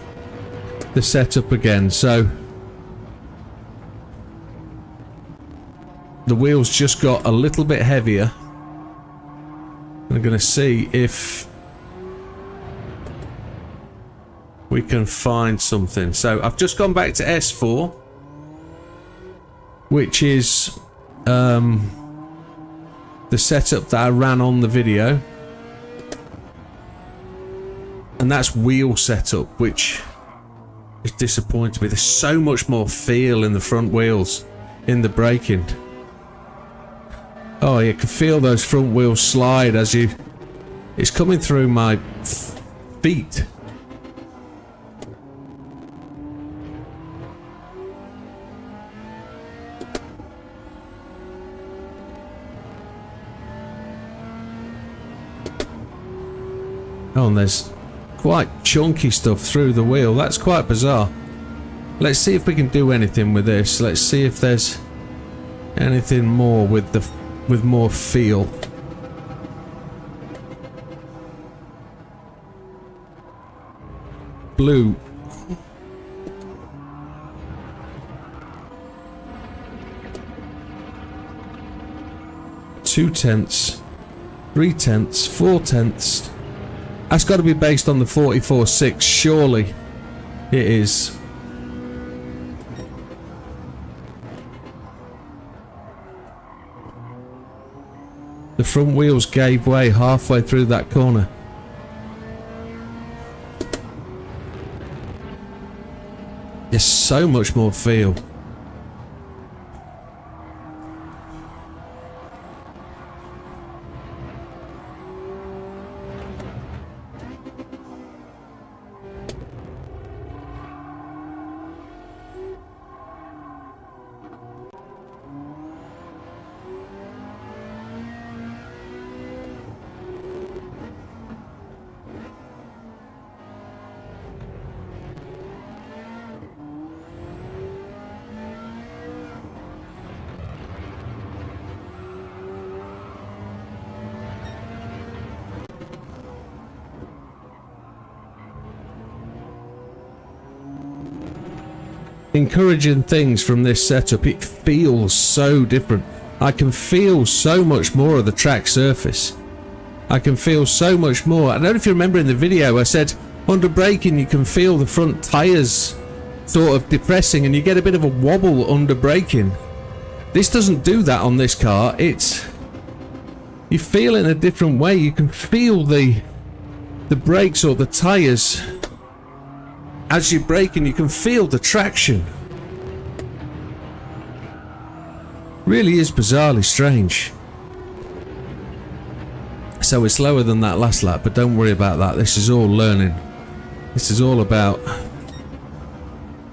the setup again. So the wheels just got a little bit heavier. I'm going to see if we can find something. So I've just gone back to S4, which is the setup that I ran on the video, and that's wheel setup, which is disappointing me. There's so much more feel in the front wheels in the braking. Oh, you can feel those front wheels slide as you... It's coming through my feet. Oh, and there's quite chunky stuff through the wheel. That's quite bizarre. Let's see if we can do anything with this. Let's see if there's anything more with more feel. Blue. Two tenths, 3 tenths, 4 tenths. That's got to be based on the 44.6, surely it is. The front wheels gave way halfway through that corner. There's so much more feel. Encouraging things from this setup, it feels so different. I can feel so much more of the track surface. I can feel so much more. I don't know if you remember in the video I said under braking you can feel the front tyres sort of depressing and you get a bit of a wobble under braking. This doesn't do that on this car. You feel it in a different way. You can feel the brakes or the tyres as you're braking. You can feel the traction. Really is bizarrely strange. So it's slower than that last lap, but don't worry about that. This is all learning. This is all about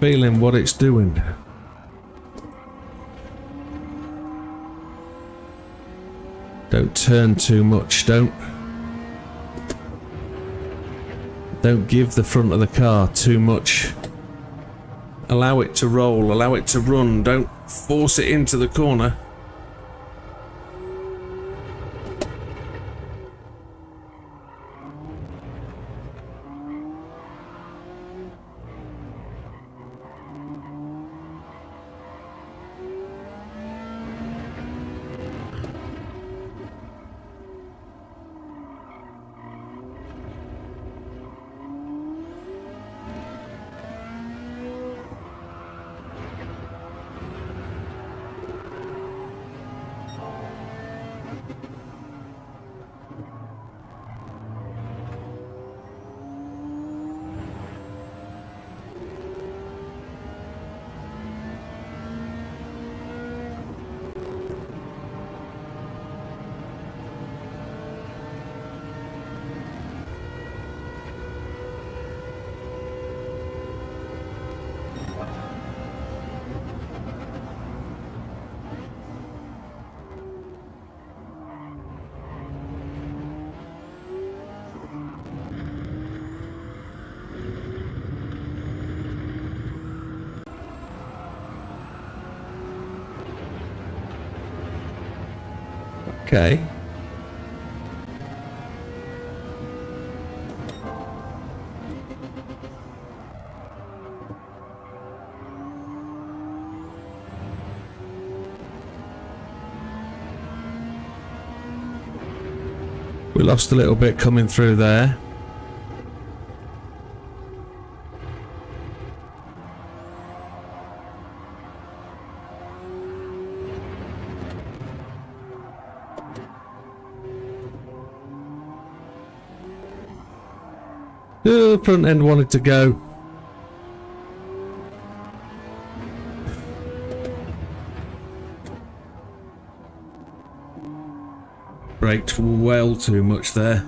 feeling what it's doing. Don't turn too much. Don't give the front of the car too much. Allow it to roll, allow it to run. Don't force it into the corner. Okay. We lost a little bit coming through there. Front end wanted to go. Braked well too much there.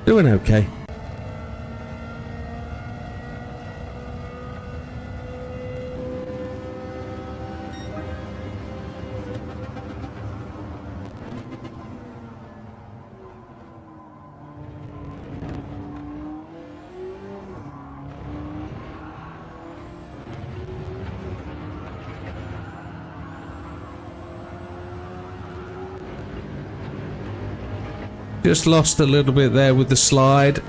Doing okay. Just lost a little bit there with the slide.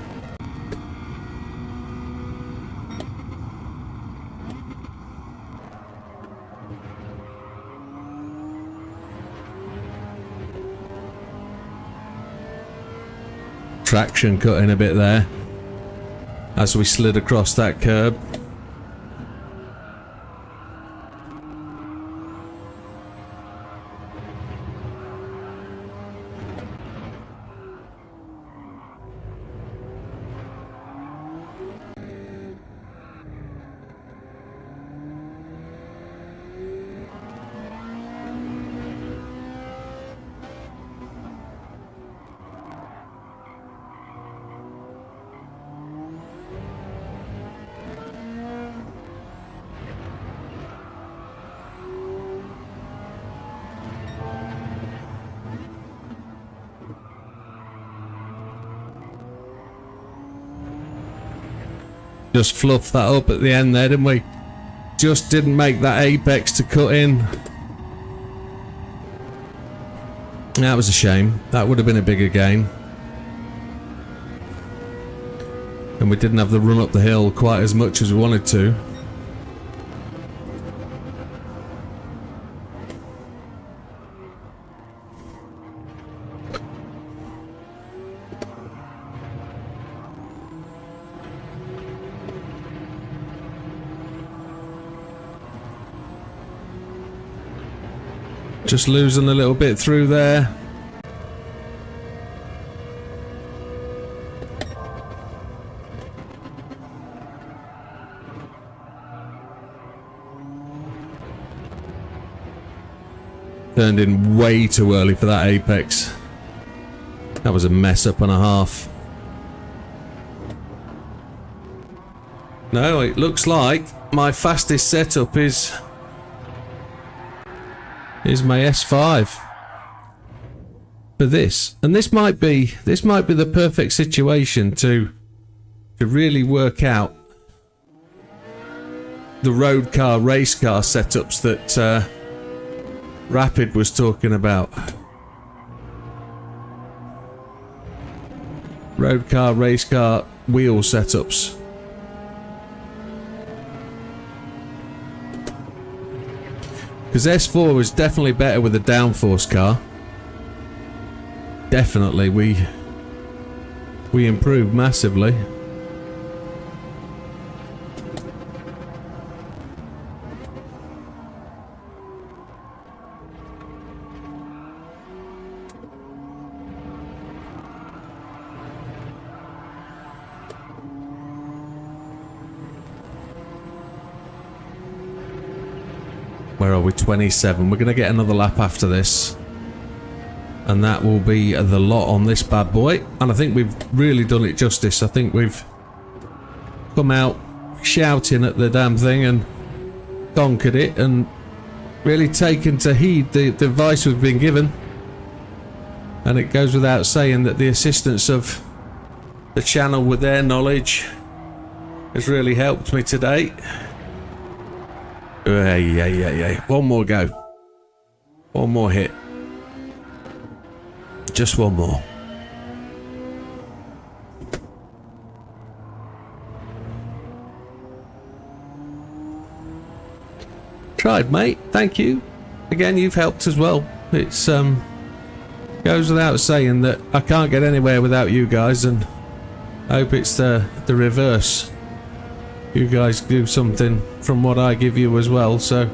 Traction cutting a bit there as we slid across that curb. Just fluffed that up at the end there, didn't we? Just didn't make that apex to cut in. That was a shame. That would have been a bigger gain. And we didn't have the run up the hill quite as much as we wanted to. Just losing a little bit through there. Turned in way too early for that apex. That was a mess up and a half. No, it looks like my fastest setup is my S5 for this, and this might be the perfect situation to really work out the road car race car setups that Rapid was talking about. Road car race car wheel setups. Because S4 was definitely better with a downforce car. Definitely, we improved massively. Where are we? 27. We're going to get another lap after this. And that will be the lot on this bad boy. And I think we've really done it justice. I think we've come out shouting at the damn thing and conquered it and really taken to heed the advice we've been given. And it goes without saying that the assistance of the channel with their knowledge has really helped me today. Yeah. One more go. One more hit. Just one more. Tried, mate. Thank you. Again, you've helped as well. It's goes without saying that I can't get anywhere without you guys, and I hope it's the reverse. You guys do something from what I give you as well, so.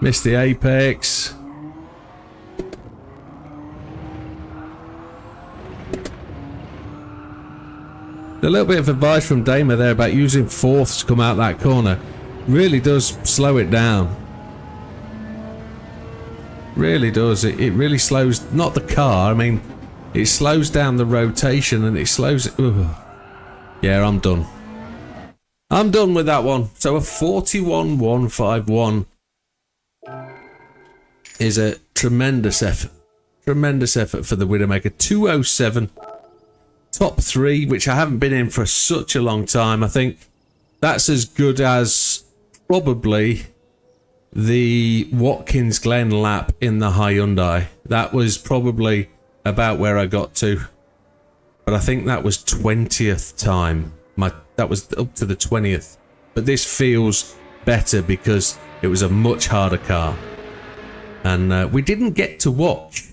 Missed the apex. A little bit of advice from Dama there about using fourths to come out that corner really does slow it down. Really does. It really slows, not the car, I mean, it slows down the rotation and it slows it. Ugh. Yeah, I'm done. I'm done with that one. So a 41.151 is a tremendous effort. Tremendous effort for the Widdowmaker. 207. Top 3, which I haven't been in for such a long time. I think that's as good as probably the Watkins Glen lap in the Hyundai. That was probably about where I got to. But I think that was 20th time. That was up to the 20th. But this feels better because it was a much harder car. And we didn't get to watch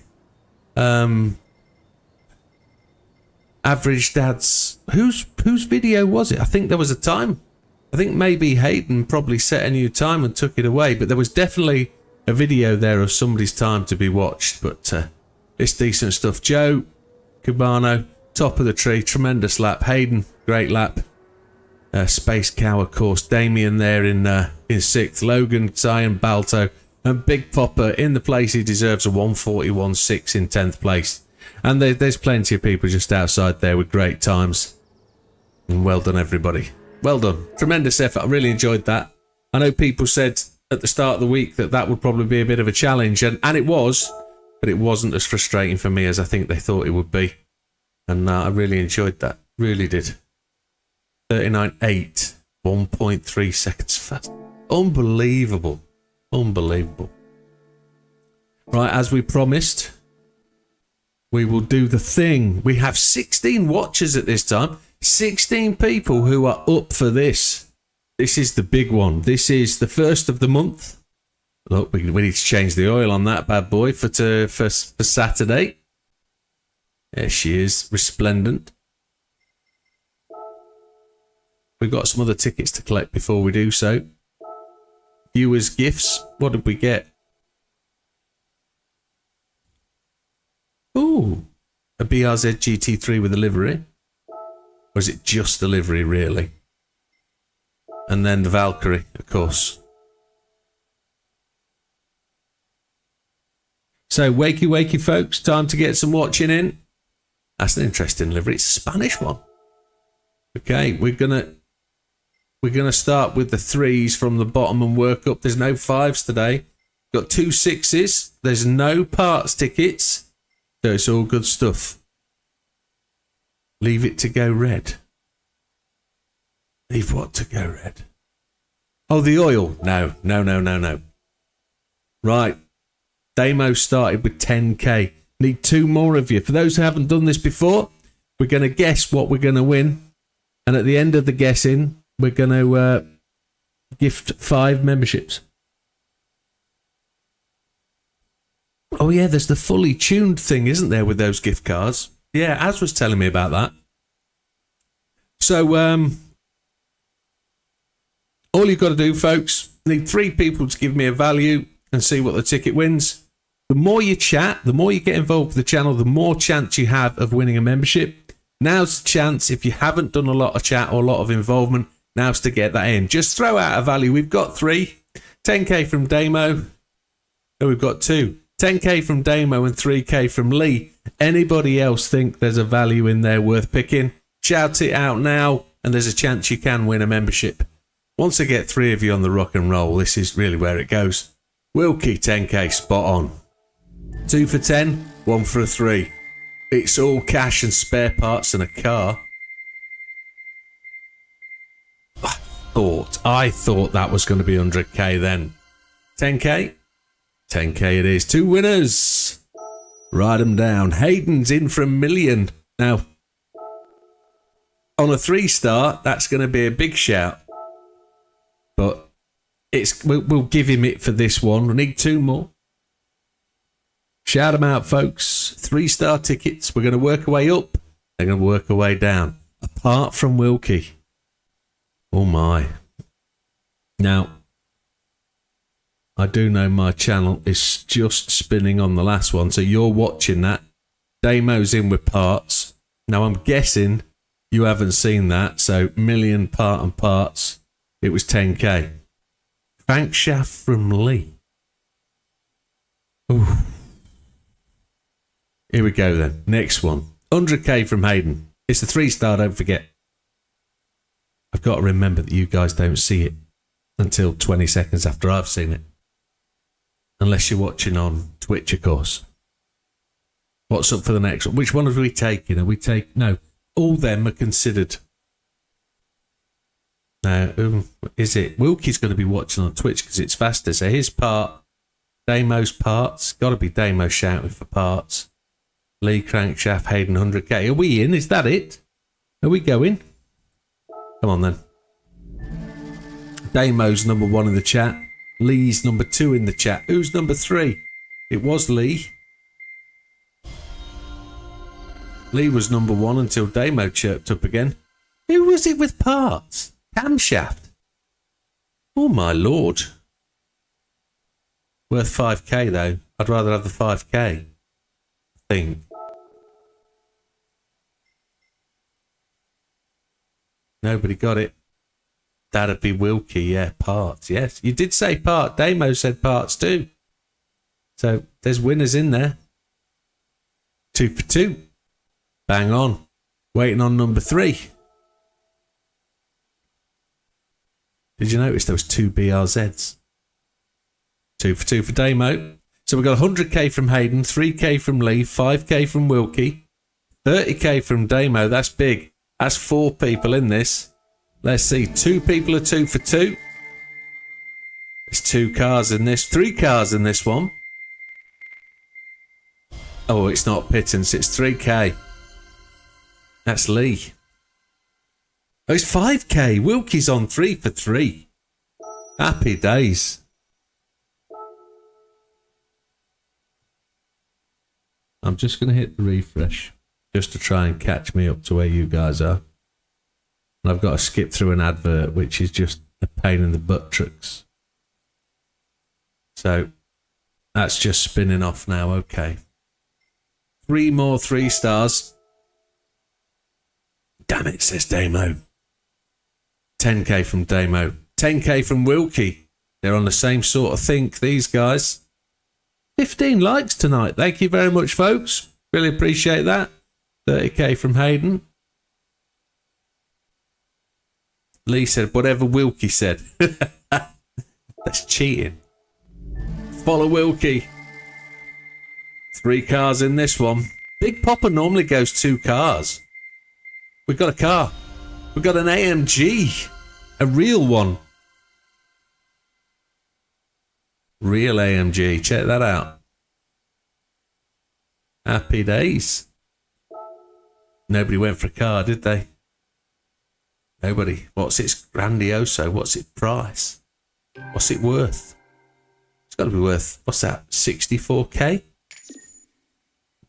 Average Dad's whose video was it? I think there was a time. I think maybe Hayden probably set a new time and took it away, but there was definitely a video there of somebody's time to be watched. But it's decent stuff. Joe Cubano, top of the tree, tremendous lap. Hayden, great lap. Space Cow, of course. Damien there in 6th. Logan, Zion, Balto, and Big Popper in the place he deserves, a 141.6 in 10th place. And there's plenty of people just outside there with great times. And well done, everybody. Well done. Tremendous effort. I really enjoyed that. I know people said at the start of the week that would probably be a bit of a challenge. And it was. But it wasn't as frustrating for me as I think they thought it would be. And I really enjoyed that. Really did. 39.8. 1.3 seconds fast. Unbelievable. Unbelievable. Right, as we promised, we will do the thing. We have 16 watchers at this time. 16 people who are up for this. This is the big one. This is the first of the month. Look, we need to change the oil on that bad boy for Saturday. There she is, resplendent. We've got some other tickets to collect before we do so. Viewers' gifts. What did we get? Ooh, a BRZ GT3 with a livery. Or is it just the livery, really? And then the Valkyrie, of course. So, wakey, folks. Time to get some watching in. That's an interesting livery. It's a Spanish one. Okay, we're gonna start with the 3s from the bottom and work up. There's no 5s today. Got 2 6s. There's no parts tickets. So it's all good stuff. Leave it to go red. Leave what to go red? Oh, the oil. No. Right. Damo started with 10k. Need 2 more of you. For those who haven't done this before, we're going to guess what we're going to win. And at the end of the guessing, we're going to gift 5 memberships. Oh yeah, there's the fully tuned thing, isn't there, with those gift cards? Yeah, Az was telling me about that. So, all you've got to do, folks, need 3 people to give me a value and see what the ticket wins. The more you chat, the more you get involved with the channel, the more chance you have of winning a membership. Now's the chance, if you haven't done a lot of chat or a lot of involvement, now's to get that in. Just throw out a value. We've got 3. 10k from Damo. Oh, we've got 2. 10k from Damo and 3k from Lee. Anybody else think there's a value in there worth picking? Shout it out now, and there's a chance you can win a membership. Once I get 3 of you on the rock and roll, this is really where it goes. Wilkie, 10k, spot on. 2 for 10, 1 for a 3. It's all cash and spare parts and a car. I thought that was going to be 100k then. 10k? 10k it is. 2 winners. Write them down. Hayden's in for $1 million. Now, on a 3-star, that's going to be a big shout. But we'll give him it for this one. We need 2 more. Shout them out, folks. 3-star tickets. We're going to work our way up. They're going to work our way down. Apart from Wilkie. Oh my. Now, I do know my channel is just spinning on the last one, so you're watching that. Damo's in with parts. Now, I'm guessing you haven't seen that, so million part and parts. It was 10k. Crankshaft from Lee. Ooh. Here we go then. Next one. 100k from Hayden. It's a 3-star, don't forget. I've got to remember that you guys don't see it until 20 seconds after I've seen it. Unless you're watching on Twitch, of course. What's up for the next one? Which one are we taking? No, all them are considered. Now, is it? Wilkie's going to be watching on Twitch because it's faster. So his part, Damo's parts. Got to be Damo shouting for parts. Lee, Crankshaft, Hayden, 100k. Are we in? Is that it? Are we going? Come on then. Damo's number 1 in the chat. Lee's number 2 in the chat. Who's number 3? It was Lee. Lee was number 1 until Damo chirped up again. Who was it with parts? Camshaft. Oh my lord. Worth 5k though. I'd rather have the 5k. I think. Nobody got it. That'd be Wilkie, yeah. Parts, yes. You did say part. Damo said parts too. So there's winners in there. 2 for 2. Bang on. Waiting on number 3. Did you notice there was 2 BRZs? 2 for 2 for Damo. So we've got 100k from Hayden, 3k from Lee, 5k from Wilkie, 30k from Damo. That's big. That's 4 people in this. Let's see. 2 people are 2 for 2. There's 2 cars in this. 3 cars in this one. Oh, it's not pittance. It's 3k. That's Lee. Oh, it's 5k. Wilkie's on 3 for 3. Happy days. I'm just going to hit the refresh just to try and catch me up to where you guys are. And I've got to skip through an advert, which is just a pain in the butt tricks. So that's just spinning off now. Okay. 3 more 3 stars. Damn it, says Damo. 10k from Damo. 10k from Wilkie. They're on the same sort of think, these guys. 15 likes tonight. Thank you very much, folks. Really appreciate that. 30k from Hayden. Lee said whatever Wilkie said. That's cheating. Follow Wilkie. 3 cars in this one. Big Popper normally goes 2 cars. We've got a car. We've got an AMG. A real one. Real AMG. Check that out. Happy days. Nobody went for a car, did they? Nobody. What's its grandioso? What's its price? What's it worth? It's got to be worth, what's that, 64k?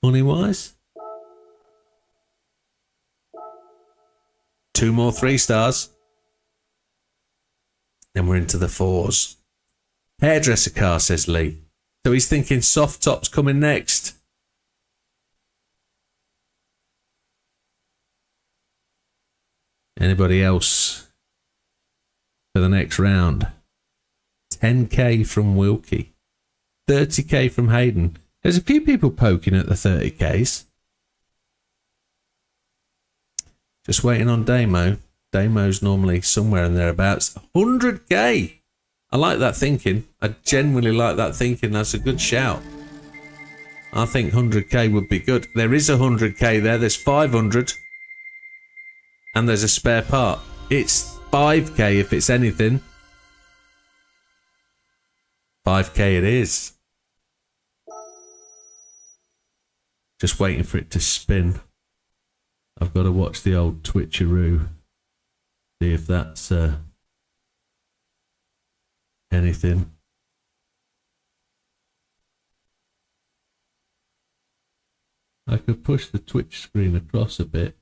Money-wise? 2 more 3 stars. Then we're into the 4s. Hairdresser car, says Lee. So he's thinking soft tops coming next. Anybody else for the next round? 10k from Wilkie. 30k from Hayden. There's a few people poking at the 30ks. Just waiting on Damo. Damo's normally somewhere in thereabouts. 100k. I like that thinking. I genuinely like that thinking. That's a good shout. I think 100k would be good. There is 100k there. There's 500. And there's a spare part. It's 5k if it's anything. 5k it is. Just waiting for it to spin. I've got to watch the old Twitcheroo. See if that's anything. I could push the Twitch screen across a bit.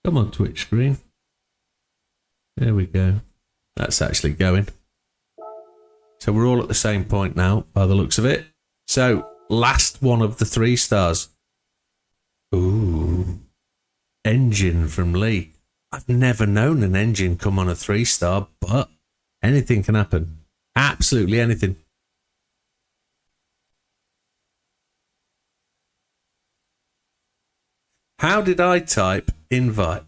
Come on, Twitch screen. There we go. That's actually going. So we're all at the same point now, by the looks of it. So, last one of the 3 stars. Ooh. Engine from Lee. I've never known an engine come on a 3-star, but anything can happen. Absolutely anything. How did I type invite?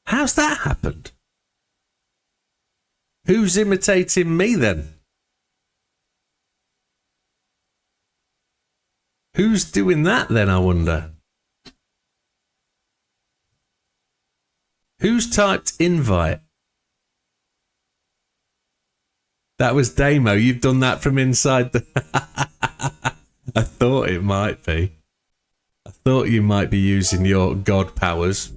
How's that happened? Who's imitating me then? Who's doing that then, I wonder? Who's typed invite? That was Damo. You've done that from inside the... I thought it might be. I thought you might be using your god powers.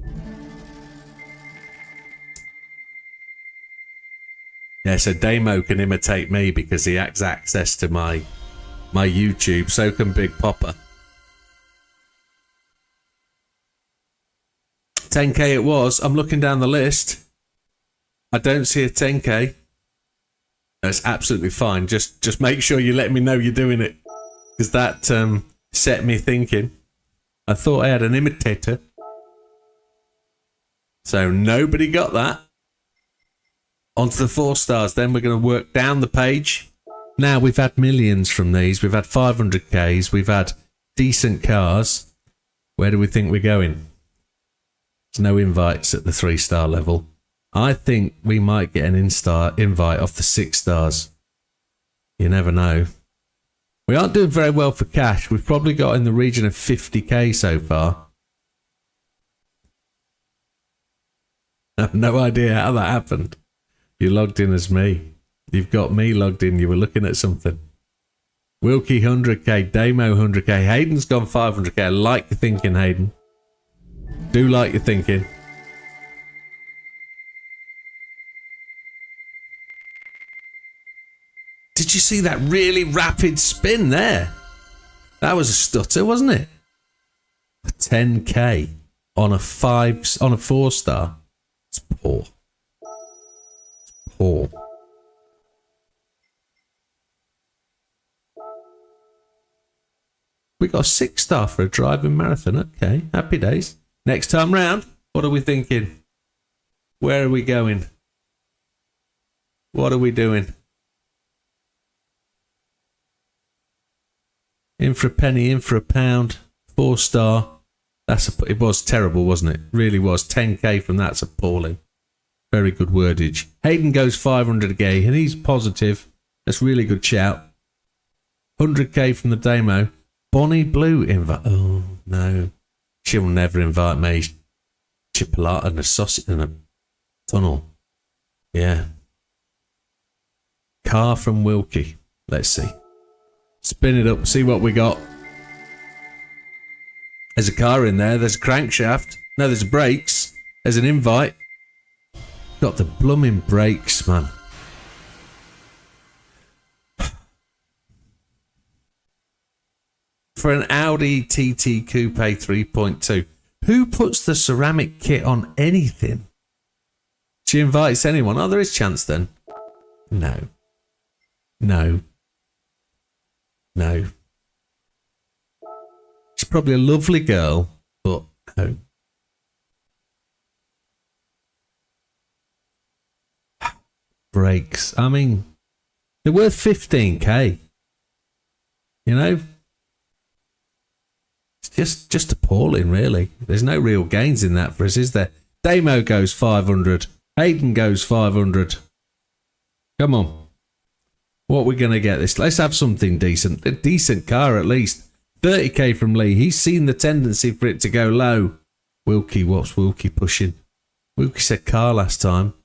Yeah, so Damo can imitate me because he has access to my YouTube. So can Big Popper. 10k it was. I'm looking down the list. I don't see a 10k. That's absolutely fine. Just make sure you let me know you're doing it, because that set me thinking. I thought I had an imitator. So nobody got that. On to the 4 stars. Then we're going to work down the page. Now we've had millions from these. We've had 500ks. We've had decent cars. Where do we think we're going? There's no invites at the 3-star level. I think we might get an invite off the 6 stars. You never know. We aren't doing very well for cash. We've probably got in the region of 50k so far. I have no idea how that happened. You logged in as me. You've got me logged in. You were looking at something. Wilkie 100k. Damo 100k. Hayden's gone 500k. I like your thinking, Hayden. Do like your thinking. Did you see that really rapid spin there? That was a stutter, wasn't it? A 10k on a 4-star. It's poor. It's poor. We got a 6-star for a driving marathon. Okay, happy days. Next time round, what are we thinking? Where are we going? What are we doing? In for a penny, in for a pound. 4-star. It was terrible, wasn't it? Really was. 10k from that's appalling. Very good wordage. Hayden goes 500k and he's positive. That's really good shout. 100k from the Damo. Bonnie Blue invite. Oh no, she'll never invite me. Chipolata and a sausage and a tunnel. Yeah. Car from Wilkie. Let's see. Spin it up, see what we got. There's a car in there. There's a crankshaft. No, there's brakes. There's an invite. Got the blooming brakes, man. For an Audi TT Coupe 3.2. Who puts the ceramic kit on anything? She invites anyone. Oh, there is chance then. No. No. No. probably a lovely girl, but no. Brakes. I mean, they're worth 15k. You know? It's just appalling, really. There's no real gains in that for us, is there? Damo goes 500. Hayden goes 500. Come on. What are we going to get this? Let's have something decent. A decent car, at least. 30k from Lee. He's seen the tendency for it to go low. Wilkie, what's Wilkie pushing? Wilkie said car last time.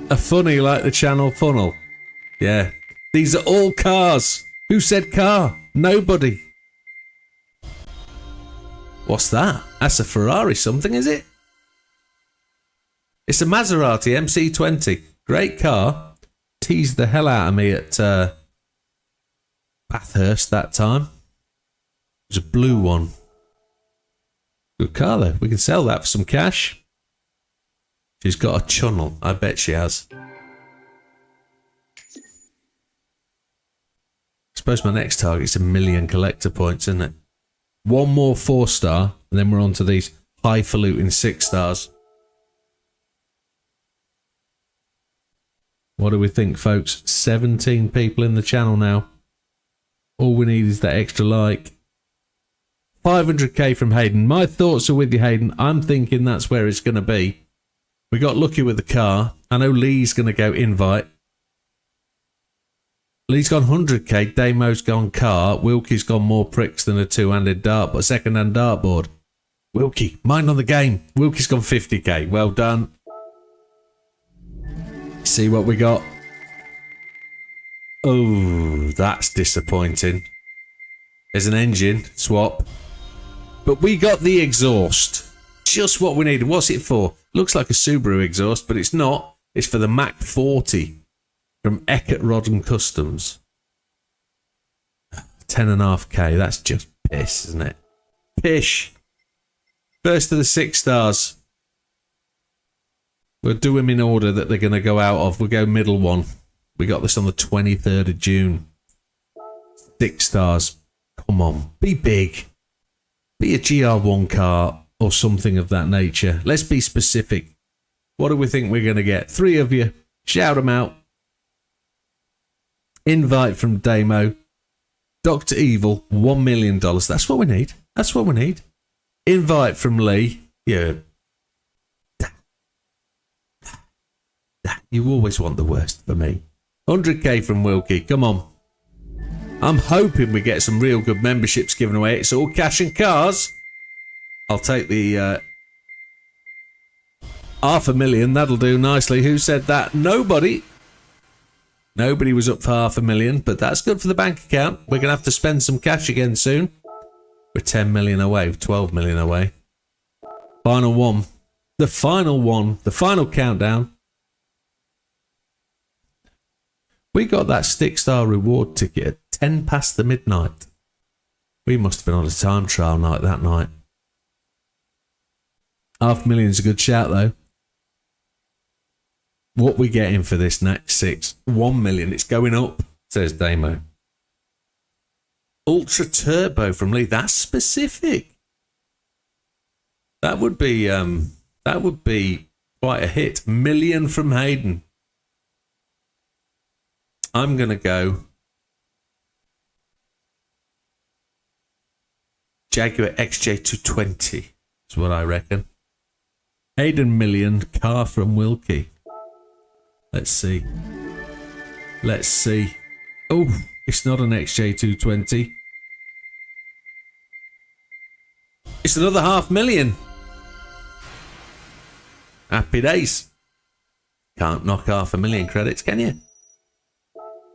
A funny like the channel funnel. Yeah. These are all cars. Who said car? Nobody. What's that? That's a Ferrari something, is it? It's a Maserati MC20. Great car. Teased the hell out of me at Bathurst that time. It was a blue one. Good car though. We can sell that for some cash. She's got a chunnel. I bet she has. I suppose my next target's 1 million collector points, isn't it? One more 4-star, and then we're on to these highfalutin 6-stars. What do we think, folks? 17 people in the channel now. All we need is that extra like. 500k from Hayden. My thoughts are with you, Hayden. I'm thinking that's where it's going to be. We got lucky with the car. I know Lee's going to go invite. Lee's gone 100k. Damo's gone car. Wilkie's gone more pricks than a two-handed dartboard, second-hand dartboard. Wilkie, mind on the game. Wilkie's gone 50k. Well done. See what we got. Oh, that's disappointing. There's an engine swap. But we got the exhaust. Just what we needed. What's it for? Looks like a Subaru exhaust, but it's not. It's for the Mac 40 from Eckert Rod and Customs. 10.5k. That's just piss, isn't it? Pish. First of the 6-stars. We'll do them in order that they're going to go out of. We'll go middle one. We got this on the 23rd of June. 6 stars. Come on. Be big. Be a GR1 car or something of that nature. Let's be specific. What do we think we're going to get? 3 of you. Shout them out. Invite from Damo. Dr. Evil. $1 million. That's what we need. That's what we need. Invite from Lee. Yeah. You always want the worst for me. 100k from Wilkie. Come on. I'm hoping we get some real good memberships given away. It's all cash and cars. I'll take the 500,000. That'll do nicely. Who said that? Nobody. Nobody was up for 500,000, but that's good for the bank account. We're going to have to spend some cash again soon. We're 10 million away, 12 million away. Final one. The final one. The final countdown. We got that stick-star reward ticket at 10 past the midnight. We must have been on a time trial night that night. 500,000's a good shout, though. What we getting for this next 6? 1 million. It's going up, says Damo. Ultra Turbo from Lee. That's specific. That would be quite a hit. 1 million from Hayden. I'm going to go Jaguar XJ220 is what I reckon. Hayden million, car from Wilkie. Let's see. Let's see. Oh, it's not an XJ220. It's another 500,000. Happy days. Can't knock 500,000 credits, can you?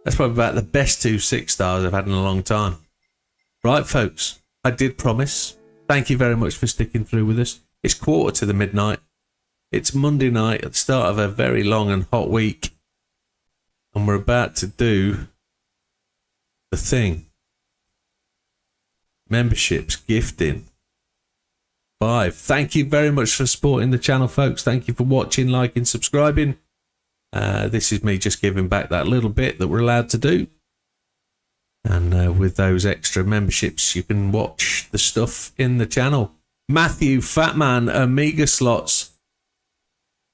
That's probably about the best 2 6-stars I've had in a long time. Right, folks. I did promise. Thank you very much for sticking through with us. It's 1:45 midnight. It's Monday night at the start of a very long and hot week. And we're about to do the thing. Memberships, gifting. 5. Thank you very much for supporting the channel, folks. Thank you for watching, liking, subscribing. This is me just giving back that little bit that we're allowed to do. And with those extra memberships, you can watch the stuff in the channel. Matthew, Fatman, Amiga Slots,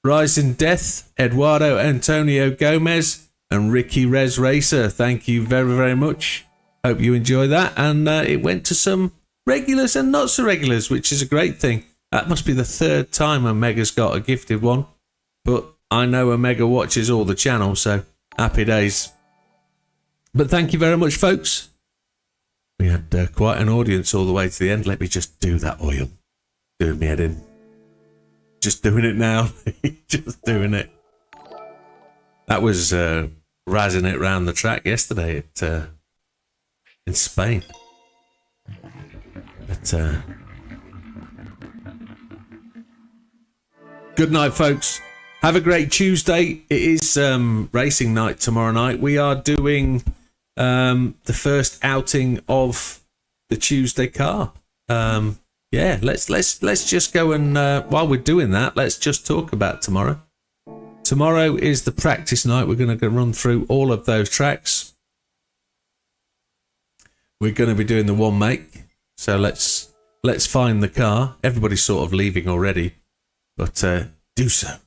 Rising Death, Eduardo Antonio Gomez, and Ricky Rez Racer. Thank you very, very much. Hope you enjoy that. And it went to some regulars and not so regulars, which is a great thing. That must be the third time Omega's got a gifted one. But I know Omega watches all the channels, so happy days. But thank you very much, folks. We had quite an audience all the way to the end. Let me just do that oil. Doing me head in. Just doing it now. Just doing it. That was razzing it round the track yesterday at in Spain. But good night, folks. Have a great Tuesday. It is racing night tomorrow night. We are doing the first outing of the Tuesday car. Yeah, let's just go and while we're doing that, let's just talk about tomorrow. Tomorrow is the practice night. We're going to run through all of those tracks. We're going to be doing the one make. So let's find the car. Everybody's sort of leaving already, but do so.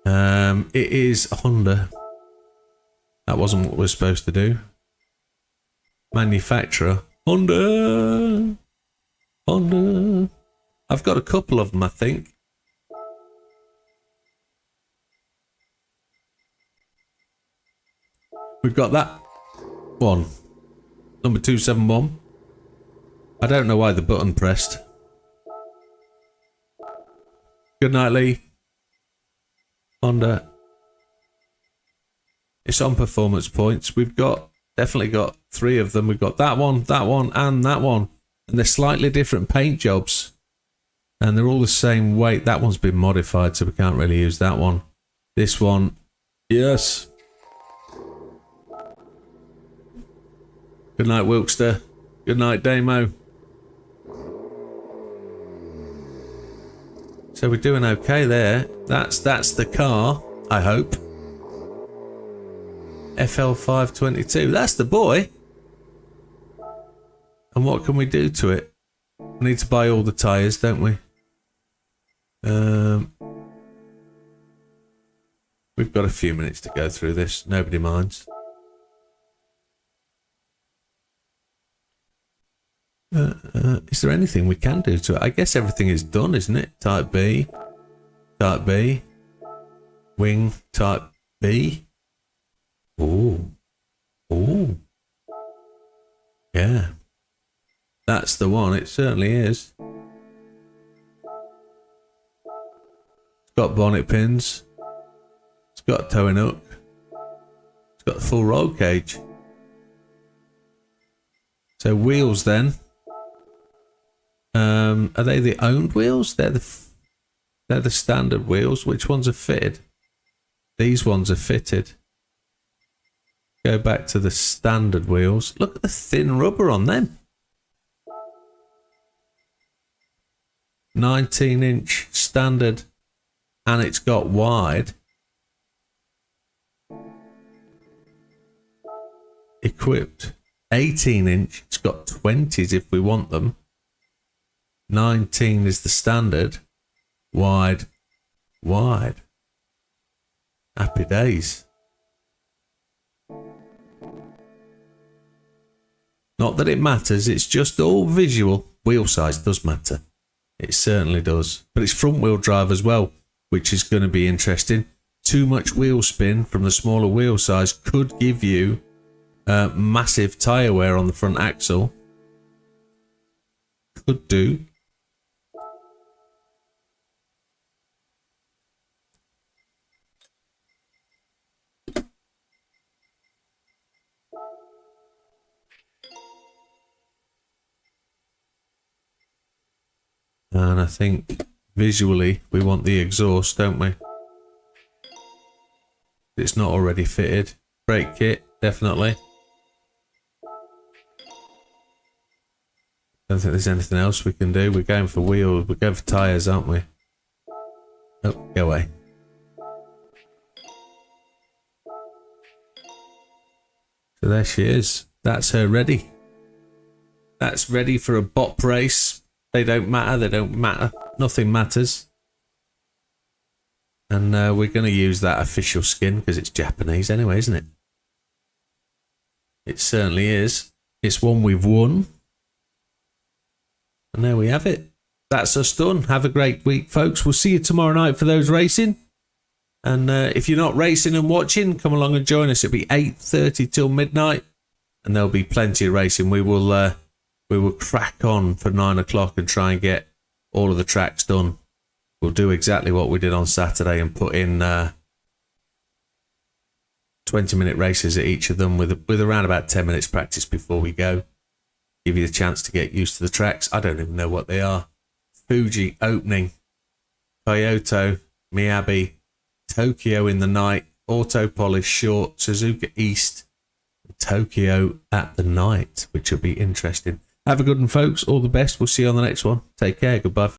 It is a Honda. That wasn't what we're supposed to do. Manufacturer. Honda. I've got a couple of them, I think. We've got that one. Number 271. I don't know why the button pressed. Good night, Lee. Honda. It's on performance points. We've definitely got 3 of them. We've got that one, and that one. And they're slightly different paint jobs. And they're all the same weight. That one's been modified, so we can't really use that one. This one, yes. Good night, Wilkster. Good night, Damo. So we're doing okay there. That's the car, I hope. FL522. That's the boy. And what can we do to it? We need to buy all the tyres, don't we? We've got a few minutes to go through this. Nobody minds. Is there anything we can do to it? I guess everything is done, isn't it? Type B. Type B. Wing. Type B. Ooh. Yeah. That's the one. It certainly is. It's got bonnet pins. It's got a towing hook. It's got the full roll cage. So wheels then. Are they the owned wheels? They're the standard wheels. Which ones are fitted? These ones are fitted. Go back to the standard wheels. Look at the thin rubber on them. 19-inch standard, and it's got wide. Equipped 18-inch. It's got 20s if we want them. 19 is the standard. Wide. Happy days. Not that it matters, it's just all visual. Wheel size does matter. It certainly does. But it's front wheel drive as well, which is going to be interesting. Too much wheel spin from the smaller wheel size could give you massive tyre wear on the front axle. Could do. And I think visually we want the exhaust, don't we? It's not already fitted. Brake kit, definitely. Don't think there's anything else we can do. We're going for wheels. We're going for tyres, aren't we? Oh, go away. So there she is. That's her ready. That's ready for a bop race. They don't matter. They don't matter. Nothing matters. And we're going to use that official skin because it's Japanese anyway, isn't it? It certainly is. It's one we've won. And there we have it. That's us done. Have a great week, folks. We'll see you tomorrow night for those racing. And if you're not racing and watching, come along and join us. It'll be 8:30 till midnight. And there'll be plenty of racing. We will crack on for 9 o'clock and try and get all of the tracks done. We'll do exactly what we did on Saturday and put in 20-minute races at each of them with around about 10 minutes practice before we go. Give you the chance to get used to the tracks. I don't even know what they are. Fuji opening, Kyoto, Miyabi, Tokyo in the night, Auto Polish short, Suzuka East, Tokyo at the night, which will be interesting. Have a good one, folks. All the best. We'll see you on the next one. Take care. Goodbye.